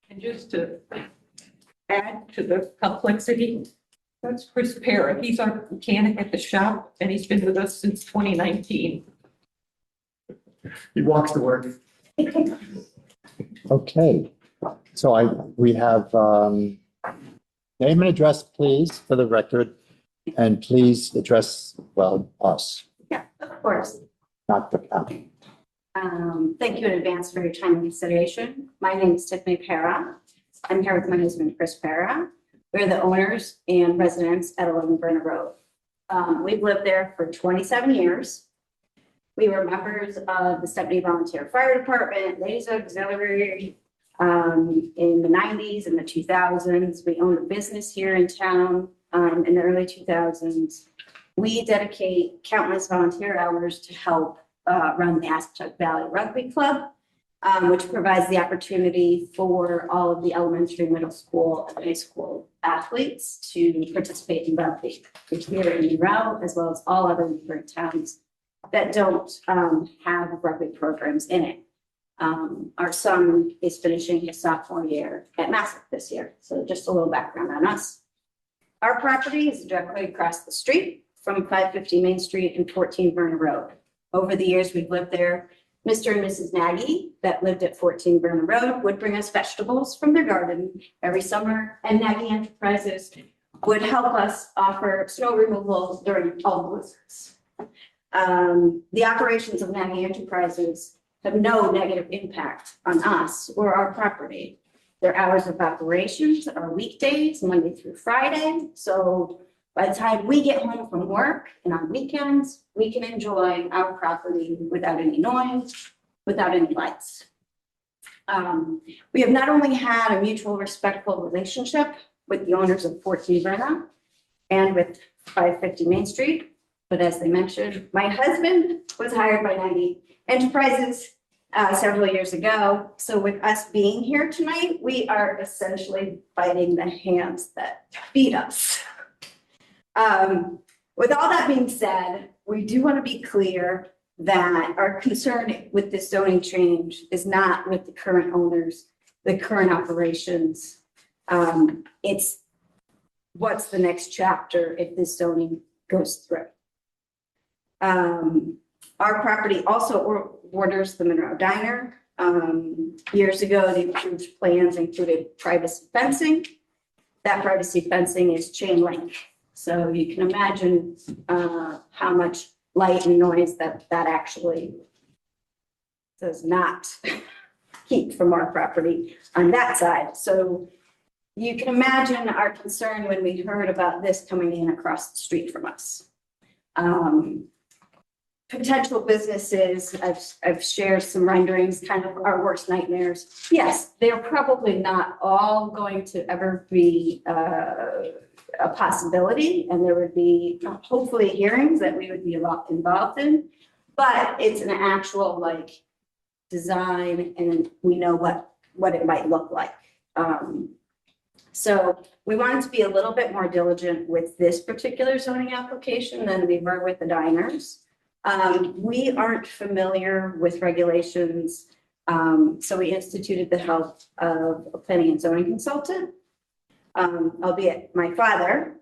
And just to add to the complexity, that's Chris Para. He's our mechanic at the shop and he's been with us since 2019. He walks to work. Okay, so we have, name and address, please, for the record, and please address, well, us, Yeah, of course. not the county. Thank you in advance for your time and consideration. My name is Tiffany Para. I'm here with my husband, Chris Para. We're the owners and residents at 11 Verna Road. We've lived there for 27 years. We were members of the Stepney Volunteer Fire Department, Ladies Auxiliary, in the 90s and the 2000s. We owned a business here in town in the early 2000s. We dedicate countless volunteer hours to help run the Aspetuck Valley Rugby Club, which provides the opportunity for all of the elementary, middle school, and high school athletes to participate in rugby here in Monroe, as well as all other neighboring towns that don't have rugby programs in it. Our son is finishing his sophomore year at Massick this year. So just a little background on us. Our property is directly across the street from 550 Main Street and 14 Verna Road. Over the years we've lived there, Mr. and Mrs. Nagy that lived at 14 Verna Road would bring us vegetables from their garden every summer, and Nagy Enterprises would help us offer snow removal during all the blizzards. The operations of Nagy Enterprises have no negative impact on us or our property. Their hours of operations are weekdays, Monday through Friday. So by the time we get home from work and on weekends, we can enjoy our property without any noise, without any lights. We have not only had a mutual respectful relationship with the owners of 14 Verna and with 550 Main Street, but as they mentioned, my husband was hired by Nagy Enterprises several years ago. So with us being here tonight, we are essentially biting the hands that feed us. With all that being said, we do want to be clear that our concern with this zoning change is not with the current owners, the current operations. It's what's the next chapter if this zoning goes through. Our property also borders the Monroe Diner. Years ago, the approved plans included privacy fencing. That privacy fencing is chain link. So you can imagine how much light and noise that actually does not keep from our property on that side. So you can imagine our concern when we heard about this coming in across the street from us. Potential businesses, I've shared some renderings, kind of our worst nightmares. Yes, they're probably not all going to ever be a possibility, and there would be hopefully hearings that we would be involved in, but it's an actual like design, and we know what it might look like. So we wanted to be a little bit more diligent with this particular zoning application than we were with the diners. We aren't familiar with regulations So we instituted the help of a planning and zoning consultant, albeit my father,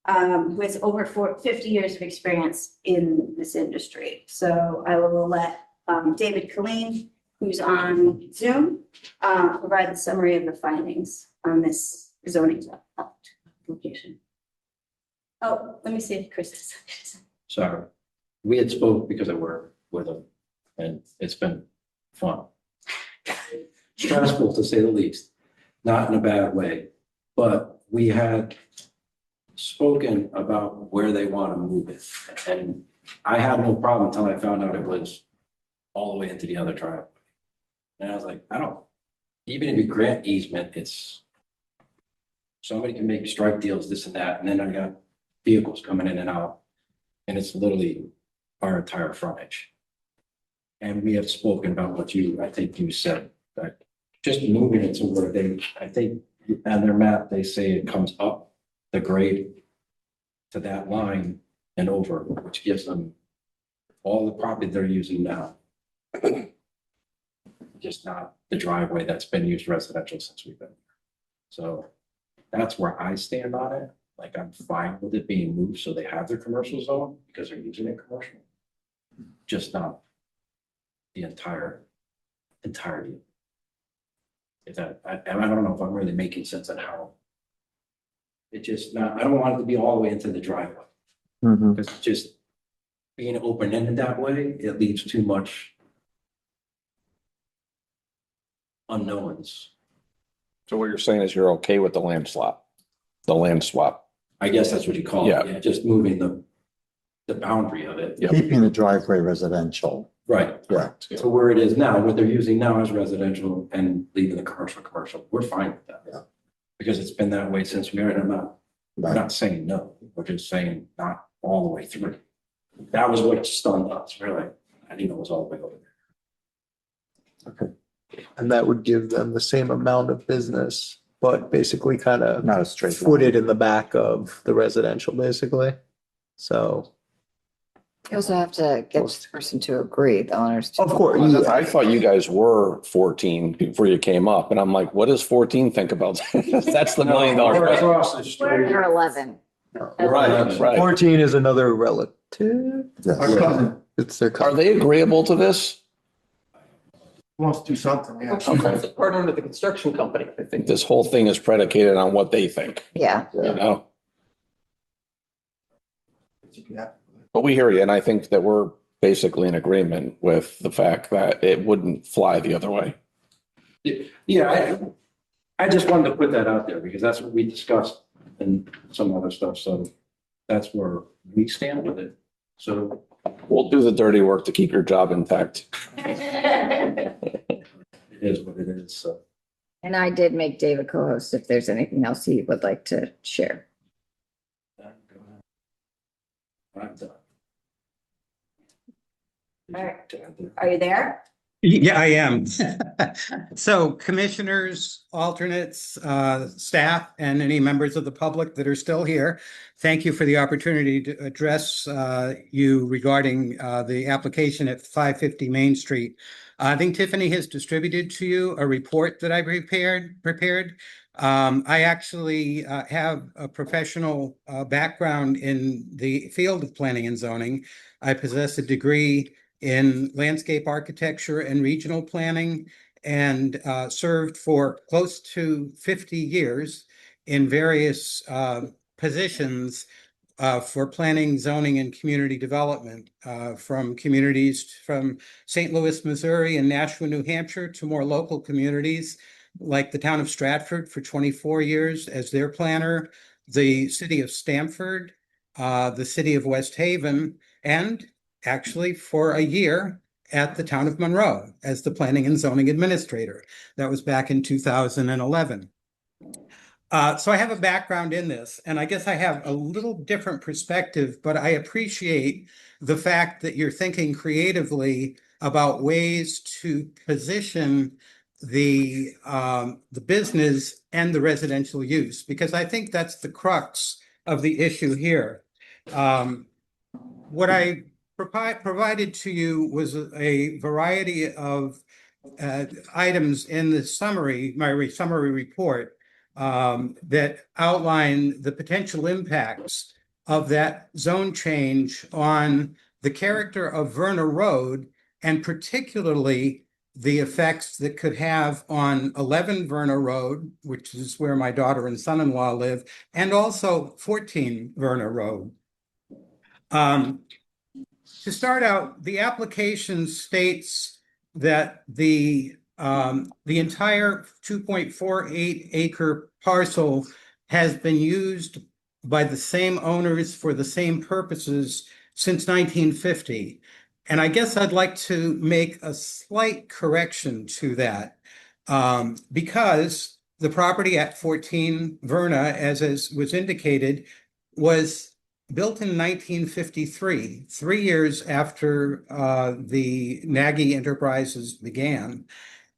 who has over 50 years of experience in this industry. So I will let David Colleen, who's on Zoom, provide the summary of the findings on this zoning application. Oh, let me see if Chris is. Sorry, we had spoke because I work with him and it's been fun. Stressful to say the least, not in a bad way, but we had spoken about where they want to move it. And I had no problem until I found out it was all the way into the other driveway. And I was like, even if you grant easement, it's somebody can make strike deals, this and that, and then I got vehicles coming in and out. And it's literally our entire frontage. And we have spoken about what I think you said, that just moving it to where I think on their map, they say it comes up the grade to that line and over, which gives them all the property they're using now. Just not the driveway that's been used residential since we've been here. So that's where I stand on it. Like, I'm fine with it being moved so they have their commercial zone because they're using it commercial. Just not the entirety. If that, I don't know if I'm really making sense on how. It just not, I don't want it to be all the way into the driveway. Because just being open-ended that way, it leaves too much unknowns. So what you're saying is you're okay with the land swap? The land swap? I guess that's what you call it. Yeah, just moving the boundary of it. Keeping the driveway residential. Right. Correct. So where it is now, what they're using now is residential and leaving the commercial. We're fine with that. Yeah. Because it's been that way since we are. We're not saying no. We're just saying not all the way through. That was what stunned us. We're like, I didn't know it was all the way over there. Okay. And that would give them the same amount of business, but basically kind of Not a straight line. footed in the back of the residential, basically. So. You also have to get this person to agree, the owners. Of course. I thought you guys were 14 before you came up, and I'm like, what does 14 think about that? That's the $1 million question. Across the street. Or 11. Right. 14 is another relative. Yes. cousin It's their Are cousin. they agreeable to this? wants to do something, yeah. She's a partner of the construction company. I think this whole thing is predicated on what they think, Yeah. you know? But we hear you, and I think that we're basically in agreement with the fact that it wouldn't fly the other way. Yeah, I just wanted to put that out there because that's what we discussed and some other stuff. So that's where we stand with it. So We'll do the dirty work to keep your job intact. it is what it is. So And I did make David co-host if there's anything else he would like to share. I'm done. All right. Are you there? Yeah, I am. So commissioners, alternates, staff, and any members of the public that are still here, thank you for the opportunity to address you regarding the application at 550 Main Street. I think Tiffany has distributed to you a report that I prepared. I actually have a professional background in the field of planning and zoning. I possess a degree in landscape architecture and regional planning, and served for close to 50 years in various positions for planning, zoning, and community development, from communities from St. Louis, Missouri, and Nashua, New Hampshire, to more local communities like the town of Stratford for 24 years as their planner, the city of Stamford, the city of West Haven, and actually for a year at the town of Monroe as the planning and zoning administrator. That was back in 2011. So I have a background in this, and I guess I have a little different perspective, but I appreciate the fact that you're thinking creatively about ways to position the business and the residential use, because I think that's the crux of the issue here. What I provided to you was a variety of items in the summary, summary report, that outline the potential impacts of that zone change on the character of Verna Road, and particularly the effects that could have on 11 Verna Road, which is where my daughter and son-in-law live, and also 14 Verna Road. To start out, the application states that the entire 2.48 acre parcel has been used by the same owners for the same purposes since 1950. And I guess I'd like to make a slight correction to that, because the property at 14 Verna, as was indicated, was built in 1953, 3 years after the Nagy Enterprises began.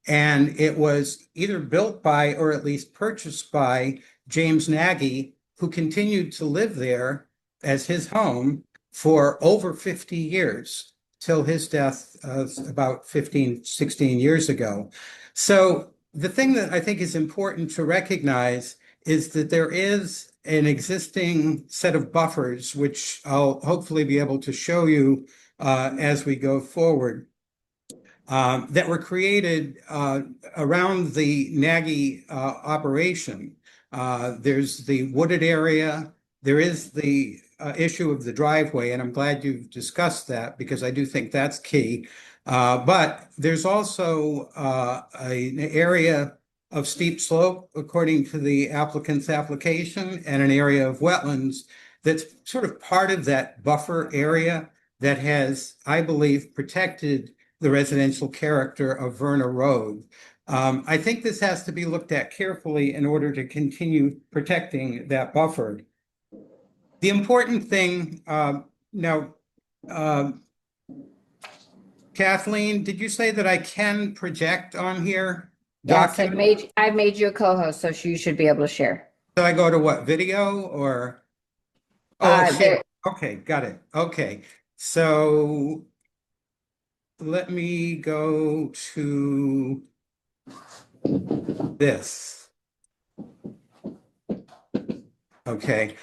And it was either built by or at least purchased by James Nagy, who continued to live there as his home for over 50 years, till his death about 15, 16 years ago. So the thing that I think is important to recognize is that there is an existing set of buffers, which I'll hopefully be able to show you as we go forward, that were created around the Nagy operation. There's the wooded area. There is the issue of the driveway, and I'm glad you've discussed that because I do think that's key. But there's also an area of steep slope, according to the applicant's application, and an area of wetlands that's sort of part of that buffer area that has, I believe, protected the residential character of Verna Road. I think this has to be looked at carefully in order to continue protecting that buffer. The important thing now, Kathleen, did you say that I can project on here? Yes, I've made you a co-host, so you should be able to share. So I go to what, video or? Oh, okay, got it. Okay, so let me go to this. Okay.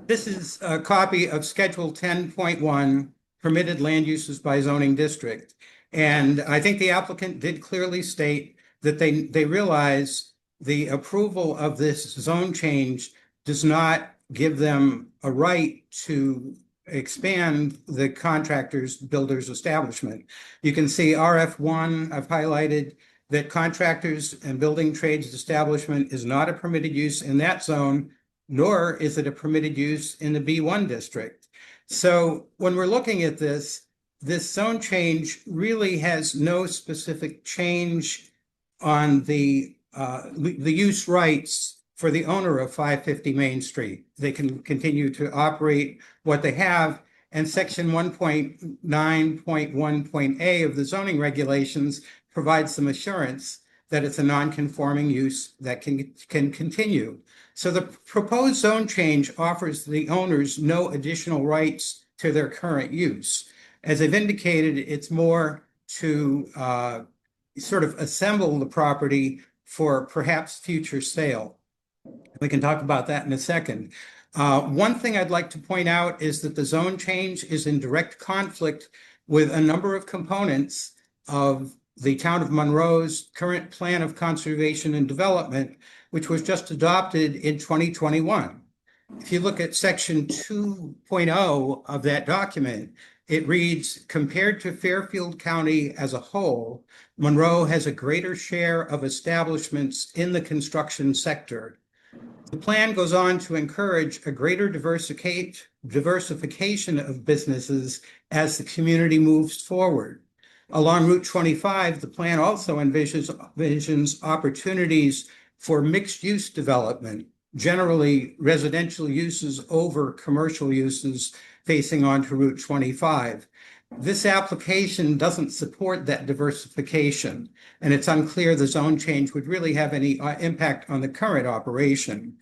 This is a copy of Schedule 10.1, permitted land uses by zoning district. And I think the applicant did clearly state that they realize the approval of this zone change does not give them a right to expand the contractor's builder's establishment. You can see RF1, I've highlighted that contractors and building trades establishment is not a permitted use in that zone, nor is it a permitted use in the B1 district. So when we're looking at this zone change really has no specific change on the use rights for the owner of 550 Main Street. They can continue to operate what they have, and section 1.9.1.a of the zoning regulations provides some assurance that it's a non-conforming use that can continue. So the proposed zone change offers the owners no additional rights to their current use. As I've indicated, it's more to sort of assemble the property for perhaps future sale. We can talk about that in a second. One thing I'd like to point out is that the zone change is in direct conflict with a number of components of the town of Monroe's current plan of conservation and development, which was just adopted in 2021. If you look at section 2.0 of that document, it reads, compared to Fairfield County as a whole, Monroe has a greater share of establishments in the construction sector. The plan goes on to encourage a greater diversification of businesses as the community moves forward. Along Route 25, the plan also envisions opportunities for mixed-use development, generally residential uses over commercial uses facing onto Route 25. This application doesn't support that diversification, and it's unclear the zone change would really have any impact on the current operation.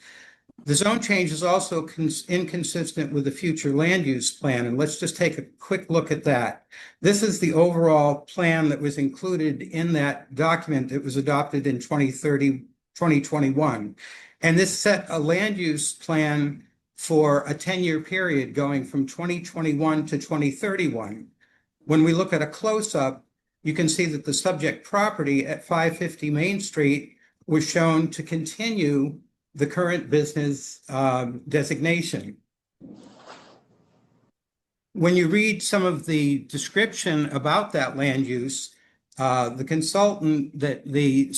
The zone change is also inconsistent with the future land use plan, and let's just take a quick look at that. This is the overall plan that was included in that document that was adopted in 2021. And this set a land use plan for a 10-year period going from 2021 to 2031. When we look at a close-up, you can see that the subject property at 550 Main Street was shown to continue the current business designation. When you read some of the description about that land use, the consultant that the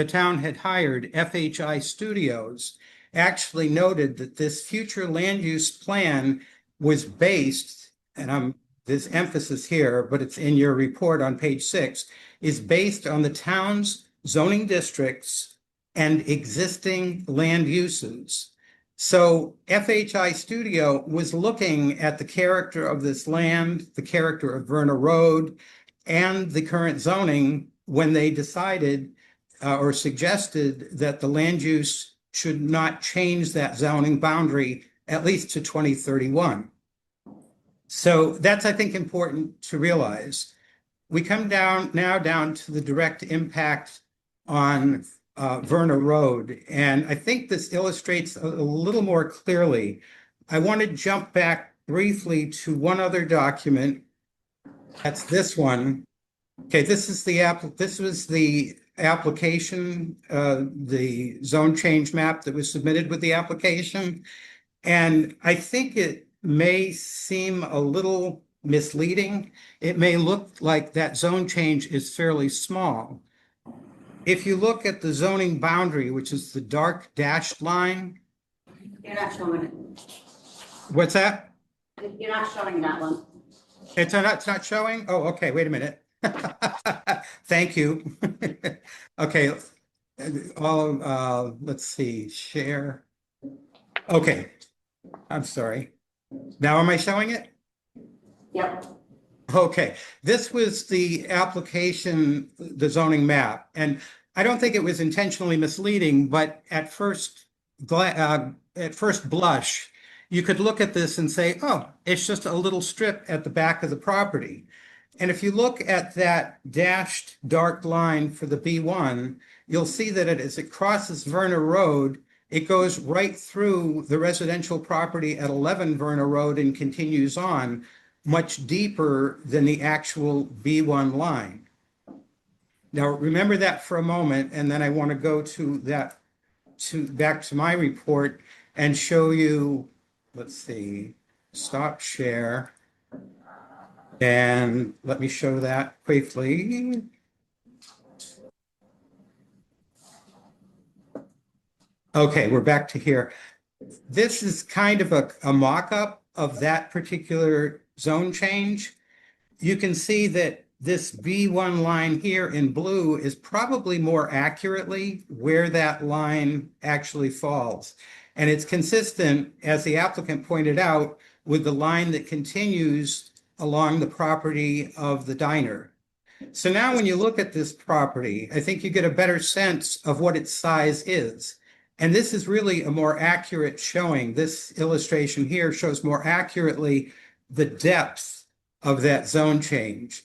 town had hired, FHI Studios, actually noted that this future land use plan was based, and there's emphasis here, but it's in your report on page 6, is based on the town's zoning districts and existing land uses. So FHI Studio was looking at the character of this land, the character of Verna Road, and the current zoning when they decided or suggested that the land use should not change that zoning boundary at least to 2031. So that's, I think, important to realize. We come down to the direct impact on Verna Road, and I think this illustrates a little more clearly. I want to jump back briefly to one other document. That's this one. Okay, this was the application, the zone change map that was submitted with the application. And I think it may seem a little misleading. It may look like that zone change is fairly small. If you look at the zoning boundary, which is the dark dashed line. You're not showing it. What's that? You're not showing that one. It's not showing? Oh, okay, wait a minute. Thank you. Okay, let's see, share. Okay, I'm sorry. Now am I showing it? Yep. Okay, this was the application, the zoning map, and I don't think it was intentionally misleading, but at first blush, you could look at this and say, oh, it's just a little strip at the back of the property. And if you look at that dashed dark line for the B1, you'll see that as it crosses Verna Road, it goes right through the residential property at 11 Verna Road and continues on much deeper than the actual B1 line. Now, remember that for a moment, and then I want to go to that, back to my report and show you, let's see, stop share. And let me show that quickly. Okay, we're back to here. This is kind of a mock-up of that particular zone change. You can see that this B1 line here in blue is probably more accurately where that line actually falls. And it's consistent, as the applicant pointed out, with the line that continues along the property of the diner. So now when you look at this property, I think you get a better sense of what its size is. And this is really a more accurate showing. This illustration here shows more accurately the depth of that zone change.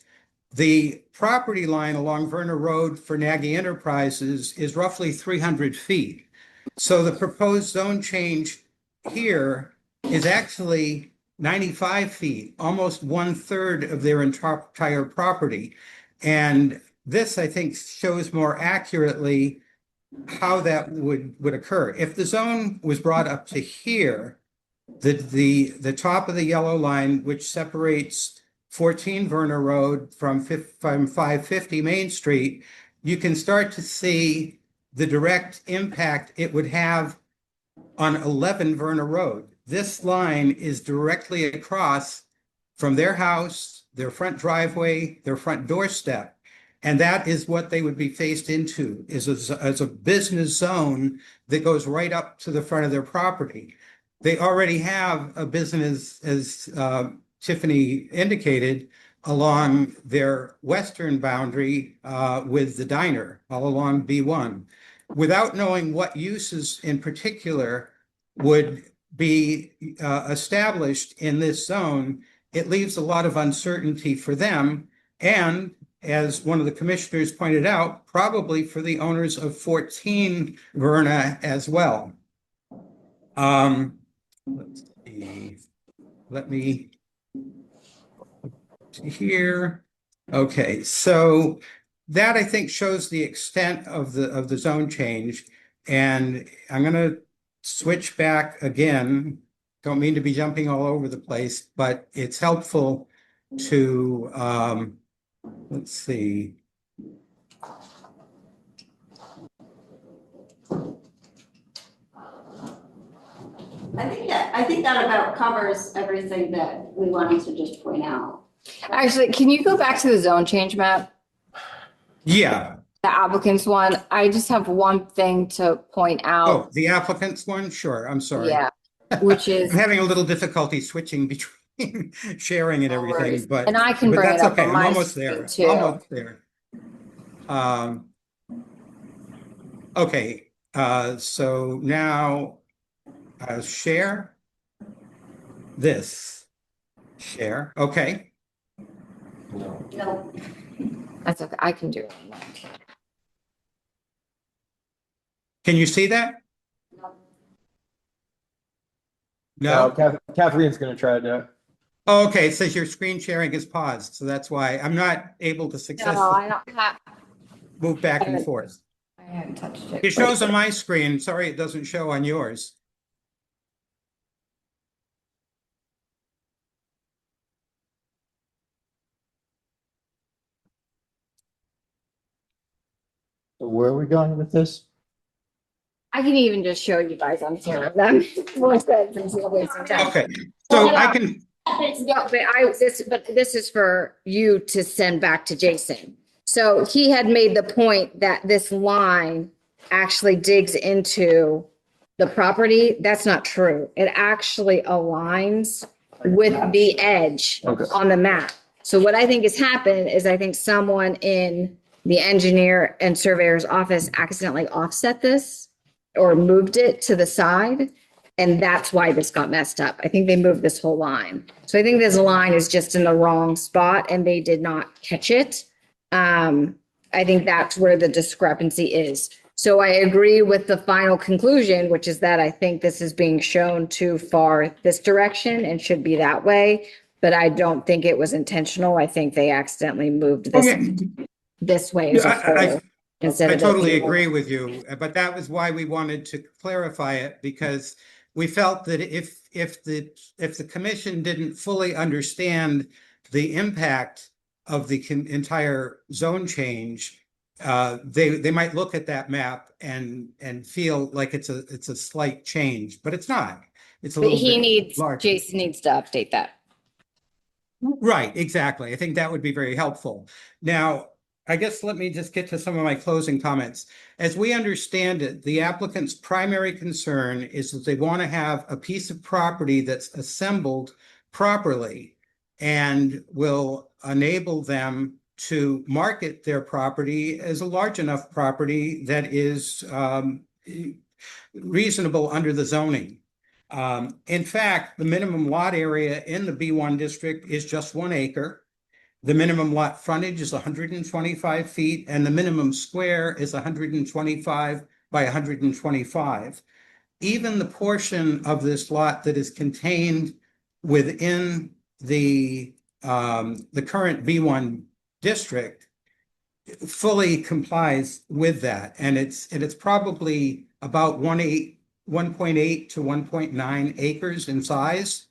The property line along Verna Road for Nagy Enterprises is roughly 300 feet. So the proposed zone change here is actually 95 feet, almost 1/3 of their entire property. And this, I think, shows more accurately how that would occur. If the zone was brought up to here, the top of the yellow line, which separates 14 Verna Road from 550 Main Street, you can start to see the direct impact it would have on 11 Verna Road. This line is directly across from their house, their front driveway, their front doorstep. And that is what they would be faced into, is as a business zone that goes right up to the front of their property. They already have a business, as Tiffany indicated, along their western boundary with the diner, all along B1. Without knowing what uses in particular would be established in this zone, it leaves a lot of uncertainty for them. And as one of the commissioners pointed out, probably for the owners of 14 Verna as well. Let's see. Let me here. Okay, so that I think shows the extent of the zone change. And I'm going to switch back again. Don't mean to be jumping all over the place, but it's helpful to let's see. I think that about covers everything that we wanted to just point out. Actually, can you go back to the zone change map, Yeah. the applicant's one? I just have one thing to point out. Oh, the applicant's one? Sure. I'm sorry. Yeah, which is. I'm having a little difficulty switching between sharing and everything, but And I can but bring that's it up okay. on I'm my almost there. screen, too. Almost there. Okay. So now share this. Share. Okay. No. That's okay. I can do it. Can you see that? No. Catherine's going to try to do it. Oh, okay. It says your screen sharing is paused, so that's why I'm not able to No, successfully I don't have. move back and forth. I haven't touched it. It shows on my screen. Sorry, it doesn't show on yours. So where are we going with this? I can even just show you guys on here. Them. Okay, so I can. No, but this is for you to send back to Jason. So he had made the point that this line actually digs into the property. That's not true. It actually aligns with the edge on the map. So what I think has happened is I think someone in the engineer and surveyor's office accidentally offset this or moved it to the side. And that's why this got messed up. I think they moved this whole line. So I think this line is just in the wrong spot and they did not catch it. I think that's where the discrepancy is. So I agree with the final conclusion, which is that I think this is being shown too far this direction and should be that way. But I don't think it was intentional. I think they accidentally moved this way as a whole. I totally agree with you, but that was why we wanted to clarify it, because we felt that if the commission didn't fully understand the impact of the entire zone change, they might look at that map and feel like it's a slight change, but it's not. It's a little bit larger. Jason needs to update that. Right, exactly. I think that would be very helpful. Now, I guess let me just get to some of my closing comments. As we understand it, the applicant's primary concern is that they want to have a piece of property that's assembled properly and will enable them to market their property as a large enough property that is reasonable under the zoning. In fact, the minimum lot area in the B1 district is just 1 acre. The minimum lot frontage is 125 feet and the minimum square is 125 by 125. Even the portion of this lot that is contained within the current B1 district fully complies with that. And it's probably about 1.8 to 1.9 acres in size.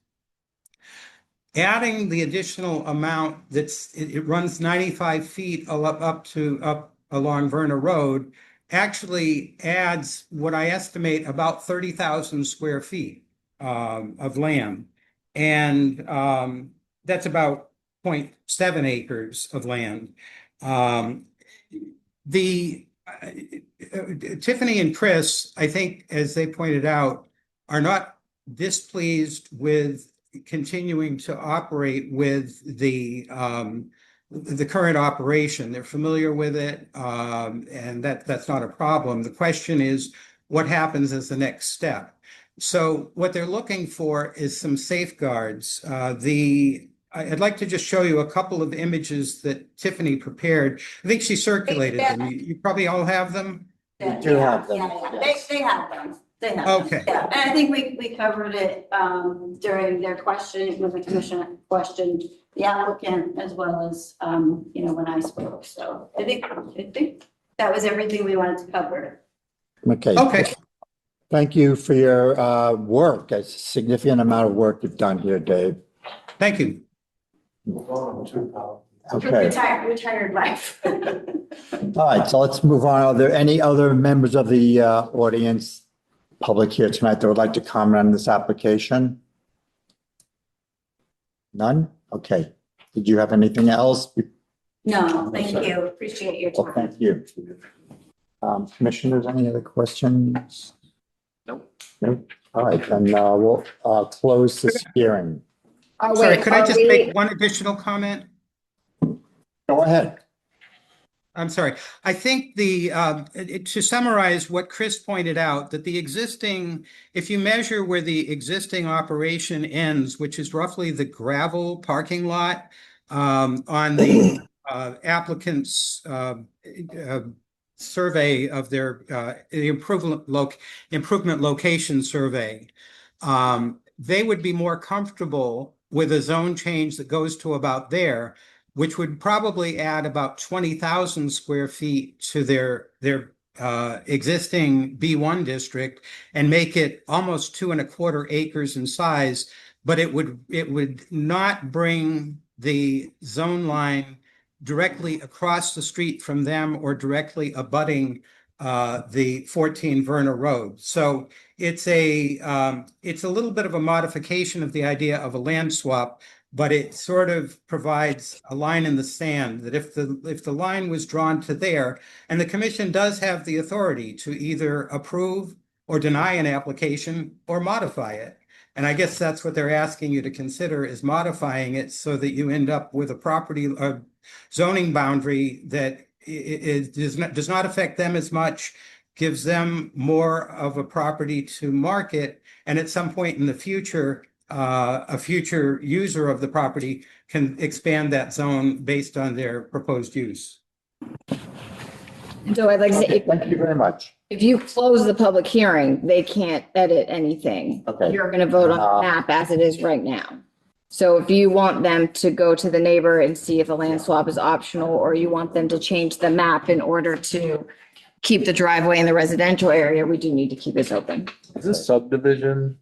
Adding the additional amount it runs 95 feet up along Verna Road actually adds what I estimate about 30,000 square feet of land. And that's about 0.7 acres of land. Tiffany and Chris, I think, as they pointed out, are not displeased with continuing to operate with the current operation. They're familiar with it, and that's not a problem. The question is, what happens as the next step? So what they're looking for is some safeguards. I'd like to just show you a couple of images that Tiffany prepared. I think she circulated them. You probably all have them? Yeah, do have them, yeah. yes. They have them. They have them. Okay. Yeah, and I think we covered it during their question, when the commission questioned the applicant as well as when I spoke. So I think that was everything we wanted to cover. Okay. Okay. Thank you for your work. It's a significant amount of work you've done here, Dave. Thank you. Okay. Retired life. All right, so let's move on. Are there any other members of the audience, public here tonight that would like to comment on this application? None? Okay. Did you have anything else? No, thank you. Appreciate your Well, time. thank you. Commissioners, any other questions? Nope. All right, then we'll close this hearing. Sorry, could I just make one additional comment? Go ahead. I'm sorry. I think to summarize what Chris pointed out, that the existing, if you measure where the existing operation ends, which is roughly the gravel parking lot on the applicant's survey of their improvement location survey, they would be more comfortable with a zone change that goes to about there, which would probably add about 20,000 square feet to their existing B1 district and make it almost 2.25 acres in size, but it would not bring the zone line directly across the street from them or directly abutting the 14 Verna Road. So it's a little bit of a modification of the idea of a land swap, but it sort of provides a line in the sand that if the line was drawn to there, and the commission does have the authority to either approve or deny an application or modify it. And I guess that's what they're asking you to consider, is modifying it so that you end up with a property zoning boundary that does not affect them as much, gives them more of a property to market, and at some point in the future, a future user of the property can expand that zone based on their proposed use. So I'd like to say, Thank you very much. if you close the public hearing, they can't edit anything. Okay. You're going to vote on the map as it is right now. So if you want them to go to the neighbor and see if a land swap is optional, or you want them to change the map in order to keep the driveway in the residential area, we do need to keep this open. Is this subdivision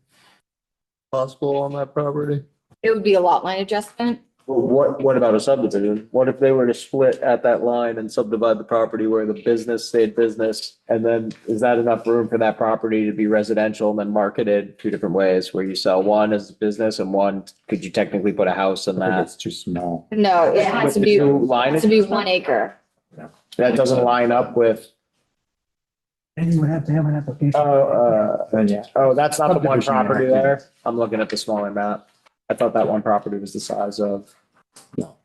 possible on that property? It would be a lot line adjustment. What about a subdivision? What if they were to split at that line and subdivide the property where the business stayed business? And then is that enough room for that property to be residential and then marketed two different ways, where you sell one as a business and one, could you technically put a house in I think that? it's too small. No, it has to With be, the two line has to be adjustment? 1 acre. That doesn't line up with, And you would have to have an application. that's not the one Subdivision, property yeah. there? I'm looking at the smaller map. I thought that one property was the size of. All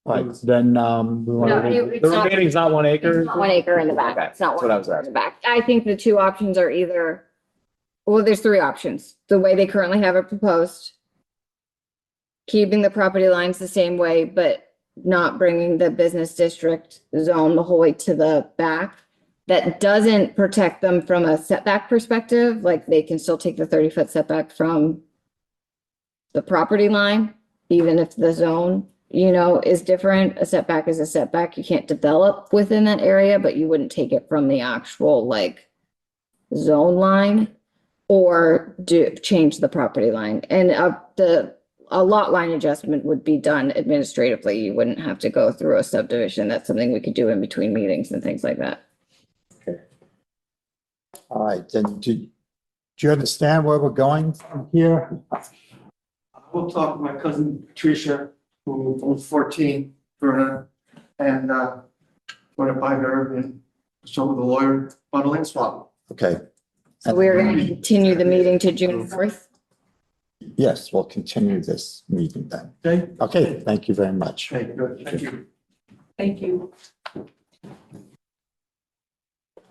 right, then we want No, to. it's The not- remaining is not 1 acre? It's not 1 acre in the back. Okay, It's not that's 1 what I was acre in the asking. back. I think the two options are either, well, there's 3 options. The way they currently have it proposed, keeping the property lines the same way, but not bringing the business district zone the whole way to the back. That doesn't protect them from a setback perspective, like they can still take the 30-foot setback from the property line, even if the zone, is different. A setback is a setback. You can't develop within that area, but you wouldn't take it from the actual zone line or change the property line. And a lot line adjustment would be done administratively. You wouldn't have to go through a subdivision. That's something we could do in between meetings and things like that. All right, then do you understand where we're going from here? We'll talk to my cousin Patricia, who owns 14 Verna, and run it by her and show the lawyer on a land swap. Okay. So we're going to continue the meeting to June 4th. Yes, we'll continue this meeting then. Okay. Okay, thank you very much. Okay, good. Thank you. Thank you.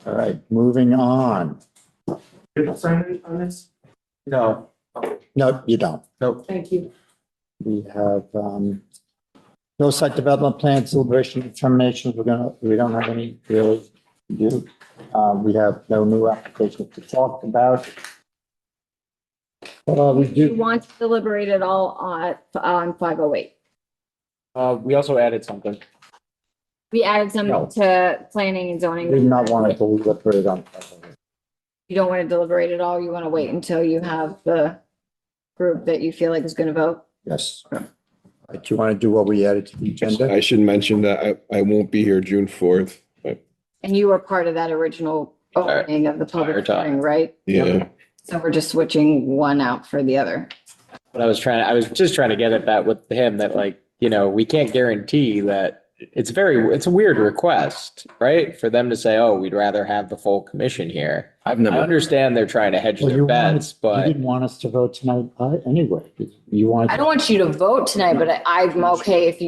All right, moving on. Did I sign it on this? No. No, you don't. Nope. Thank you. We have, no site development plans, deliberation determinations. We don't have any really to do. We have no new applications to talk about. We You do, want to deliberate it all on 508. We also added something. We added some No. to planning and we zoning. do not want to deliberate on. You don't want to deliberate at all. You want to wait until you have the group that you feel like is going to vote. Yes. Do you want to do what we added to the agenda? I should mention that I won't be here June 4th, but And you were part of that original opening of the public Entire time. hearing, right? yeah. So we're just switching one out for the other. But I was just trying to get at that with him that like, we can't guarantee that it's a weird request, right? For them to say, oh, we'd rather have the full commission here. I've I never, understand they're trying to hedge Well, their you wanted- bets, You but didn't want us to vote tonight anyway. You wanted. I don't want you to vote tonight, but I'm okay if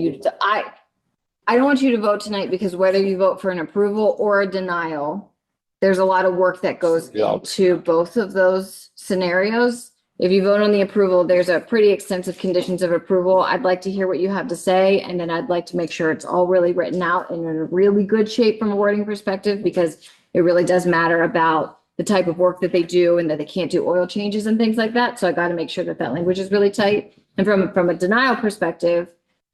I don't want you to vote tonight because whether you vote for an approval or a denial, there's a lot of work that goes into both of those scenarios. If you vote on the approval, there's a pretty extensive conditions of approval. I'd like to hear what you have to say, and then I'd like to make sure it's all really written out and in a really good shape from a wording perspective, because it really does matter about the type of work that they do and that they can't do oil changes and things like that. So I got to make sure that that language is really tight. And from a denial perspective,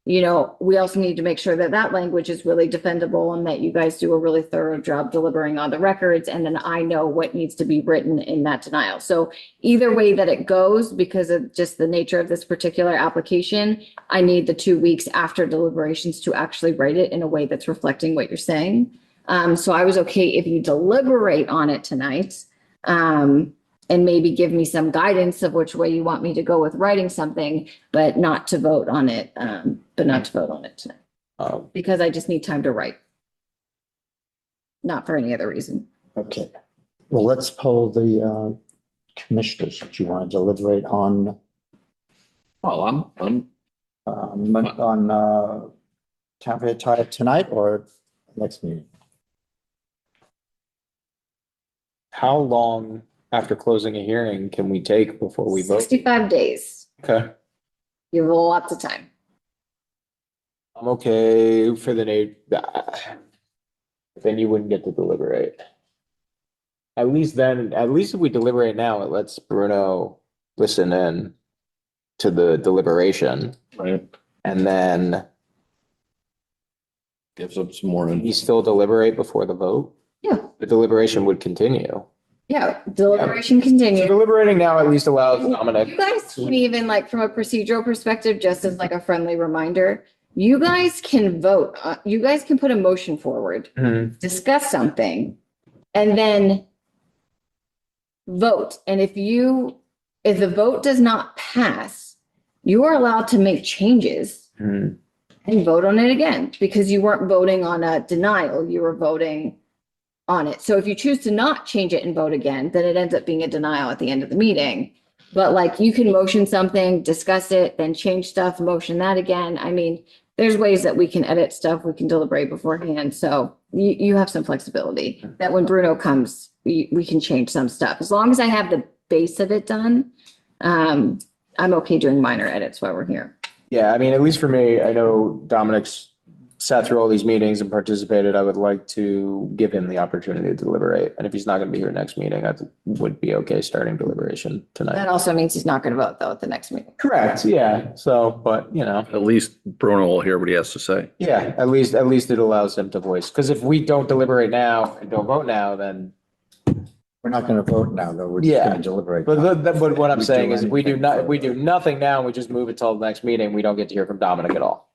we also need to make sure that that language is really defendable and that you guys do a really thorough job delivering on the records. And then I know what needs to be written in that denial. So either way that it goes, because of just the nature of this particular application, I need the 2 weeks after deliberations to actually write it in a way that's reflecting what you're saying. So I was okay if you deliberate on it tonight, and maybe give me some guidance of which way you want me to go with writing something, but not to vote on it, tonight. Because I just need time to write. Not for any other reason. Okay. Well, let's poll the commissioners. Do you want to deliberate on well, I'm, town fair tire tonight or next meeting? how long after closing a hearing can we take before we vote? 65 days. Okay. You have lots of time. I'm okay for the then you wouldn't get to deliberate. At least if we deliberate now, it lets Bruno listen in to the deliberation. right, And then gives up some more. we still deliberate before the vote. Yeah. The deliberation would continue. Yeah, deliberation So continues. deliberating now at least allows Dominic. You guys can even like from a procedural perspective, just as like a friendly reminder, you guys can vote. You guys can put a motion forward, discuss something, and then vote. And if the vote does not pass, you are allowed to make changes and vote on it again, because you weren't voting on a denial, you were voting on it. So if you choose to not change it and vote again, then it ends up being a denial at the end of the meeting. But like you can motion something, discuss it, then change stuff, motion that again. I mean, there's ways that we can edit stuff, we can deliberate beforehand. So you have some flexibility that when Bruno comes, we can change some stuff. As long as I have the base of it done, I'm okay doing minor edits while we're here. Yeah, I mean, at least for me, I know Dominic's sat through all these meetings and participated. I would like to give him the opportunity to deliberate. And if he's not going to be here next meeting, I would be okay starting deliberation tonight. That also means he's not going to vote though at the next meeting. Correct, yeah. So, but At least Bruno will hear what he has to say. yeah, at least it allows him to voice. Because if we don't deliberate now and don't vote now, then. We're not going to vote now, though. We're just Yeah. going to deliberate. But what I'm We saying do is if we do anything not, for- if we do nothing now and we just move it till the next meeting, we don't get to hear from Dominic at all.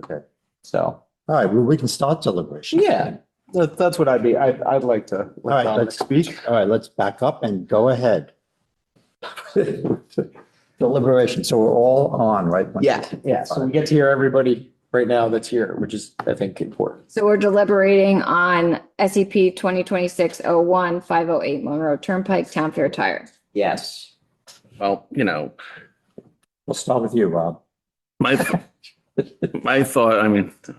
Okay. So, All right, well, we can start deliberation. yeah, that's what I'd like to. All right, let's speak. All right, let's back up and go ahead. Deliberation. So we're all on, right? Yeah. So we get to hear everybody right now that's here, which is, I think, important. So we're deliberating on SEP 2026-01, 508 Monroe Turnpike Town Fair Tire. Yes. Well, We'll start with you, Rob. my thought, I mean, I'm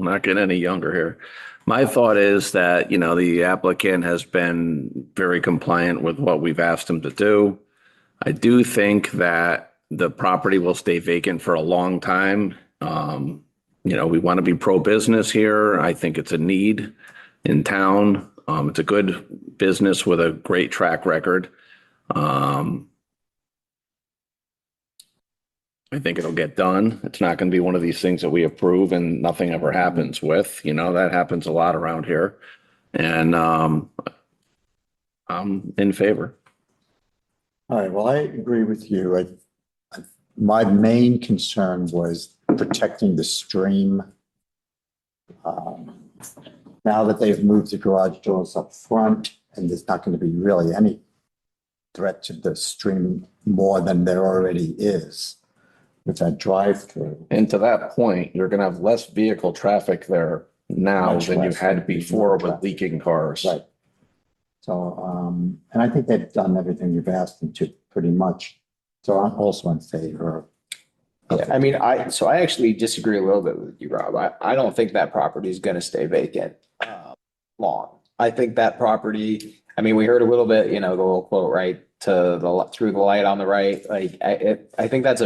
not getting any younger here. My thought is that, the applicant has been very compliant with what we've asked him to do. I do think that the property will stay vacant for a long time. We want to be pro-business here. I think it's a need in town. It's a good business with a great track record. I think it'll get done. It's not going to be one of these things that we approve and nothing ever happens with. That happens a lot around here. And I'm in favor. All right, well, I agree with you. My main concern was protecting the stream. Now that they've moved the garage doors up front, and there's not going to be really any threat to the stream more than there already is with that drive-through. And to that point, you're going to have less vehicle traffic there now Much than you less. had before with Traffic. leaking cars. Right. So, and I think they've done everything you've asked them to pretty much. So I'm also in favor. Yeah, I mean, I actually disagree a little bit with you, Rob. I don't think that property is gonna stay vacant long. I think that property, I mean, we heard a little bit, the little quote, right? Through the light on the right, like, I think that's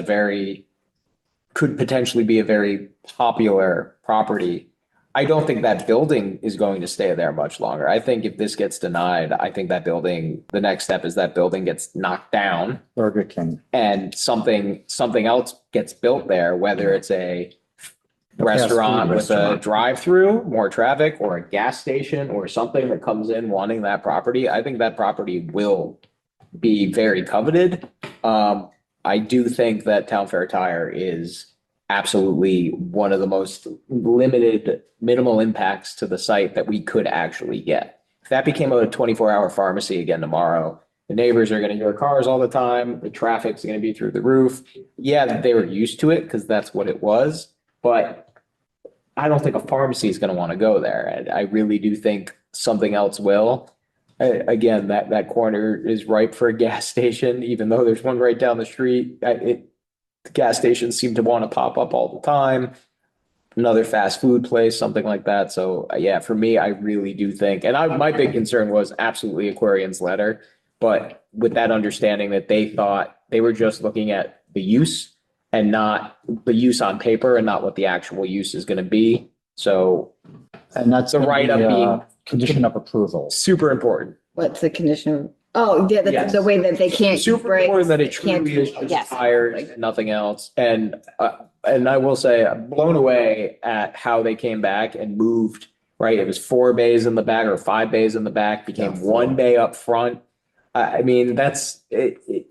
could potentially be a very popular property. I don't think that building is going to stay there much longer. I think if this gets denied, I think that building, the next step is that building gets knocked down Burger King. and something else gets built there, whether it's a restaurant with a drive-through, more traffic, or a gas station or something that comes in wanting that property. I think that property will be very coveted. I do think that Town Fair Tire is absolutely one of the most limited minimal impacts to the site that we could actually get. If that became a 24-hour pharmacy again tomorrow, the neighbors are going to hear cars all the time. The traffic's going to be through the roof. Yeah, they were used to it because that's what it was. But I don't think a pharmacy is going to want to go there. And I really do think something else will. Again, that corner is ripe for a gas station, even though there's one right down the street. The gas stations seem to want to pop up all the time. Another fast food place, something like that. So yeah, for me, I really do think, and my big concern was absolutely Aquarian's letter, but with that understanding that they thought they were just looking at the use and not the use on paper and not what the actual use is going to be. So, and that's the write-up being condition of approval. Super important. What's the condition? Oh, yeah, Yes. the way that they can't. Super break- important that it can't- truly is just yes. tires and nothing else. And I will say, I'm blown away at how they came back and moved, right? It was 4 bays in the back or 5 bays in the back, became 1 bay up front. I mean, that's it.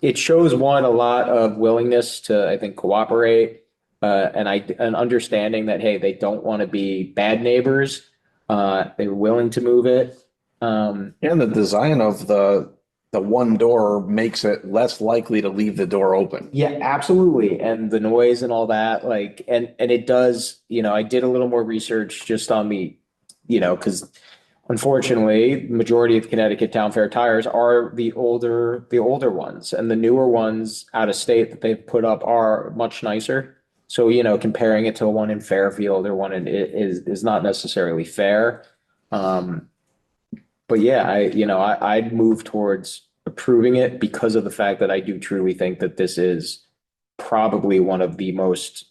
It shows a lot of willingness to, I think, cooperate, and an understanding that, hey, they don't want to be bad neighbors. They're willing to move it. And the design of the one door makes it less likely to leave the door open. Yeah, absolutely. And the noise and all that, like, and it does, I did a little more research just on because unfortunately, the majority of Connecticut Town Fair tires are the older ones, and the newer ones out of state that they've put up are much nicer. So, comparing it to one in Fairfield or one in is not necessarily fair. But yeah, I'd move towards approving it because of the fact that I do truly think that this is probably one of the most,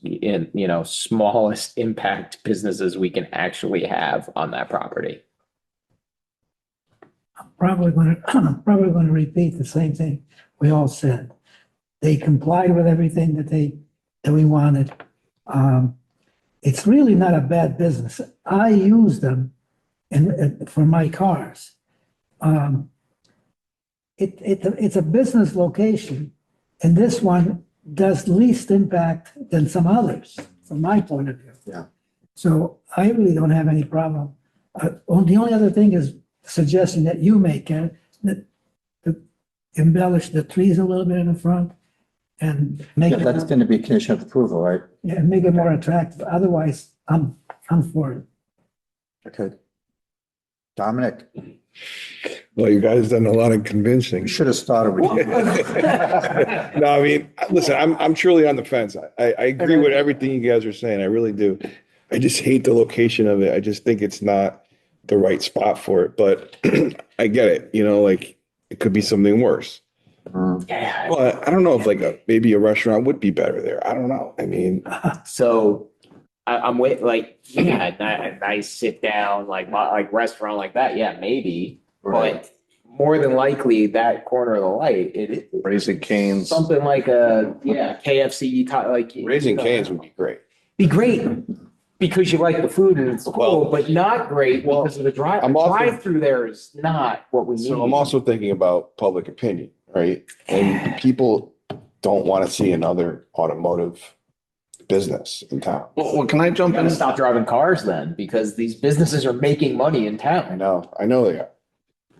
smallest impact businesses we can actually have on that property. I'm probably going to repeat the same thing we all said. They complied with everything that we wanted. It's really not a bad business. I use them for my cars. It's a business location, and this one does least impact than some others, from my point of view. Yeah. So I really don't have any problem. The only other thing is suggestion that you make, Ken, that embellish the trees a little bit in the front and make Yeah, it. that's going to be a condition of approval, right? Yeah, and make it more attractive. Otherwise, I'm for it. Okay. Dominic, Well, you guys done a lot of convincing. we should have started with you. No, I mean, listen, I'm truly on the fence. I agree with everything you guys are saying. I really do. I just hate the location of it. I just think it's not the right spot for it, but I get it, like it could be something worse. Yeah. Well, I don't know if like maybe a restaurant would be better there. I don't know. I mean, So I'm with like, yeah, a nice sit down, like restaurant like that. Yeah, maybe. Right. But more than likely that corner of the light, Raising Cane's. something like KFC, like Raising Cane's would be great. be great because you like the food and it's cool, Well, but not great because of the drive. I'm also- Drive-through there is not what we need. So I'm also thinking about public opinion, right? And people don't want to see another automotive business in town. Well, can I jump Gotta in? stop driving cars then, because these businesses are making money in I town. know they are.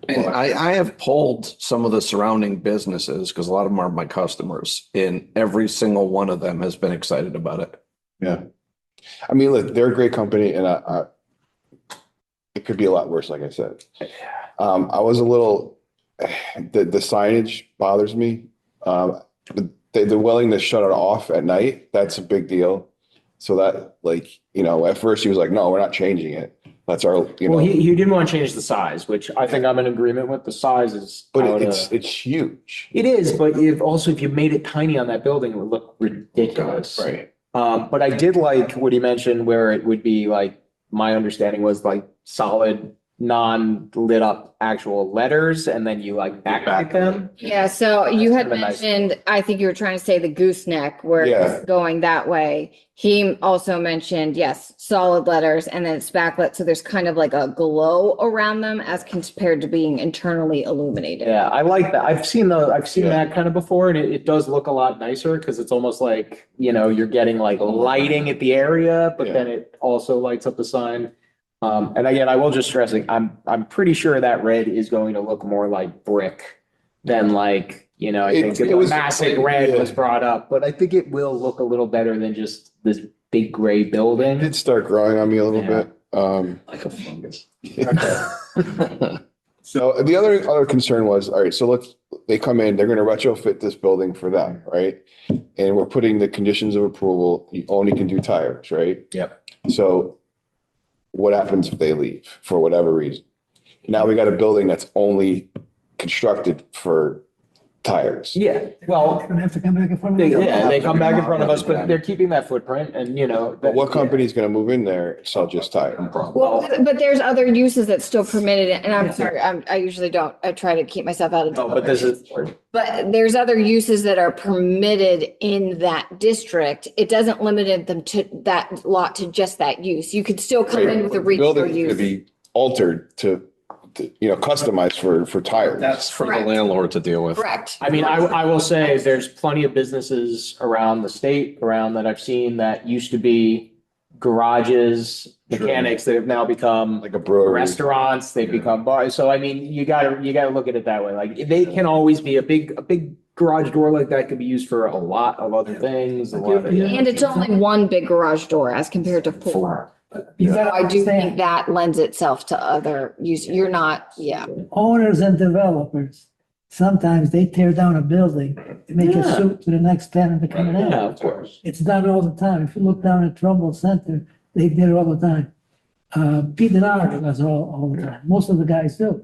And I have polled some of the surrounding businesses because a lot of them are my customers, and every single one of them has been excited about it. Yeah. I mean, look, they're a great company and it could be a lot worse, like I said. I was a little, the signage bothers me. They're willing to shut it off at night. That's a big deal. So that at first he was like, no, we're not changing it. That's our, Well, he didn't want to change the size, which I think I'm in agreement with. The size is. But it's huge. It is, but if you made it tiny on that building, it would look ridiculous. Right. But I did like what he mentioned where it would be like, my understanding was like solid, non-lit up actual letters, and then you like backlight them. Yeah, so you had kind of a nice- mentioned, I think you were trying to say the gooseneck where Yeah. it's going that way. He also mentioned, yes, solid letters and then it's backlit. So there's kind of like a glow around them as compared to being internally illuminated. Yeah, I like that. I've seen that kind of before, and it does look a lot nicer because it's almost like, you're getting like lighting at the area, but then it also lights up the sign. And again, I will just stress, I'm pretty sure that red is going to look more like brick than like, I think It was- massive red was brought up, but I think it will look a little better than just this big gray It building. did start growing on me a little Yeah. bit. Like a fungus. So the other concern was, all right, so they come in, they're going to retrofit this building for them, right? And we're putting the conditions of approval, you only can do tires, right? Yep. So what happens if they leave for whatever reason? Now we got a building that's only constructed for tires. Yeah, well, They're gonna have to come back in front of us. they come back in front of us, but they're keeping that footprint and, But what company's going to move in there and sell just tires? Well, but there's other uses that's still permitted, and I'm sorry, I usually don't, I try to keep myself out of. No, but this is. But there's other uses that are permitted in that district. It doesn't limit them to that lot to just that use. You could still come in with a retail Building could use. be altered to customized for tires. That's for the Correct. landlord to deal with. Correct. I mean, I will say there's plenty of businesses around the state that I've seen that used to be garages, mechanics that have now become Like a brewery. restaurants, they've become bars. So I mean, you gotta look at it that way. Like they can always be a big garage door like that could be used for a lot of other things. And it's only one big garage door as compared to four. You So gotta I do think understand, that lends itself to other use. You're not, yeah. owners and developers, sometimes they tear down a building and make it Yeah. suit to the next tenant that coming in. Yeah, of course. It's done all the time. If you look down at Trumbull Center, they did it all the time. Pete and R does all the time. Most of the guys do.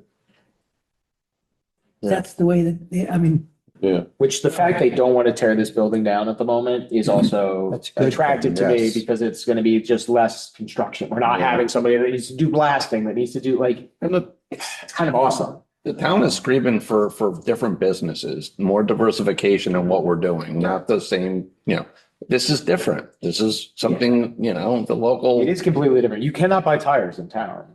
Yeah. That's the way that, I mean, Yeah. Which the fact they don't want to tear this building down at the moment is also That's good. attractive to me Yes. because it's going to be just less construction. We're not having somebody that needs to do blasting, that needs to do it's kind of awesome. The town is screaming for different businesses, more diversification in what we're doing, not the same, this is different. This is something, the local. It is completely different. You cannot buy tires in town.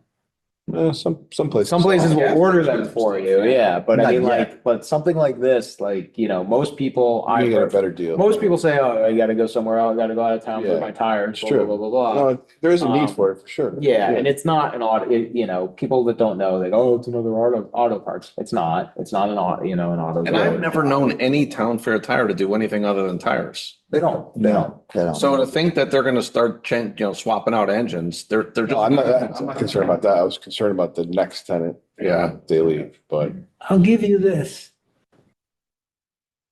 Some places. Some places will Yeah. order them for you, yeah, but I Not mean, yet. but something like this, most people, You get a better deal. most people say, oh, I gotta go somewhere else, I gotta go out of town for Yeah. my tires, It's blah, true. blah, blah, blah, blah. No, there is a need Um, for it, for sure. Yeah, and it's not an auto, people that don't know, they go, oh, it's another auto parts. It's not an auto, an auto. And I've never known any town fair tire to do anything other than tires. They don't. They don't. So to think that they're gonna start swapping out engines, they're just. No, I'm not concerned about that. I was concerned about the next tenant. Yeah. They leave, but I'll give you this.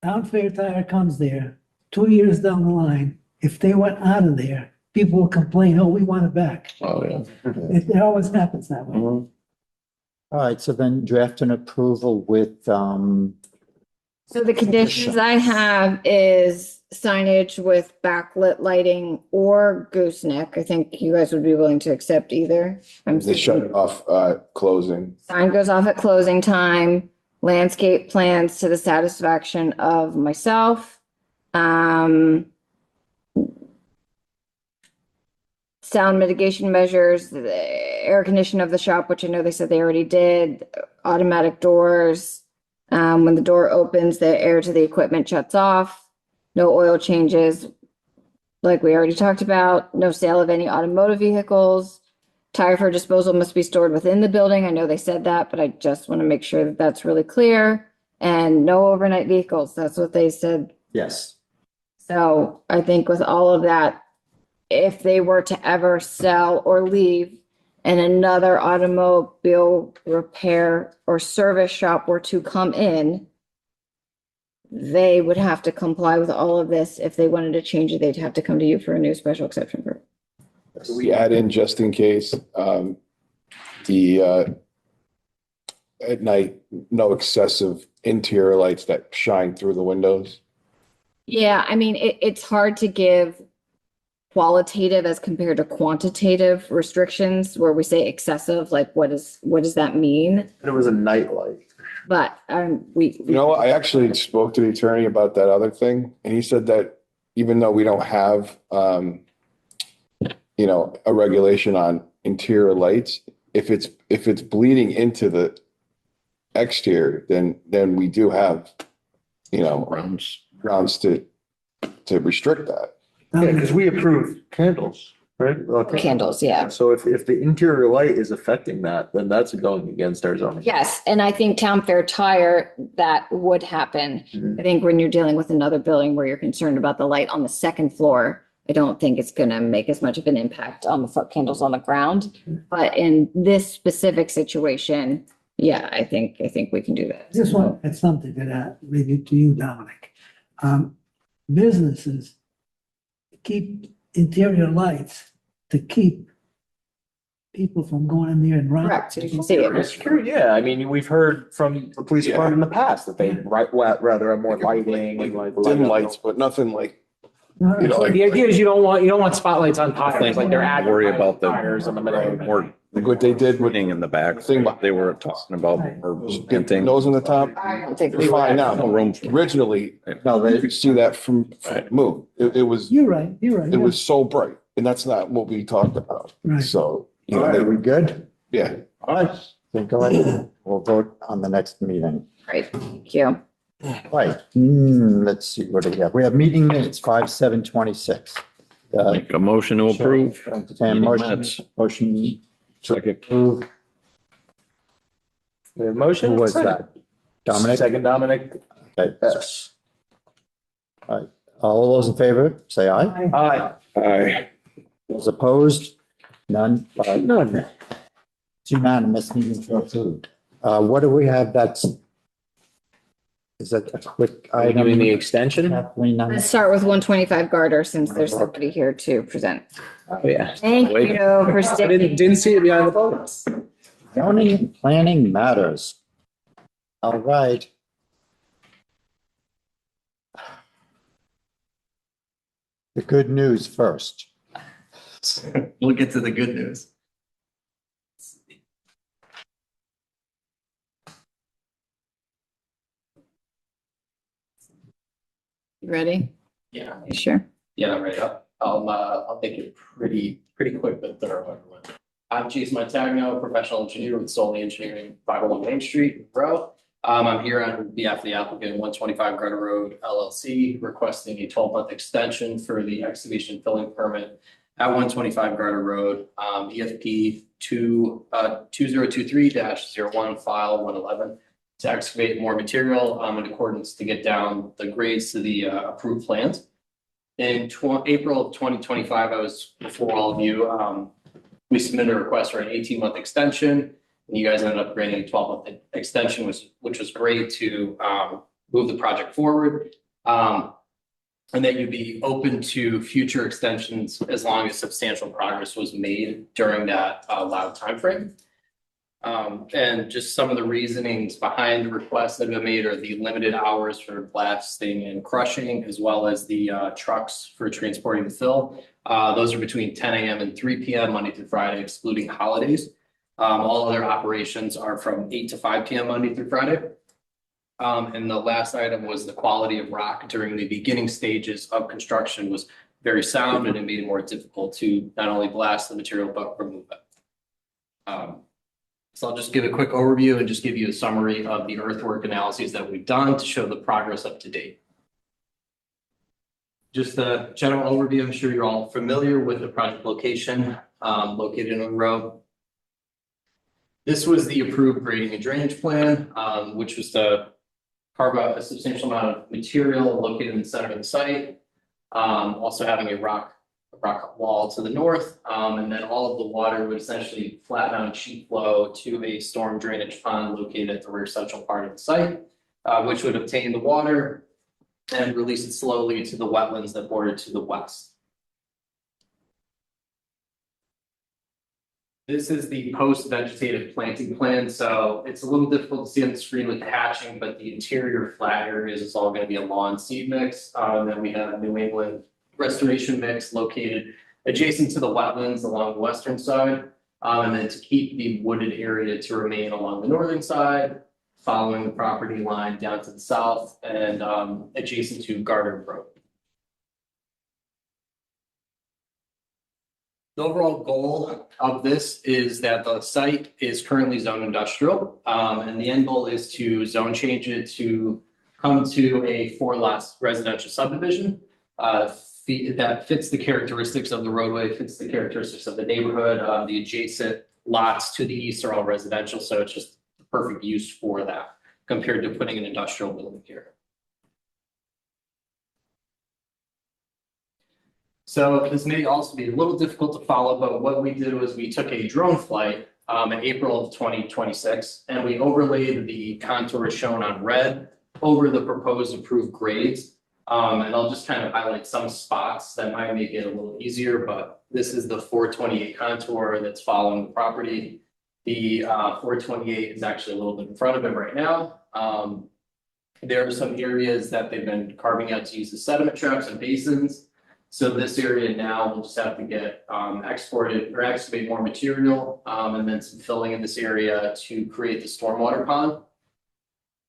Town Fair Tire comes there, 2 years down the line, if they went out of there, people will complain, oh, we want it back. Oh, yeah. It always happens that way. All right, so then draft an approval with So the conditions I have is signage with backlit lighting or gooseneck. I think you guys would be willing to accept either. They shut it off, closing. Sign goes off at closing time, landscape plans to the satisfaction of myself. Sound mitigation measures, the air condition of the shop, which I know they said they already did, automatic doors. When the door opens, the air to the equipment shuts off. No oil changes, like we already talked about. No sale of any automotive vehicles. Tire for disposal must be stored within the building. I know they said that, but I just want to make sure that that's really clear. And no overnight vehicles. That's what they said. Yes. So I think with all of that, if they were to ever sell or leave and another automobile repair or service shop were to come in, they would have to comply with all of this. If they wanted to change it, they'd have to come to you for a new special exception permit. So we add in just in case, the, at night, no excessive interior lights that shine through the windows. Yeah, I mean, it's hard to give qualitative as compared to quantitative restrictions where we say excessive, like what does that mean? And it was a nightlight. But You know what? I actually spoke to the attorney about that other thing, and he said that even though we don't have, you know, a regulation on interior lights, if it's bleeding into the exterior, then we do have, you know, grounds to restrict that. Yeah, because we approved candles, right? Okay. Candles, yeah. So if the interior light is affecting that, then that's going against our zoning. Yes, and I think Town Fair Tire, that would happen. I think when you're dealing with another building where you're concerned about the light on the second floor, I don't think it's gonna make as much of an impact on the foot candles on the ground. But in this specific situation, yeah, I think we can do that. Just want to add something to that, maybe to you, Dominic. Businesses keep interior lights to keep people from going in there and running. Correct, so you can see it. Security, yeah, I mean, we've heard from the police department in the past that they rather have more lighting and like. Dim lights, but nothing like, you know, like The idea is you don't want spotlights on tires, like they're adding. Worry about the tires in the middle. more what they did with in the back. Thing- They were talking about more painting. nose on the top. I don't think It's fine now. No room for- Originally, No, you they, could see that from move. It was, You're right. it was so bright, and that's not what we talked about. Right. So, you all right, know, we good? yeah. All right, then go ahead. We'll vote on the next meeting. Great, thank you. Right, let's see, what do we have? We have meeting minutes, 5/7/26. Make a motion to approve. Entertain Meeting minutes. motion to Second. approve. We have motion? Who was that? Dominic? Second, Dominic. Okay. Yes. All right, all those in favor, say aye. Aye. Aye. Those opposed? None? None. It's unanimous, meeting to approved. What do we have that's, is that a quick Are you item? doing the extension? Kathleen, on Let's start with 125 Garter since there's somebody here to present. Oh, yeah. Thank you for I sticking. didn't see it behind the photos. Zoning and planning matters. All right. The good news first. We'll get to the good news. You ready? Yeah, You sure? yeah, right up. I'll make it pretty quick but thorough, everyone. I'm Jason Montagno, professional engineer with Solely Engineering, 501 Main Street, Monroe. I'm here on behalf of the applicant, 125 Garter Road LLC, requesting a 12-month extension for the excavation filling permit at 125 Garter Road, EFP 2023-01, file 111, to excavate more material in accordance to get down the grades to the approved plans. In April of 2025, I was before all of you. We submitted a request for an 18-month extension, and you guys ended up granting a 12-month extension, which was great to move the project forward. And that you'd be open to future extensions as long as substantial progress was made during that allowed timeframe. And just some of the reasonings behind the requests that have been made are the limited hours for blasting and crushing, as well as the trucks for transporting the fill. Those are between 10 a.m. and 3 p.m. Monday through Friday, excluding holidays. All other operations are from 8 to 5 p.m. Monday through Friday. And the last item was the quality of rock during the beginning stages of construction was very sound, and it made it more difficult to not only blast the material, but remove it. So I'll just give a quick overview and just give you a summary of the earthwork analyses that we've done to show the progress up to date. Just a general overview, I'm sure you're all familiar with the project location located in Monroe. This was the approved grading and drainage plan, which was to carve out a substantial amount of material located in the center of the site. Also having a rock wall to the north, and then all of the water would essentially flatten out and sheet flow to a storm drainage pond located at the rear central part of the site, which would obtain the water and release it slowly to the wetlands that border to the west. This is the post-vegetative planting plan, so it's a little difficult to see on the screen with the hatching, but the interior flat areas is all going to be a lawn seed mix. Then we have New England restoration mix located adjacent to the wetlands along the western side, and then to keep the wooded area to remain along the northern side, following the property line down to the south and adjacent to Garden Road. The overall goal of this is that the site is currently zoned industrial, and the end goal is to zone change it to come to a 4-lot residential subdivision that fits the characteristics of the roadway, fits the characteristics of the neighborhood. The adjacent lots to the east are all residential, so it's just the perfect use for that compared to putting an industrial building here. So this may also be a little difficult to follow, but what we did was we took a drone flight in April of 2026, and we overlaid the contours shown on red over the proposed approved grades. And I'll just kind of highlight some spots that might make it a little easier, but this is the 428 contour that's following the property. The 428 is actually a little bit in front of it right now. There are some areas that they've been carving out to use as sediment traps and basins. So this area now will just have to get exported or excavate more material, and then some filling in this area to create the stormwater pond.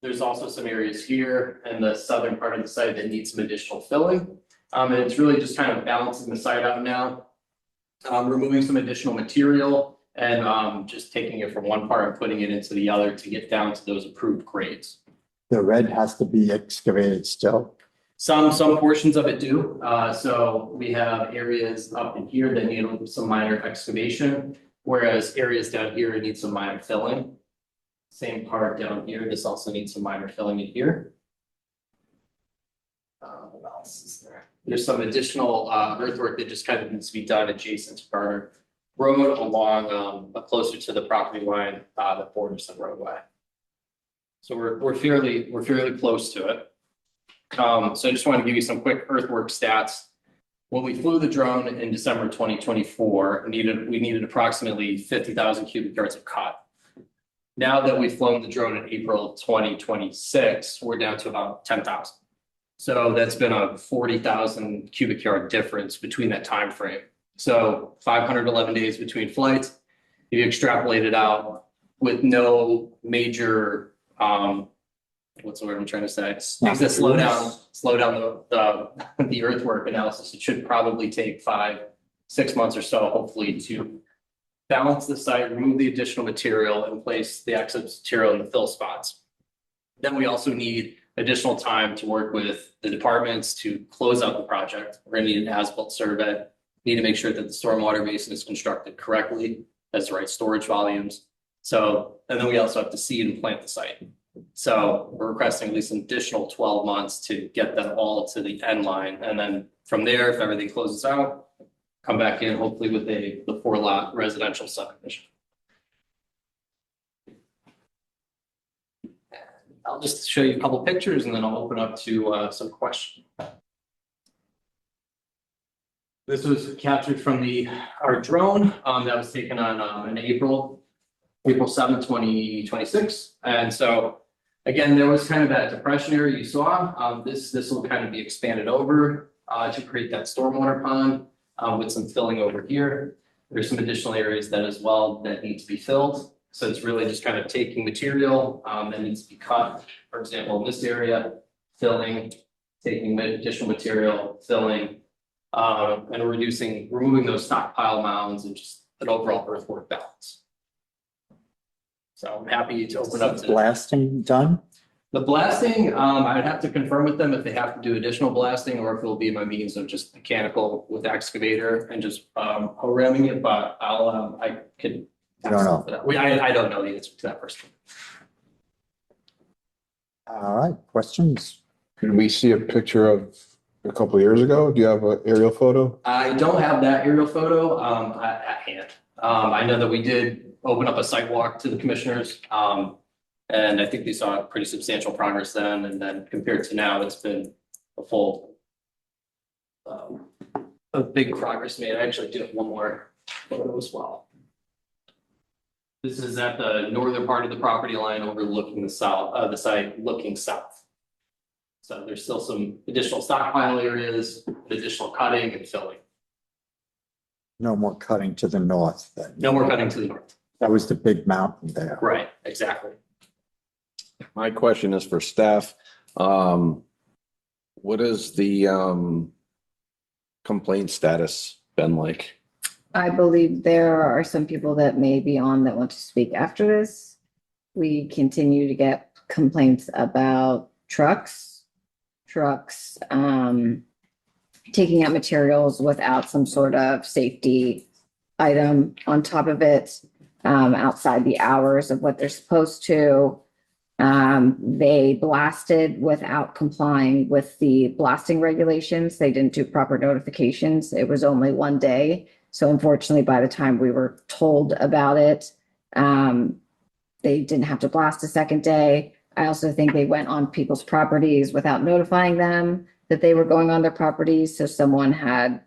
There's also some areas here in the southern part of the site that need some additional filling. And it's really just kind of balancing the site out now, removing some additional material and just taking it from one part and putting it into the other to get down to those approved grades. The red has to be excavated still. Some portions of it do. So we have areas up in here that need some minor excavation, whereas areas down here need some minor filling. Same part down here. This also needs some minor filling in here. What else is there? There's some additional earthwork that just kind of needs to be done adjacent to Garner Road along closer to the property line that borders the roadway. So we're fairly close to it. So I just want to give you some quick earthwork stats. When we flew the drone in December 2024, we needed approximately 50,000 cubic yards of cut. Now that we've flown the drone in April 2026, we're down to about 10,000. So that's been a 40,000 cubic yard difference between that time frame. So 511 days between flights. If you extrapolate it out with no major what's the word I'm trying to say? Things that slow down the earthwork analysis. It should probably take 5-6 months or so, hopefully, to balance the site, remove the additional material, and place the excess material in the fill spots. Then we also need additional time to work with the departments to close out the project. We're going to need an as-built survey. Need to make sure that the stormwater basin is constructed correctly, has the right storage volumes. So, and then we also have to seed and plant the site. So we're requesting at least an additional 12 months to get that all to the end line. And then from there, if everything closes out, come back in hopefully with the 4-lot residential subdivision. I'll just show you a couple pictures and then I'll open up to some questions. This was captured from our drone that was taken on in April. April 7th, 2026. And so again, there was kind of that depression area you saw. This will kind of be expanded over to create that stormwater pond with some filling over here. There's some additional areas that as well that need to be filled. So it's really just kind of taking material that needs to be cut. For example, in this area, filling, taking additional material, filling, and removing those stockpile mounds and just an overall earthwork balance. So I'm happy to open up to Blasting done? the blasting. I'd have to confirm with them if they have to do additional blasting or if it'll be by means of just mechanical with excavator and just programming it. But I could. I don't know. For that. I don't know the answer to that first one. All right, questions? Could we see a picture of a couple of years ago? Do you have an aerial photo? I don't have that aerial photo at hand. I know that we did open up a site walk to the commissioners. And I think they saw pretty substantial progress then. And then compared to now, it's been a full, a big progress made. I actually do have one more photo as well. This is at the northern part of the property line overlooking the south, the site looking south. So there's still some additional stockpile areas, additional cutting and filling. No more cutting to the north then. No more cutting to the north. That was the big mountain there. Right, exactly. My question is for staff. What is the complaint status been like? I believe there are some people that may be on that want to speak after this. We continue to get complaints about trucks, taking out materials without some sort of safety item on top of it, outside the hours of what they're supposed to. They blasted without complying with the blasting regulations. They didn't do proper notifications. It was only one day. So unfortunately, by the time we were told about it, they didn't have to blast a second day. I also think they went on people's properties without notifying them that they were going on their properties. So someone had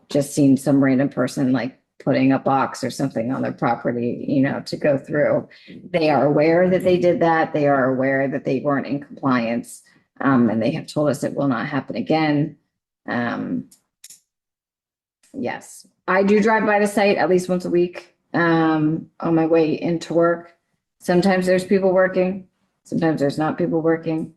just seen some random person like putting a box or something on their property, you know, to go through. They are aware that they did that. They are aware that they weren't in compliance. And they have told us it will not happen again. Yes, I do drive by the site at least once a week on my way into work. Sometimes there's people working, sometimes there's not people working.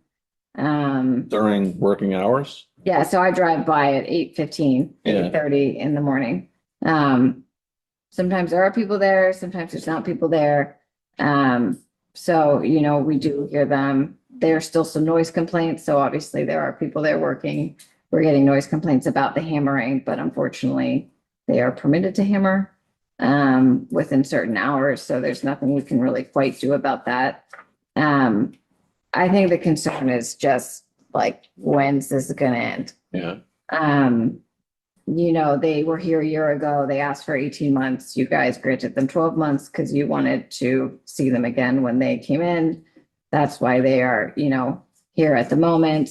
During working hours? Yeah, so I drive by at 8:15, Yeah. 8:30 in the morning. Sometimes there are people there, sometimes there's not people there. So, you know, we do hear them. There's still some noise complaints, so obviously there are people there working. We're getting noise complaints about the hammering, but unfortunately they are permitted to hammer within certain hours. So there's nothing we can really quite do about that. I think the concern is just like, when's this going to end? Yeah. You know, they were here a year ago. They asked for 18 months. You guys granted them 12 months because you wanted to see them again when they came in. That's why they are, you know, here at the moment.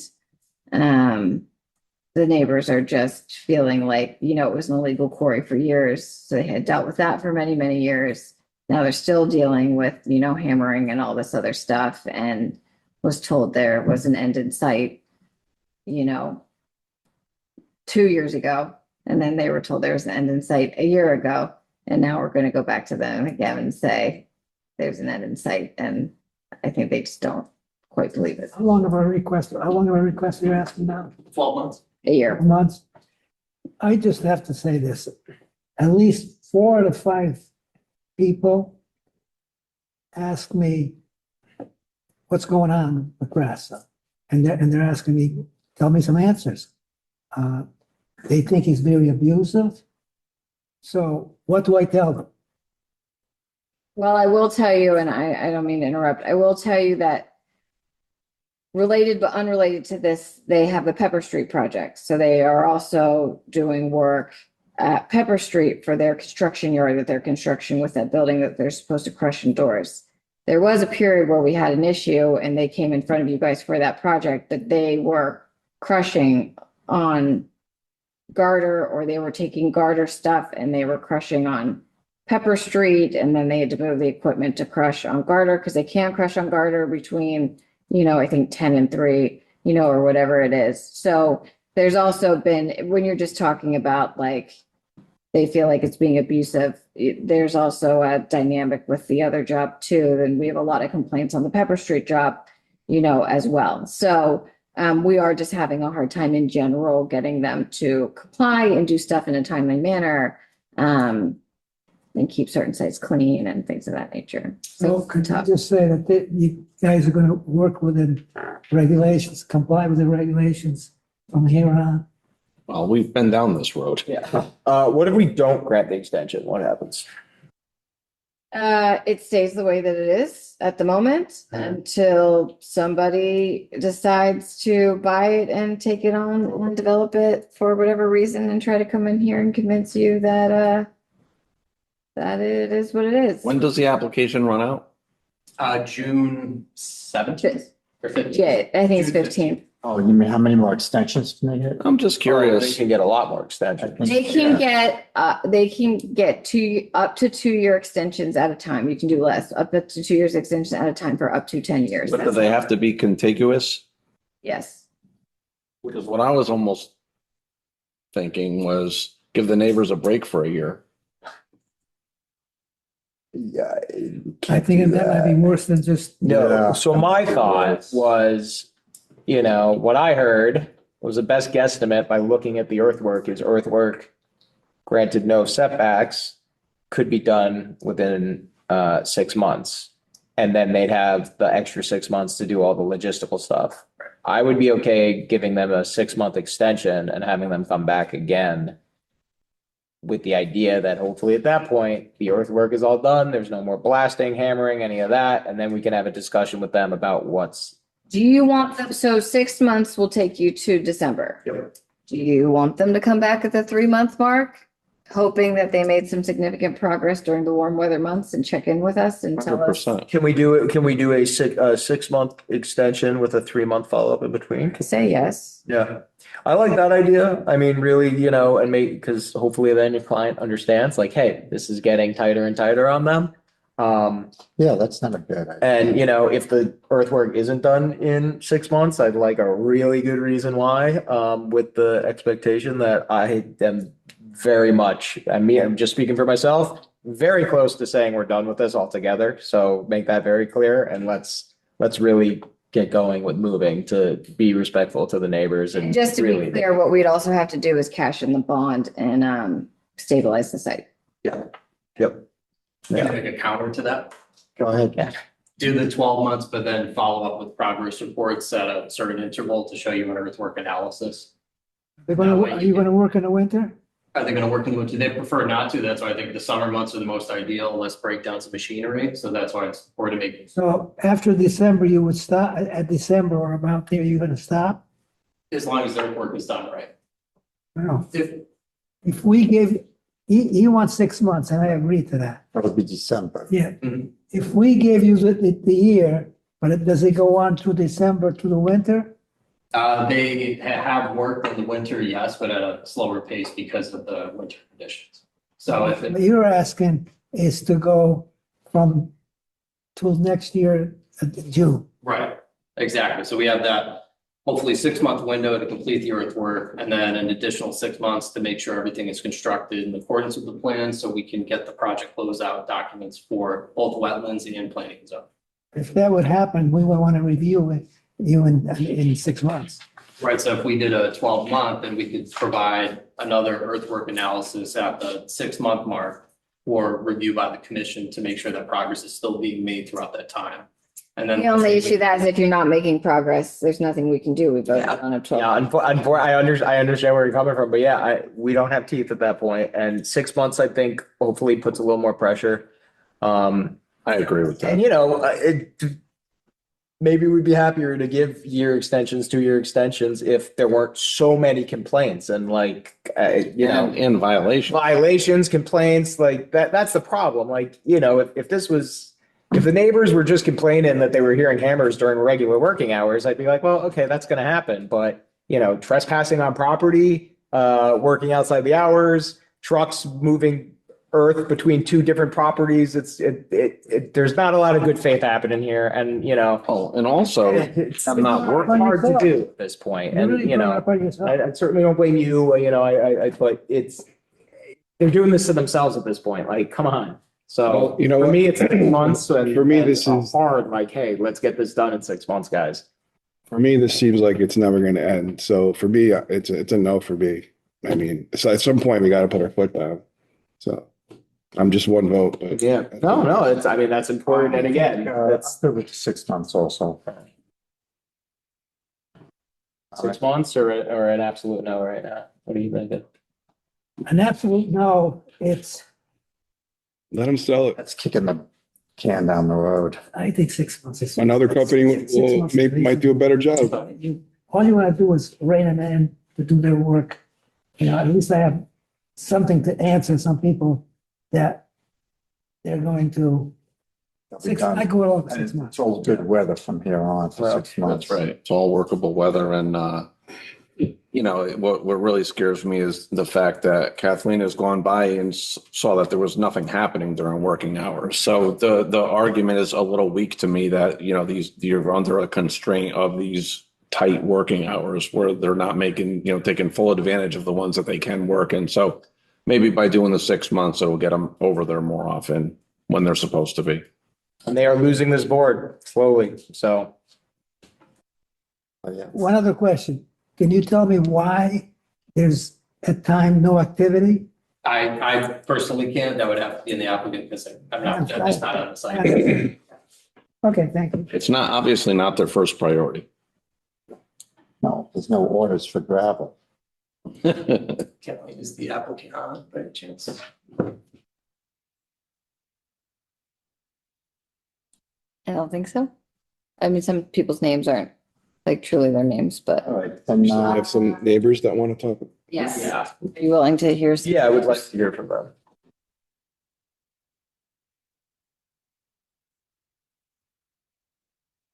The neighbors are just feeling like, you know, it was an illegal quarry for years. So they had dealt with that for many, many years. Now they're still dealing with, you know, hammering and all this other stuff, and was told there was an end in sight, you know, 2 years ago. And then they were told there was an end in sight a year ago. And now we're going to go back to them again and say there's an end in sight. And I think they just don't quite believe it. How long of a request are you asking now? 12 months. A year. Months? I just have to say this, at least 4 out of 5 people ask me what's going on with grass. And they're asking me, tell me some answers. They think he's very abusive. So what do I tell them? Well, I will tell you, and I don't mean to interrupt, I will tell you that related but unrelated to this, they have the Pepper Street project. So they are also doing work at Pepper Street for their construction yard that they're constructing with that building that they're supposed to crush indoors. There was a period where we had an issue and they came in front of you guys for that project, that they were crushing on garter, or they were taking garter stuff and they were crushing on Pepper Street, and then they had to move the equipment to crush on Garter because they can't crush on Garter between, I think 10 and 3, or whatever it is. So there's also been, when you're just talking about like, they feel like it's being abusive, there's also a dynamic with the other job too. Then we have a lot of complaints on the Pepper Street job, as well. So we are just having a hard time in general getting them to comply and do stuff in a timely manner. And keep certain sites clean and things of that nature. So could you just say that you guys are going to work within regulations, comply with the regulations from here on? Well, we've been down this road. Yeah. What if we don't grant the extension? What happens? It stays the way that it is at the moment until somebody decides to buy it and take it on and develop it for whatever reason and try to come in here and convince you that it is what it is. When does the application run out? June 17th or 15th. Yeah, I think it's 15th. Oh, you mean how many more extensions can they get? I'm just They curious. can get a lot more extensions. They can get up to 2-year extensions at a time. You can do less, up to 2 years extensions at a time for up to 10 years. But do they have to be contiguous? Yes. Because what I was almost thinking was give the neighbors a break for a year. Yeah. I think that might be worse than just. No, Yeah. so my thought was, what I heard was the best guesstimate by looking at the earthwork is earthwork, granted no setbacks, could be done within 6 months. And then they'd have the extra 6 months to do all the logistical stuff. I would be okay giving them a 6-month extension and having them come back again with the idea that hopefully at that point, the earthwork is all done. There's no more blasting, hammering, any of that. And then we can have a discussion with them about Do you want them, so 6 months will take you to December? Yep. Do you want them to come back at the 3-month mark? Hoping that they made some significant progress during the warm weather months and check in with us and tell us. 100%. Can we do it? Can we do a 6-month extension with a 3-month follow-up in between? Say yes. Yeah, I like that idea. I mean, really, and because hopefully then your client understands like, hey, this is getting tighter and tighter on them. Yeah, that's not a bad idea. And if the earthwork isn't done in 6 months, I'd like a really good reason why, with the expectation that I am very much, I'm just speaking for myself, very close to saying we're done with this altogether. So make that very clear and let's really get going with moving to be respectful to the neighbors and Just to be really. clear, what we'd also have to do is cash in the bond and stabilize the site. Yeah. Yep. Can I make a counter to that? Go ahead. Do the 12 months, but then follow up with progress reports at a certain interval to show you an earthwork analysis. Are you gonna work in the winter? Are they gonna work in the winter? They prefer not to. That's why I think the summer months are the most ideal, less breakdowns of machinery. So that's why it's important to make, So after December, you would stop, at December or about there, you're gonna stop? as long as their work is done right. No. If, If we gave, he wants 6 months and I agree to that. That'll be December. Yeah. Mhm. If we gave you the year, but does it go on to December to the winter? they have worked in the winter, yes, but at a slower pace because of the winter conditions. So if What it, you're asking is to go from till next year, June. right, exactly. So we have that hopefully 6-month window to complete the earthwork and then an additional 6 months to make sure everything is constructed in accordance with the plan so we can get the project closeout documents for both wetlands and planning zone. If that would happen, we would want to review it, you in 6 months. Right, so if we did a 12-month, then we could provide another earthwork analysis at the 6-month mark for review by the commission to make sure that progress is still being made throughout that time. And then The only issue that is if you're not making progress, there's nothing we can do. We voted on a 12. Yeah, I understand where you're coming from, but yeah, we don't have teeth at that point. And 6 months, I think, hopefully puts a little more pressure. I agree with that. And maybe we'd be happier to give 2-year extensions if there weren't so many complaints and And violations, complaints, like that's the problem. If the neighbors were just complaining that they were hearing hammers during regular working hours, I'd be like, well, okay, that's going to happen. But, trespassing on property, working outside the hours, trucks moving earth between two different properties. There's not a lot of good faith happening here, and Oh, and also, it's I'm not working. hard to do at this point. You And really brought it up on yourself. I certainly don't blame you. But they're doing this to themselves at this point. Like, come on. So Well, you know for what? me, it's 6 months. And For me, and this is- hard. Like, hey, let's get this done in 6 months, guys. For me, this seems like it's never going to end. So for me, it's a no for me. I mean, so at some point we got to put our foot down. So I'm just one vote, but Yeah. No. I mean, that's important. And again, That's the 6 months also. 6 months or an absolute no right now. What are you thinking? An absolute no, let them sell it. That's kicking the can down the road. I think 6 months is. Another company might do a better job. All you want to do is rein them in to do their work. At least I have something to answer some people that they're going to. I go along 6 months. It's all good weather from here on for 6 months. That's right. It's all workable weather. And, what really scares me is the fact that Kathleen has gone by and saw that there was nothing happening during working hours. So the argument is a little weak to me that, you're under a constraint of these tight working hours where they're not taking full advantage of the ones that they can work. And so maybe by doing the 6 months, it'll get them over there more often when they're supposed to be. And they are losing this board slowly. So. One other question. Can you tell me why there's at time no activity? I personally can't, that would have to be in the applicant because I'm just not on the site. Okay, thank you. It's obviously not their first priority. No, there's no orders for gravel. Can't I use the applicant on by any chance? I don't think so. I mean, some people's names aren't like truly their names, but All right, then, I have some neighbors that want to talk. yes. Yeah. Are you willing to hear? Yeah, I would like to hear from them.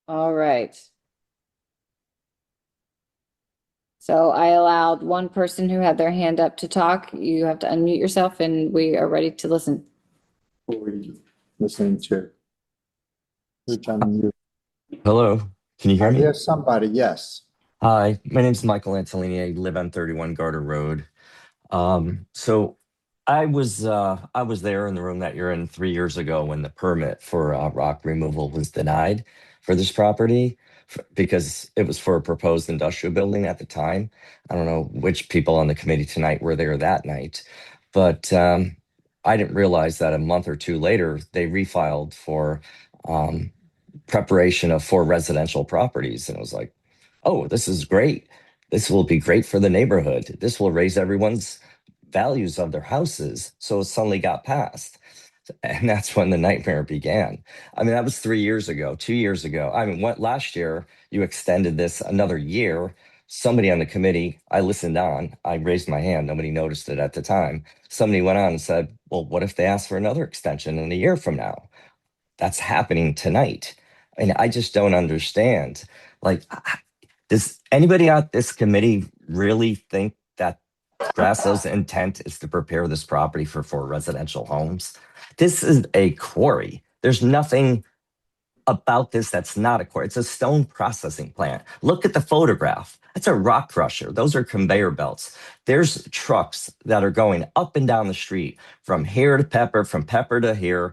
All right. So I allowed one person who had their hand up to talk. You have to unmute yourself and we are ready to listen. who are you listening to? Which unmute? Hello, can you hear me? Here's somebody, yes. Hi, my name's Michael Antolini. I live on 31 Garter Road. So I was there in the room that you're in 3 years ago when the permit for rock removal was denied for this property because it was for a proposed industrial building at the time. I don't know which people on the committee tonight were there that night, but I didn't realize that a month or two later they refiled for preparation of 4 residential properties. And I was like, oh, this is great. This will be great for the neighborhood. This will raise everyone's values of their houses. So it suddenly got passed. And that's when the nightmare began. I mean, that was 3 years ago, 2 years ago. I mean, last year you extended this another year. Somebody on the committee, I listened on, I raised my hand. Nobody noticed it at the time. Somebody went on and said, well, what if they ask for another extension in a year from now? That's happening tonight. And I just don't understand. Like, does anybody on this committee really think that Grasso's intent is to prepare this property for 4 residential homes? This is a quarry. There's nothing about this that's not a quarry. It's a stone processing plant. Look at the photograph. That's a rock crusher. Those are conveyor belts. There's trucks that are going up and down the street from here to Pepper, from Pepper to here,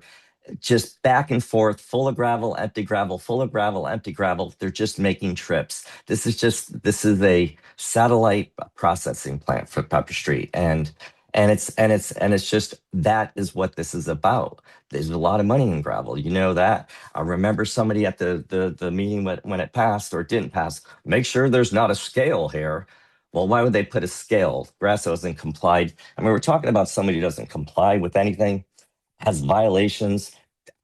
just back and forth, full of gravel, empty gravel, full of gravel, empty gravel. They're just making trips. This is a satellite processing plant for Pepper Street. And it's just, that is what this is about. There's a lot of money in gravel. You know that. I remember somebody at the meeting when it passed or didn't pass, make sure there's not a scale here. Well, why would they put a scale? Grasso hasn't complied. I mean, we're talking about somebody who doesn't comply with anything, has violations,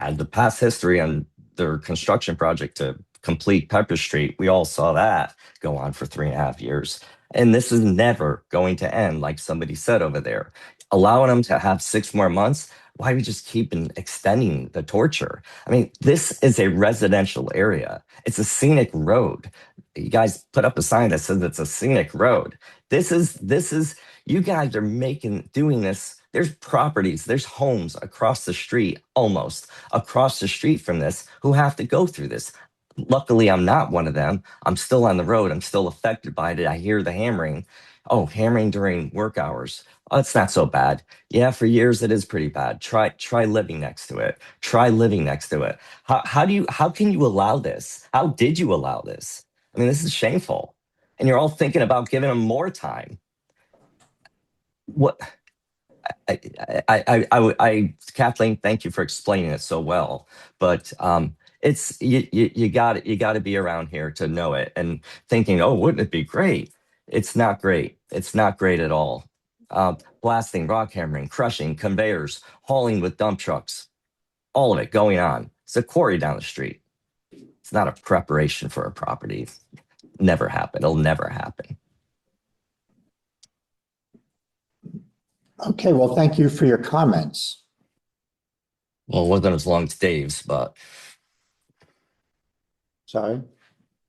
and the past history on their construction project to complete Pepper Street. We all saw that go on for 3.5 years. And this is never going to end, like somebody said over there. Allowing them to have 6 more months, why are we just keeping extending the torture? I mean, this is a residential area. It's a scenic road. You guys put up a sign that says it's a scenic road. This is, you guys are doing this There's properties, there's homes across the street, almost across the street from this, who have to go through this. Luckily, I'm not one of them. I'm still on the road. I'm still affected by it. I hear the hammering. Oh, hammering during work hours. Oh, it's not so bad. Yeah, for years it is pretty bad. Try living next to it. Try living next to it. How can you allow this? How did you allow this? I mean, this is shameful. And you're all thinking about giving them more time. What Kathleen, thank you for explaining it so well. But it's you got to be around here to know it and thinking, oh, wouldn't it be great? It's not great. It's not great at all. Blasting, rock hammering, crushing, conveyors, hauling with dump trucks, all of it going on. It's a quarry down the street. It's not a preparation for a property. Never happen. It'll never happen. Okay, well, thank you for your comments. Well, it wasn't as long as Dave's, but Sorry.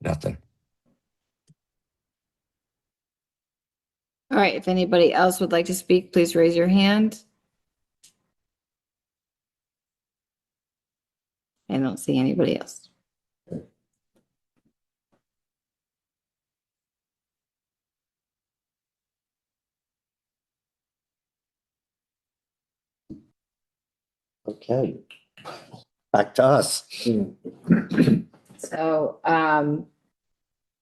nothing. All right, if anybody else would like to speak, please raise your hand. I don't see anybody else. Okay. Back to us. So,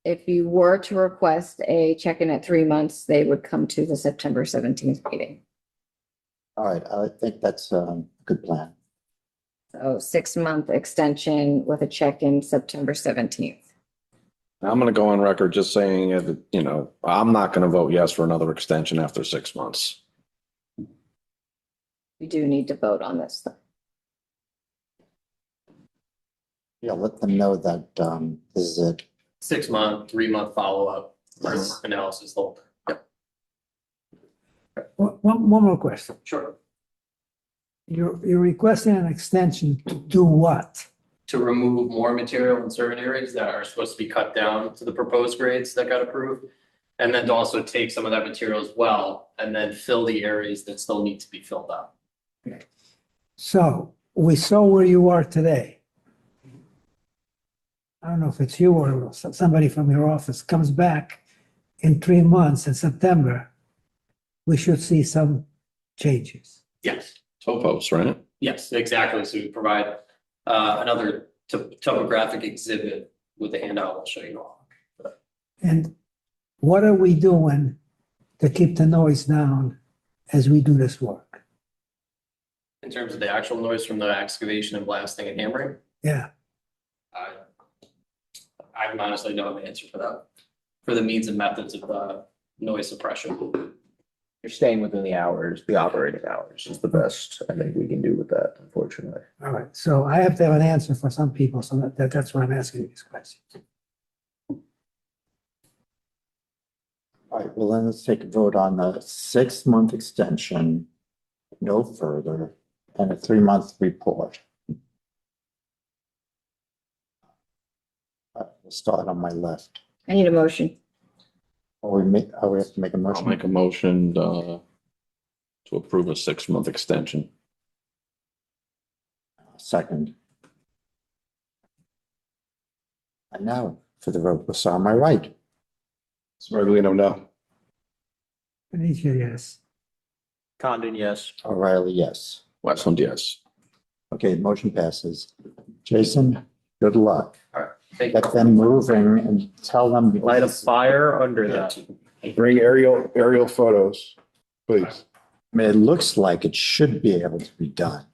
if you were to request a check-in at 3 months, they would come to the September 17th meeting. All right, I think that's a good plan. So 6-month extension with a check-in September 17th. I'm going to go on record just saying, I'm not going to vote yes for another extension after 6 months. We do need to vote on this, though. Yeah, let them know that this is it. 6 month, 3 month follow-up analysis. Yep. One more question. Sure. You're requesting an extension to do what? To remove more material in certain areas that are supposed to be cut down to the proposed grades that got approved. And then to also take some of that material as well and then fill the areas that still need to be filled up. Okay. So we saw where you are today. I don't know if it's you or somebody from your office comes back in 3 months in September. We should see some changes. Yes. Topos, right? Yes, exactly. So we provide another topographic exhibit with the handout. I'll show you all. And what are we doing to keep the noise down as we do this work? In terms of the actual noise from the excavation and blasting and hammering, Yeah. I honestly don't have an answer for that. For the means and methods of noise suppression. You're staying within the hours, the operating hours is the best I think we can do with that, unfortunately. All right. So I have to have an answer for some people. So that's why I'm asking these questions. All right, well, then let's take a vote on the 6-month extension, no further, and a 3-month report. All right, we'll start on my left. I need a motion. We have to make a motion. I'll make a motion to approve a 6-month extension. Second. And now for the vote, what's on my right? Smirglino, no. Benicia, yes. Condon, yes. O'Reilly, yes. Westland, yes. Okay, motion passes. Jason, good luck. All right. Thank you. Get them moving and tell them. Light a fire under that. Bring aerial photos, please. I mean, it looks like it should be able to be done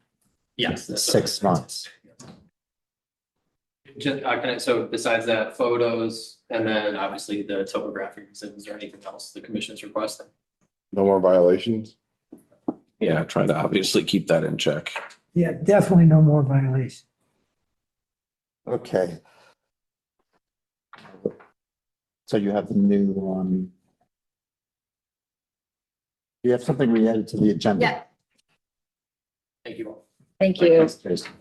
Yes. in that's 6 months. Just, so besides that, photos, and then obviously the topographic exhibits or anything else the commission's requesting. No more violations. Yeah, try to obviously keep that in check. Yeah, definitely no more violations. Okay. So you have the new, you have something we added to the agenda? Yeah. Thank you all. Thank you. Jason.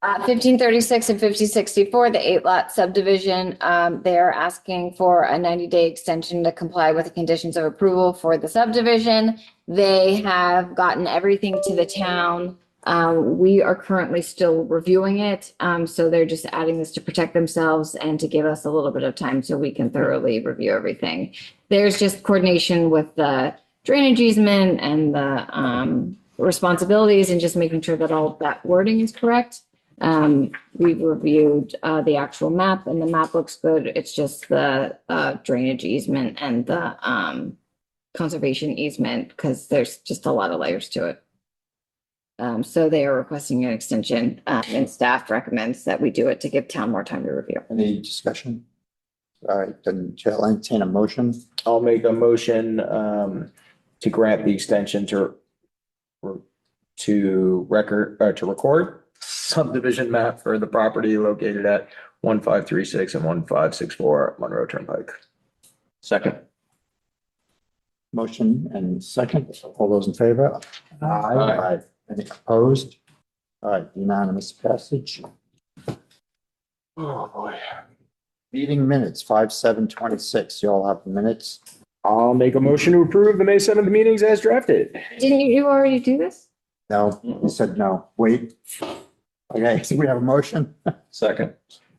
1536 and 5064, the 8-lot subdivision, they are asking for a 90-day extension to comply with the conditions of approval for the subdivision. They have gotten everything to the town. We are currently still reviewing it. So they're just adding this to protect themselves and to give us a little bit of time so we can thoroughly review everything. There's just coordination with the drainage easement and the responsibilities and just making sure that all that wording is correct. We've reviewed the actual map and the map looks good. It's just the drainage easement and the conservation easement because there's just a lot of layers to it. So they are requesting an extension and staff recommends that we do it to give town more time to review. Any discussion? All right, then Chair, I'll entertain a motion. I'll make a motion to grant the extension to record subdivision map for the property located at 1536 and 1564 Monroe Turnpike. Second. Motion and second. All those in favor? Aye. Any opposed? All right, unanimous passage. Oh, boy. Meeting minutes, 5/7/26. You all have the minutes. I'll make a motion to approve the May 7th meetings as drafted. Didn't you already do this? No, you said no. Wait. Okay, so we have a motion. Second.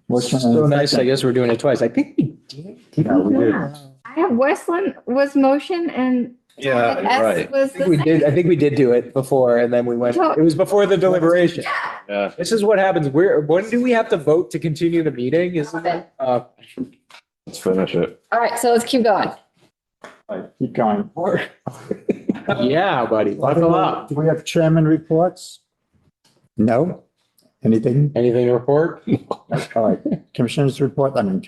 Motion So and a nice. I second. guess we're doing it twice. I think we did. Yeah, we did. I have Westland was motion and Yeah, S right. was I think we did do it before and then we went, it was before the deliberation. Yeah. This is what happens. When do we have to vote to continue the meeting? Isn't it? Let's finish it. All right, so let's keep going. All right, keep going. Yeah, buddy. Buckle up. Do we have chairman reports? No? Anything? Anything to report? All right, commissioners report, I mean,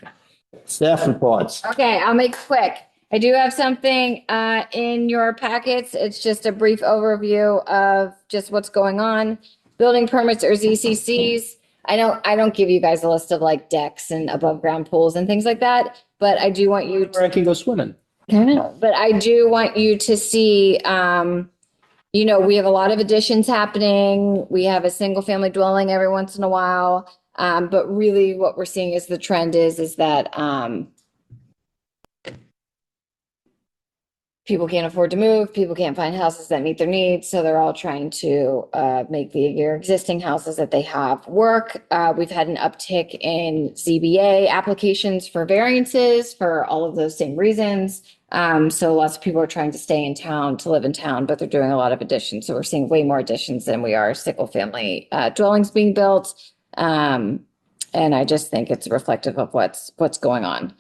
staff reports. Okay, I'll make it quick. I do have something in your packets. It's just a brief overview of just what's going on. Building permits or ZCCs. I don't give you guys a list of like decks and above ground pools and things like that, but I do want you Or I can go swimming. but I do want you to see, we have a lot of additions happening. We have a single family dwelling every once in a while. But really what we're seeing is the trend is that, people can't afford to move. People can't find houses that meet their needs. So they're all trying to make their existing houses that they have work. We've had an uptick in ZBA applications for variances for all of those same reasons. So lots of people are trying to stay in town, to live in town, but they're doing a lot of additions. So we're seeing way more additions than we are single family dwellings being built. And I just think it's reflective of what's going on.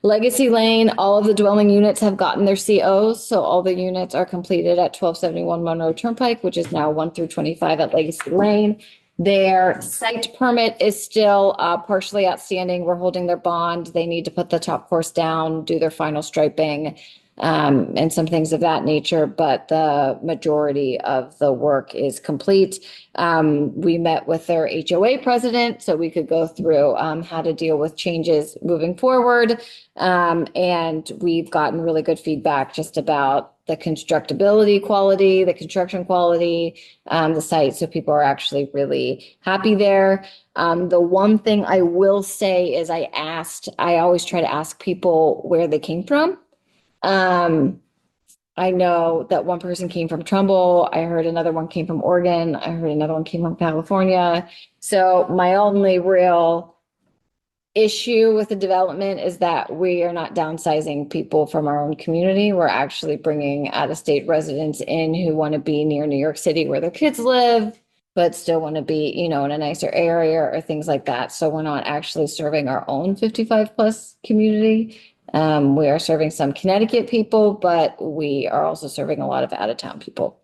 Legacy Lane, all of the dwelling units have gotten their COs. So all the units are completed at 1271 Monroe Turnpike, which is now 1 through 25 at Legacy Lane. Their site permit is still partially outstanding. We're holding their bond. They need to put the top course down, do their final striping, and some things of that nature, but the majority of the work is complete. We met with their HOA president so we could go through how to deal with changes moving forward. And we've gotten really good feedback just about the constructability quality, the construction quality, the site. So people are actually really happy there. The one thing I will say is I always try to ask people where they came from. I know that one person came from Trumbull. I heard another one came from Oregon. I heard another one came from California. So my only real issue with the development is that we are not downsizing people from our own community. We're actually bringing out-of-state residents in who want to be near New York City where their kids live, but still want to be, in a nicer area or things like that. So we're not actually serving our own 55 plus community. We are serving some Connecticut people, but we are also serving a lot of out-of-town people.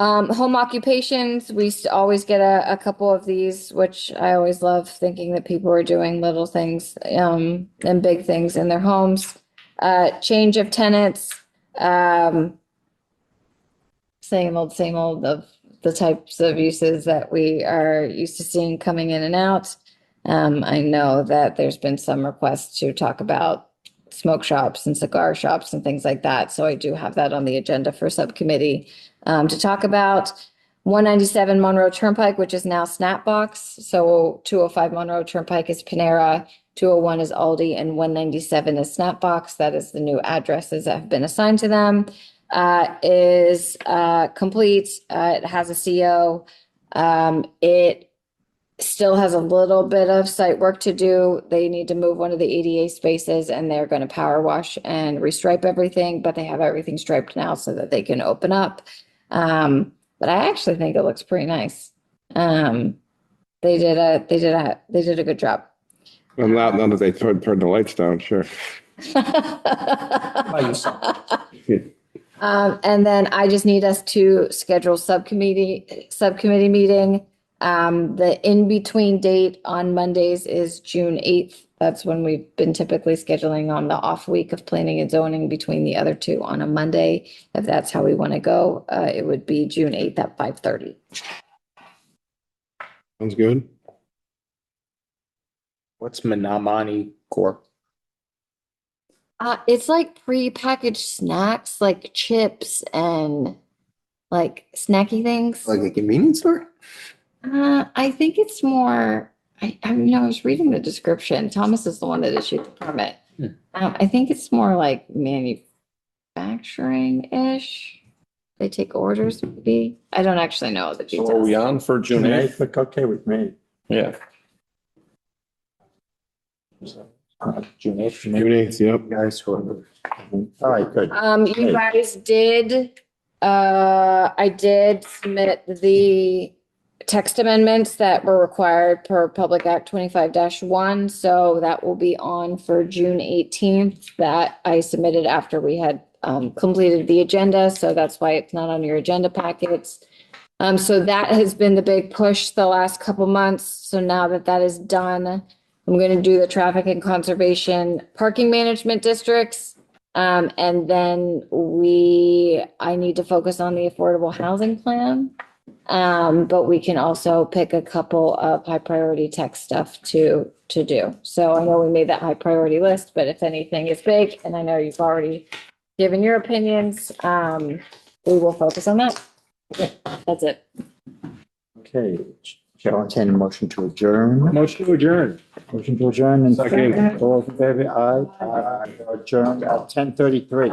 Home occupations, we always get a couple of these, which I always love thinking that people are doing little things and big things in their homes. Change of tenants, same old of the types of uses that we are used to seeing coming in and out. I know that there's been some requests to talk about smoke shops and cigar shops and things like that. So I do have that on the agenda for subcommittee to talk about. 197 Monroe Turnpike, which is now Snapbox. So 205 Monroe Turnpike is Panera, 201 is Aldi, and 197 is Snapbox. That is the new addresses that have been assigned to them. Is complete. It has a CO. It still has a little bit of site work to do. They need to move one of the ADA spaces and they're going to power wash and restripe everything, but they have everything striped now so that they can open up. But I actually think it looks pretty nice. They did a good job. And now that they turned the lights down, sure. And then I just need us to schedule subcommittee meeting. The in-between date on Mondays is June 8th. That's when we've been typically scheduling on the off week of planning and zoning between the other two on a Monday. If that's how we want to go, it would be June 8th at 5:30. Sounds good. What's Menominee Corp? It's like pre-packaged snacks, like chips and like snacky things. Like a convenience store? I think it's more, I was reading the description. Thomas is the one that issued the permit. I think it's more like manufacturing-ish. They take orders, maybe. I don't actually know the So are details. we on for June 8th? Look okay with me. Yeah. June 8th. June 8th, yep. Guys, whoever. All right, good. You guys did, I did submit the text amendments that were required per Public Act 25-1. So that will be on for June 18th that I submitted after we had completed the agenda. So that's why it's not on your agenda packets. So that has been the big push the last couple months. So now that that is done, I'm going to do the traffic and conservation parking management districts. And then I need to focus on the affordable housing plan. But we can also pick a couple of high priority tech stuff to do. So I know we made that high priority list, but if anything is big, and I know you've already given your opinions, we will focus on that. Okay, that's it. Okay, Chair, I'll entertain a motion to adjourn. Motion to adjourn. Motion to adjourn and Second. all those in favor, aye. Adjourned at 10:33.